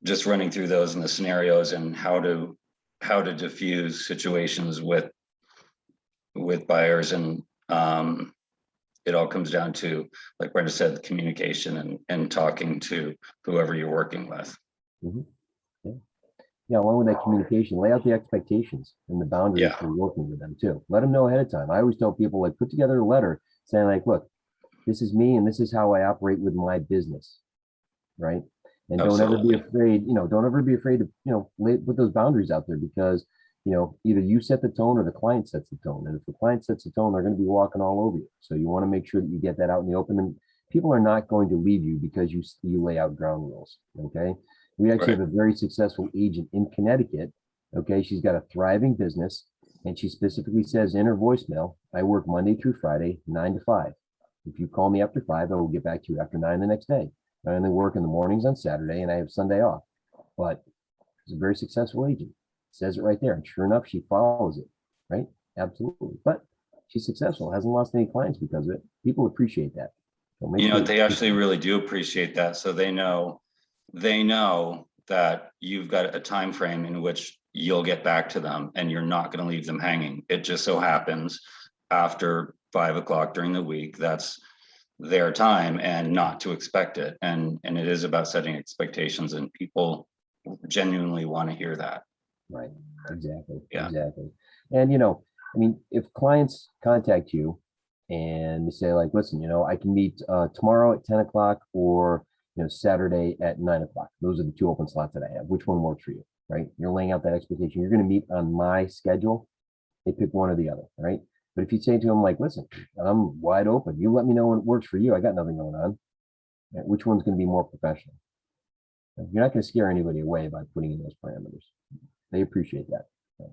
just running through those and the scenarios and how to diffuse situations with buyers, and it all comes down to, like Brenda said, communication and talking to whoever you're working with. Mm-hmm. Yeah, along with that communication, lay out the expectations and the boundaries for working with them too. Let them know ahead of time. I always tell people, like, put together a letter saying, like, look, this is me and this is how I operate with my business, right? And don't ever be afraid, to, put those boundaries out there, because, either you set the tone or the client sets the tone. And if the client sets the tone, they're going to be walking all over you. So you want to make sure that you get that out in the open, and people are not going to leave you because you lay out ground rules, okay? We actually have a very successful agent in Connecticut. Okay, she's got a thriving business, and she specifically says in her voicemail, I work Monday through Friday, 9 to 5. If you call me after 5, I will get back to you after 9 the next day. I only work in the mornings on Saturday, and I have Sunday off. But she's a very successful agent. Says it right there. And sure enough, she follows it, right? Absolutely. But she's successful, hasn't lost any clients because of it. People appreciate that. So They actually really do appreciate that. So they know that you've got a time frame in which you'll get back to them and you're not going to leave them hanging. It just so happens after 5 o'clock during the week, that's their time, and not to expect it. And it is about setting expectations, and people genuinely want to hear that. Right. Exactly. Yeah. Exactly. And, if clients contact you and say, like, listen, I can meet tomorrow at 10 o'clock or Saturday at 9 o'clock. Those are the 2 open slots that I have. Which one works for you, right? You're laying out that expectation. You're going to meet on my schedule. They pick one or the other, right? But if you say to them, like, listen, I'm wide open. You let me know when it works for you. I got nothing going on. Right? Which one's going to be more professional? You're not going to scare anybody away by putting in those parameters. They appreciate that. So,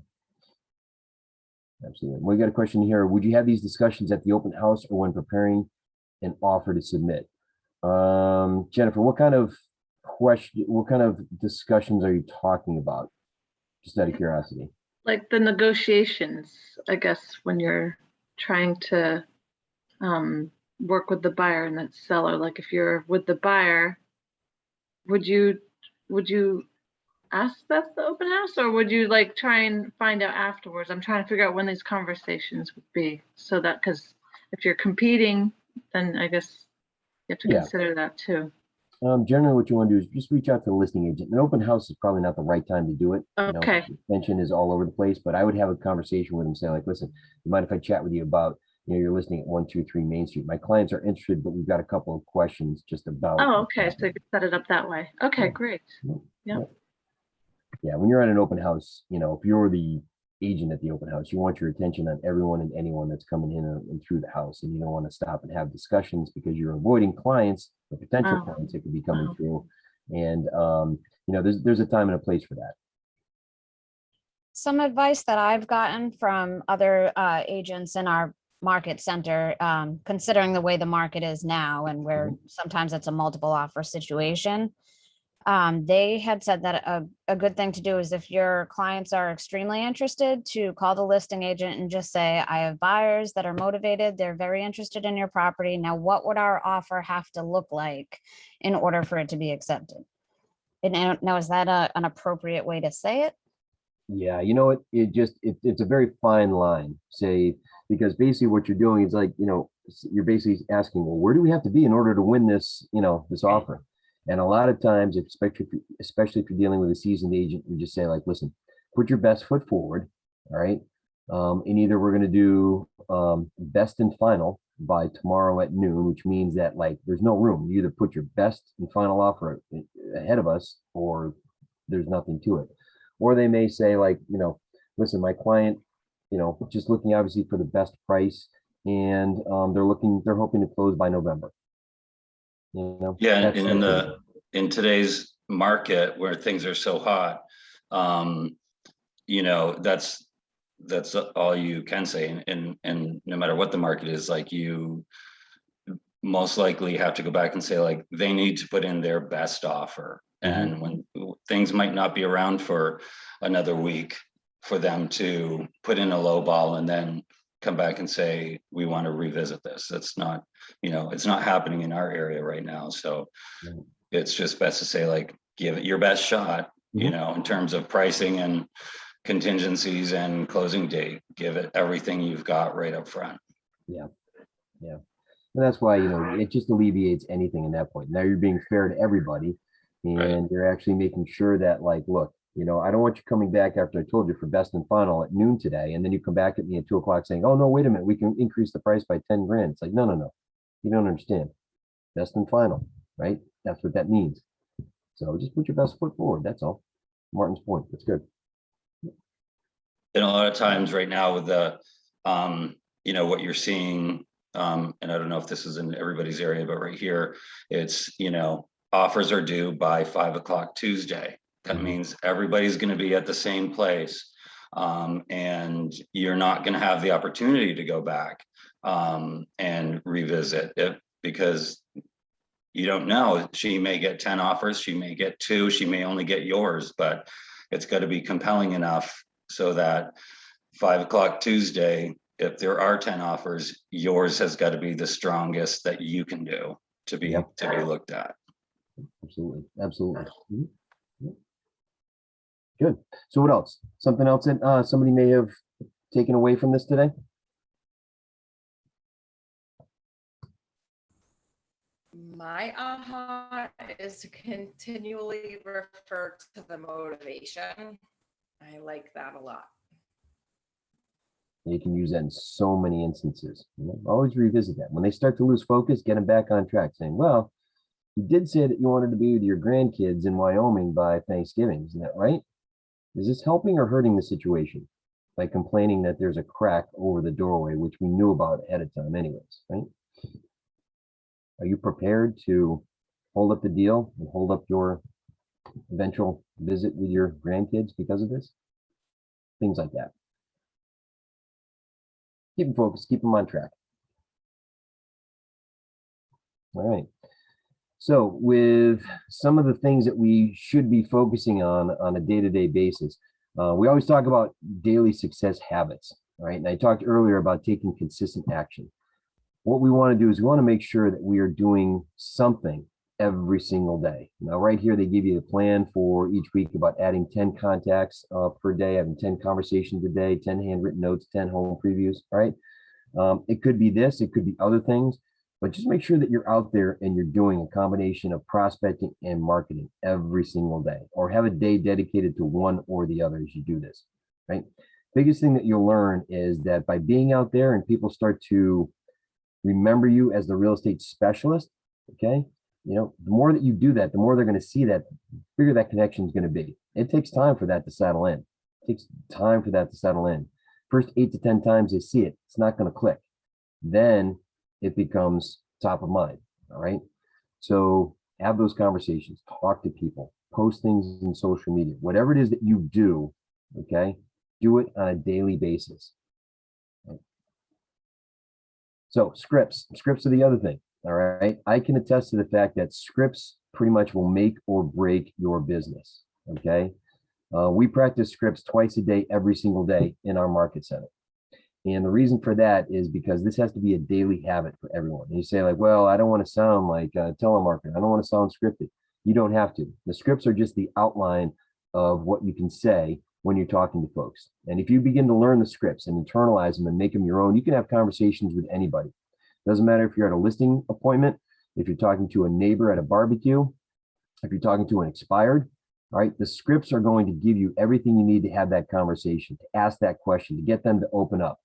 absolutely. We got a question here. Would you have these discussions at the open house or when preparing an offer to submit? Jennifer, what kind of discussions are you talking about? Just out of curiosity. Like the negotiations, I guess, when you're trying to work with the buyer and the seller. Like if you're with the buyer, would you ask that at the open house, or would you like try and find out afterwards? I'm trying to figure out when these conversations would be, so that, because if you're competing, then I guess you have to consider that too. Generally what you want to do is just reach out to the listing agent. An open house is probably not the right time to do it. Okay. Attention is all over the place, but I would have a conversation with them, say like, listen, you mind if I chat with you about, you're listing at 123 Main Street. My clients are interested, but we've got a couple of questions just about. Oh, okay. So you could set it up that way. Okay, great. Yeah. Yeah, when you're at an open house, if you're the agent at the open house, you want your attention on everyone and anyone that's coming in and through the house, and you don't want to stop and have discussions because you're avoiding clients or potential clients that could be coming through. And there's a time and a place for that. Some advice that I've gotten from other agents in our market center, considering the way the market is now and where sometimes it's a multiple offer situation. They had said that a good thing to do is if your clients are extremely interested, to call the listing agent and just say, I have buyers that are motivated. They're very interested in your property. Now, what would our offer have to look like in order for it to be accepted? And now, is that an appropriate way to say it? Yeah, it's a very fine line, say, because basically what you're doing is like, you're basically asking, well, where do we have to be in order to win this, this offer? And a lot of times, especially if you're dealing with a seasoned agent, we just say like, listen, put your best foot forward. All right. And either we're going to do best and final by tomorrow at noon, which means that like, there's no room. You either put your best and final offer ahead of us, or there's nothing to it. Or they may say like, listen, my client, just looking obviously for the best price, and they're hoping to close by November. Yeah, and in today's market where things are so hot, that's all you can say. And no matter what the market is, like, you most likely have to go back and say like, they need to put in their best offer. And when things might not be around for another week, for them to put in a low ball and then come back and say, we want to revisit this. That's not, it's not happening in our area right now. So it's just best to say like, give it your best shot, in terms of pricing and contingencies and closing date. Give it everything you've got right up front. Yeah. And that's why, it just alleviates anything in that point. Now you're being fair to everybody, and you're actually making sure that like, look, I don't want you coming back after I told you for best and final at noon today, and then you come back at me at 2 o'clock saying, oh no, wait a minute, we can increase the price by 10 grand. It's like, no, you don't understand. Best and final, right? That's what that means. So just put your best foot forward. That's all. Martin's point. That's good. And a lot of times right now with the, what you're seeing, and I don't know if this is in everybody's area, but right here, it's, offers are due by 5 o'clock Tuesday. That means everybody's going to be at the same place. And you're not going to have the opportunity to go back and revisit it, because you don't know. She may get 10 offers, she may get 2, she may only get yours, but it's got to be compelling enough so that 5 o'clock Tuesday, if there are 10 offers, yours has got to be the strongest that you can do to be looked at. Absolutely. Good. So what else? Something else that somebody may have taken away from this today? My aha is to continually refer to the motivation. I like that a lot. You can use that in so many instances. Always revisit that. When they start to lose focus, get them back on track, saying, well, you did say that you wanted to be with your grandkids in Wyoming by Thanksgiving. Isn't that right? Is this helping or hurting the situation by complaining that there's a crack over the doorway, which we knew about ahead of time anyways, right? Are you prepared to hold up the deal and hold up your eventual visit with your grandkids because of this? Things like that. Keep them focused, keep them on track. All right. So with some of the things that we should be focusing on a day-to-day basis, we always talk about daily success habits, right? And I talked earlier about taking consistent action. What we want to do is we want to make sure that we are doing something every single day. Now, right here, they give you a plan for each week about adding 10 contacts per day, having 10 conversations a day, 10 handwritten notes, 10 home previews, right? It could be this, it could be other things, But just make sure that you're out there and you're doing a combination of prospecting and marketing every single day, or have a day dedicated to one or the other as you do this, right? Biggest thing that you'll learn is that by being out there and people start to remember you as the real estate specialist, okay? You know, the more that you do that, the more they're going to see that, the bigger that connection is going to be. It takes time for that to settle in. It takes time for that to settle in. First 8 to 10 times they see it, it's not going to click. Then it becomes top of mind. All right. So have those conversations, talk to people, post things in social media, whatever it is that you do. Okay. Do it on a daily basis. Right? So scripts are the other thing. All right. I can attest to the fact that scripts pretty much will make or break your business. Okay. We practice scripts twice a day, every single day in our market center. And the reason for that is because this has to be a daily habit for everyone. And you say like, well, I don't want to sound like a telemarketer. I don't want to sound scripted. You don't have to. The scripts are just the outline of what you can say when you're talking to folks. And if you begin to learn the scripts and internalize them and make them your own, you can have conversations with anybody. Doesn't matter if you're at a listing appointment, if you're talking to a neighbor at a barbecue, if you're talking to an expired, all right, the scripts are going to give you everything you need to have that conversation, to ask that question, to get them to open up.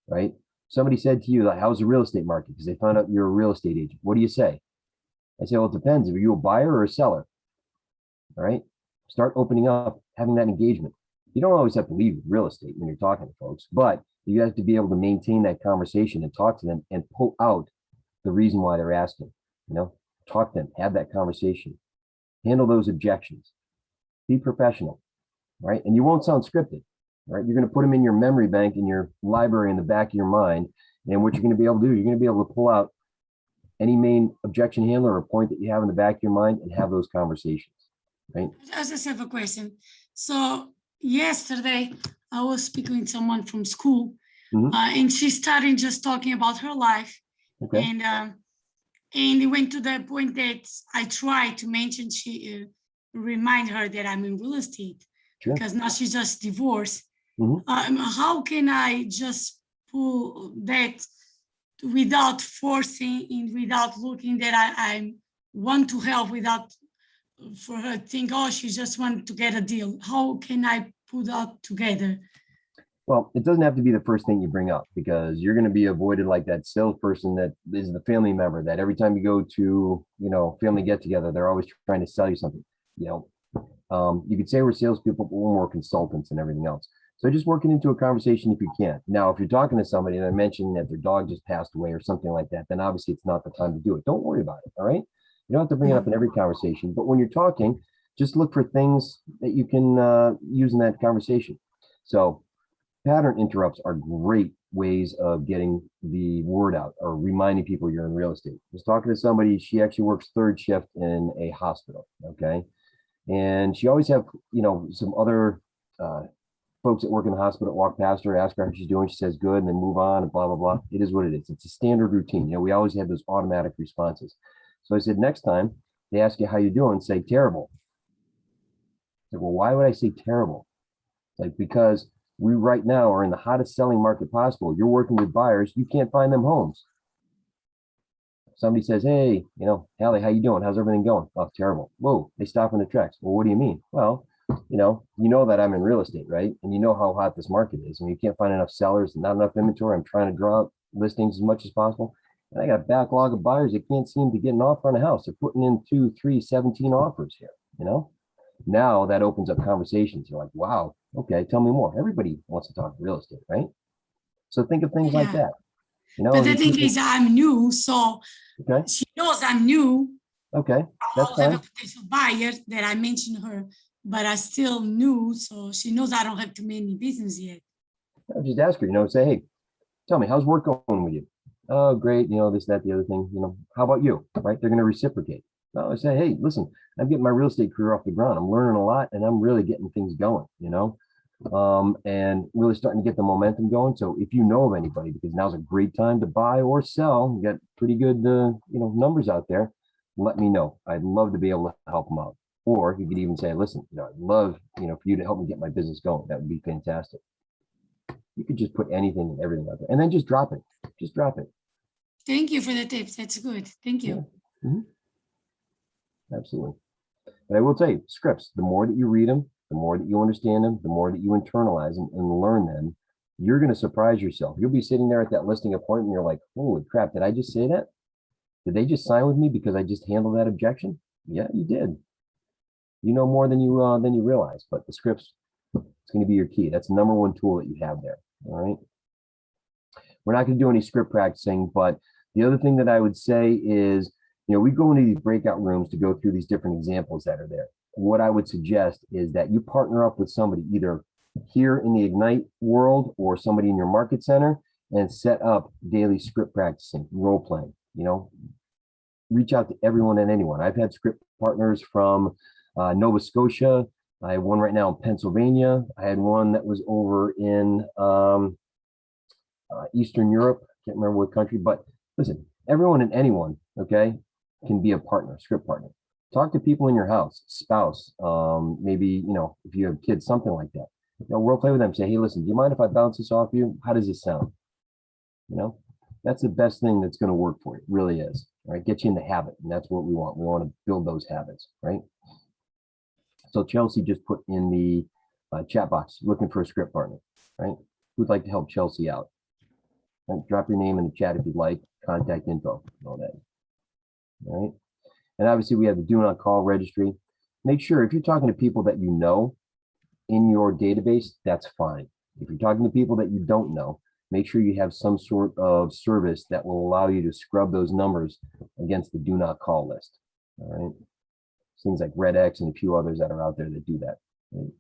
Right? Somebody said to you, like, how's the real estate market? Because they found out you're a real estate agent. What do you say? I say, well, it depends. Are you a buyer or a seller? All right. Start opening up, having that engagement. You don't always have to leave real estate when you're talking to folks, but you have to be able to maintain that conversation and talk to them and pull out the reason why they're asking. You know, talk to them, have that conversation, handle those objections, be professional, right? And you won't sound scripted. Right, you're going to put them in your memory bank in your library in the back of your mind. And what you're going to be able to do, you're going to be able to pull out any main objection handler or point that you have in the back of your mind and have those conversations. Right. I just have a question. So yesterday I was speaking with someone from school, and she started just talking about her life. Okay. And it went to the point that I tried to mention, remind her that I'm in real estate. Sure. Because now she's just divorced. How can I just pull that without forcing and without looking that I want to help, without for her to think, oh, she just wanted to get a deal? How can I put that together? Well, it doesn't have to be the first thing you bring up, because you're going to be avoided like that salesperson that is the family member that every time you go to, you know, family get together, they're always trying to sell you something. You know, you could say we're salespeople, but we're more consultants and everything else. So just working into a conversation if you can. Now, if you're talking to somebody and they're mentioning that their dog just passed away or something like that, then obviously it's not the time to do it. Don't worry about it. All right. You don't have to bring it up in every conversation, but when you're talking, just look for things that you can use in that conversation. So pattern interrupts are great ways of getting the word out or reminding people you're in real estate. I was talking to somebody, she actually works third shift in a hospital. Okay. And she always have, you know, some other folks that work in the hospital walk past her, ask her how she's doing. She says good, and then move on and blah, blah, blah. It is what it is. It's a standard routine. You know, we always have those automatic responses. So I said, next time they ask you how you doing, say terrible. I said, well, why would I say terrible? Like, because we right now are in the hottest selling market possible. You're working with buyers. You can't find them homes. Somebody says, hey, you know, Hallie, how you doing? How's everything going? Oh, terrible. Whoa, they stop in the tracks. Well, what do you mean? Well, you know that I'm in real estate, right? And you know how hot this market is. I mean, you can't find enough sellers and not enough inventory. I'm trying to draw out listings as much as possible. And I got a backlog of buyers that can't seem to get an offer on a house. They're putting in 2, 3, 17 offers here, you know? Now that opens up conversations. You're like, wow, okay, tell me more. Everybody wants to talk real estate, right? So think of things like that. You know, but the thing is, I'm new, so okay. She knows I'm new. Okay, that's I fine. have a potential buyer that I mentioned her, but I still new, so she knows I don't have too many business yet. I'll just ask her, you know, say, hey, tell me, how's work going with you? Oh, great, you know, this, that, the other thing, you know, how about you, right? They're going to reciprocate. Well, I say, hey, listen, I'm getting my real estate career off the ground. I'm learning a lot, and I'm really getting things going, you know, and really starting to get the momentum going. So if you know of anybody, because now's a great time to buy or sell, you got pretty good, you know, numbers out there, let me know. I'd love to be able to help them out. Or you could even say, listen, you know, I'd love, you know, for you to help me get my business going. That would be fantastic. You could just put anything and everything out there and then just drop it. Just drop it. Thank you for the tips. That's good. Thank you. Mhm. Absolutely. But I will tell you, scripts, the more that you read them, the more that you understand them, the more that you internalize them and learn them, you're going to surprise yourself. You'll be sitting there at that listing appointment. You're like, holy crap, did I just say that? Did they just sign with me because I just handled that objection? Yeah, you did. You know more than you realize, but the scripts, it's going to be your key. That's the number one tool that you have there. All right. We're not going to do any script practicing, but the other thing that I would say is, we go into these breakout rooms to go through these different examples that are there. What I would suggest is that you partner up with somebody either here in the Ignite world or somebody in your market center and set up daily script practicing, role playing, reach out to everyone and anyone. I've had script partners from Nova Scotia. I have one right now in Pennsylvania. I had one that was over in Eastern Europe. Can't remember what country, but listen, everyone and anyone, okay, can be a partner, script partner. Talk to people in your house, spouse, maybe, if you have kids, something like that. Role play with them. Say, hey, listen, do you mind if I bounce this off you? How does this sound? That's the best thing that's going to work for you. It really is. Right? Get you in the habit. And that's what we want. We want to build those habits, right? So Chelsea just put in the chat box, looking for a script partner, right? Who'd like to help Chelsea out? And drop your name in the chat if you'd like, contact info, all that. All right. And obviously we have the do not call registry. Make sure if you're talking to people that you know in your database, that's fine. If you're talking to people that you don't know, make sure you have some sort of service that will allow you to scrub those numbers against the do not call list. All right. Things like Red X and a few others that are out there that do that. Right?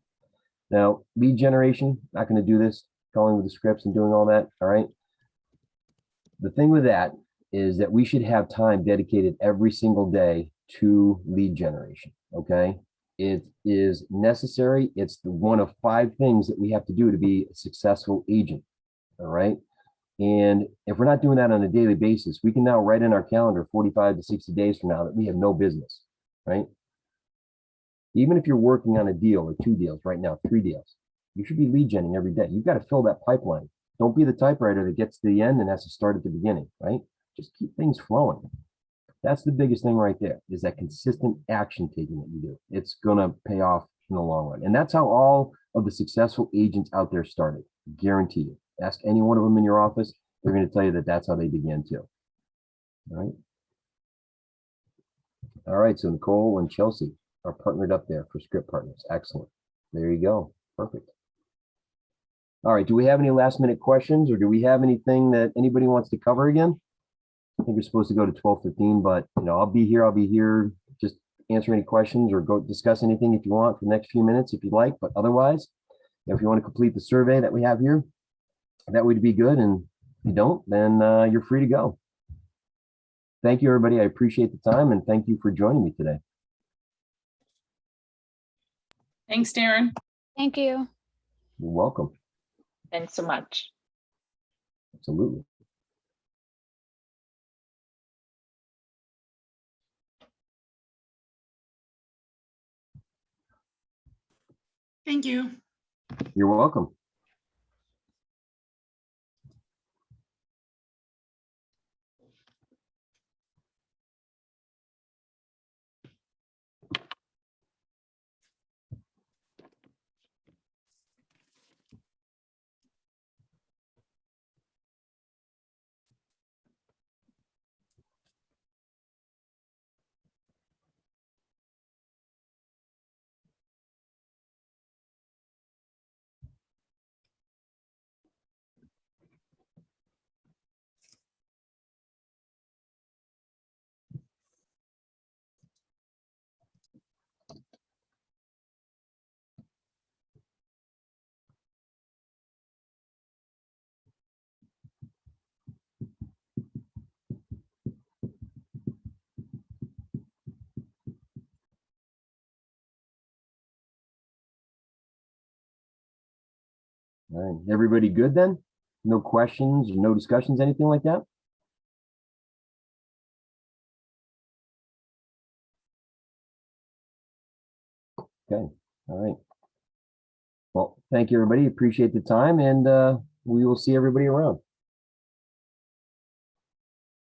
Now, lead generation, not going to do this, calling with the scripts and doing all that. All right. The thing with that is that we should have time dedicated every single day to lead generation. Okay. It is necessary. It's one of 5 things that we have to do to be a successful agent. All right. And if we're not doing that on a daily basis, we can now write in our calendar 45 to 60 days from now that we have no business. Right. Even if you're working on a deal or 2 deals right now, 3 deals, you should be lead genning every day. You've got to fill that pipeline. Don't be the typewriter that gets to the end and has to start at the beginning, right? Just keep things flowing. That's the biggest thing right there, is that consistent action taking that you do. It's going to pay off in the long run. And that's how all of the successful agents out there started. Guarantee you. Ask any one of them in your office. They're going to tell you that that's how they began too. All right. All right. So Nicole and Chelsea are partnered up there for script partners. Excellent. There you go. Perfect. All right. Do we have any last minute questions, or do we have anything that anybody wants to cover again? I think we're supposed to go to 12:15, but I'll be here. Just answer any questions or go discuss anything if you want for the next few minutes if you'd like. But otherwise, if you want to complete the survey that we have here, that would be good. And if you don't, then you're free to go. Thank you, everybody. I appreciate the time, and thank you for joining me today. Thanks, Darren. Thank you. You're welcome. Thanks so much. Absolutely. Thank you. You're welcome. All right. Everybody good then? No questions, no discussions, anything like that? Okay. All right. Well, thank you, everybody. Appreciate the time, and we will see everybody around.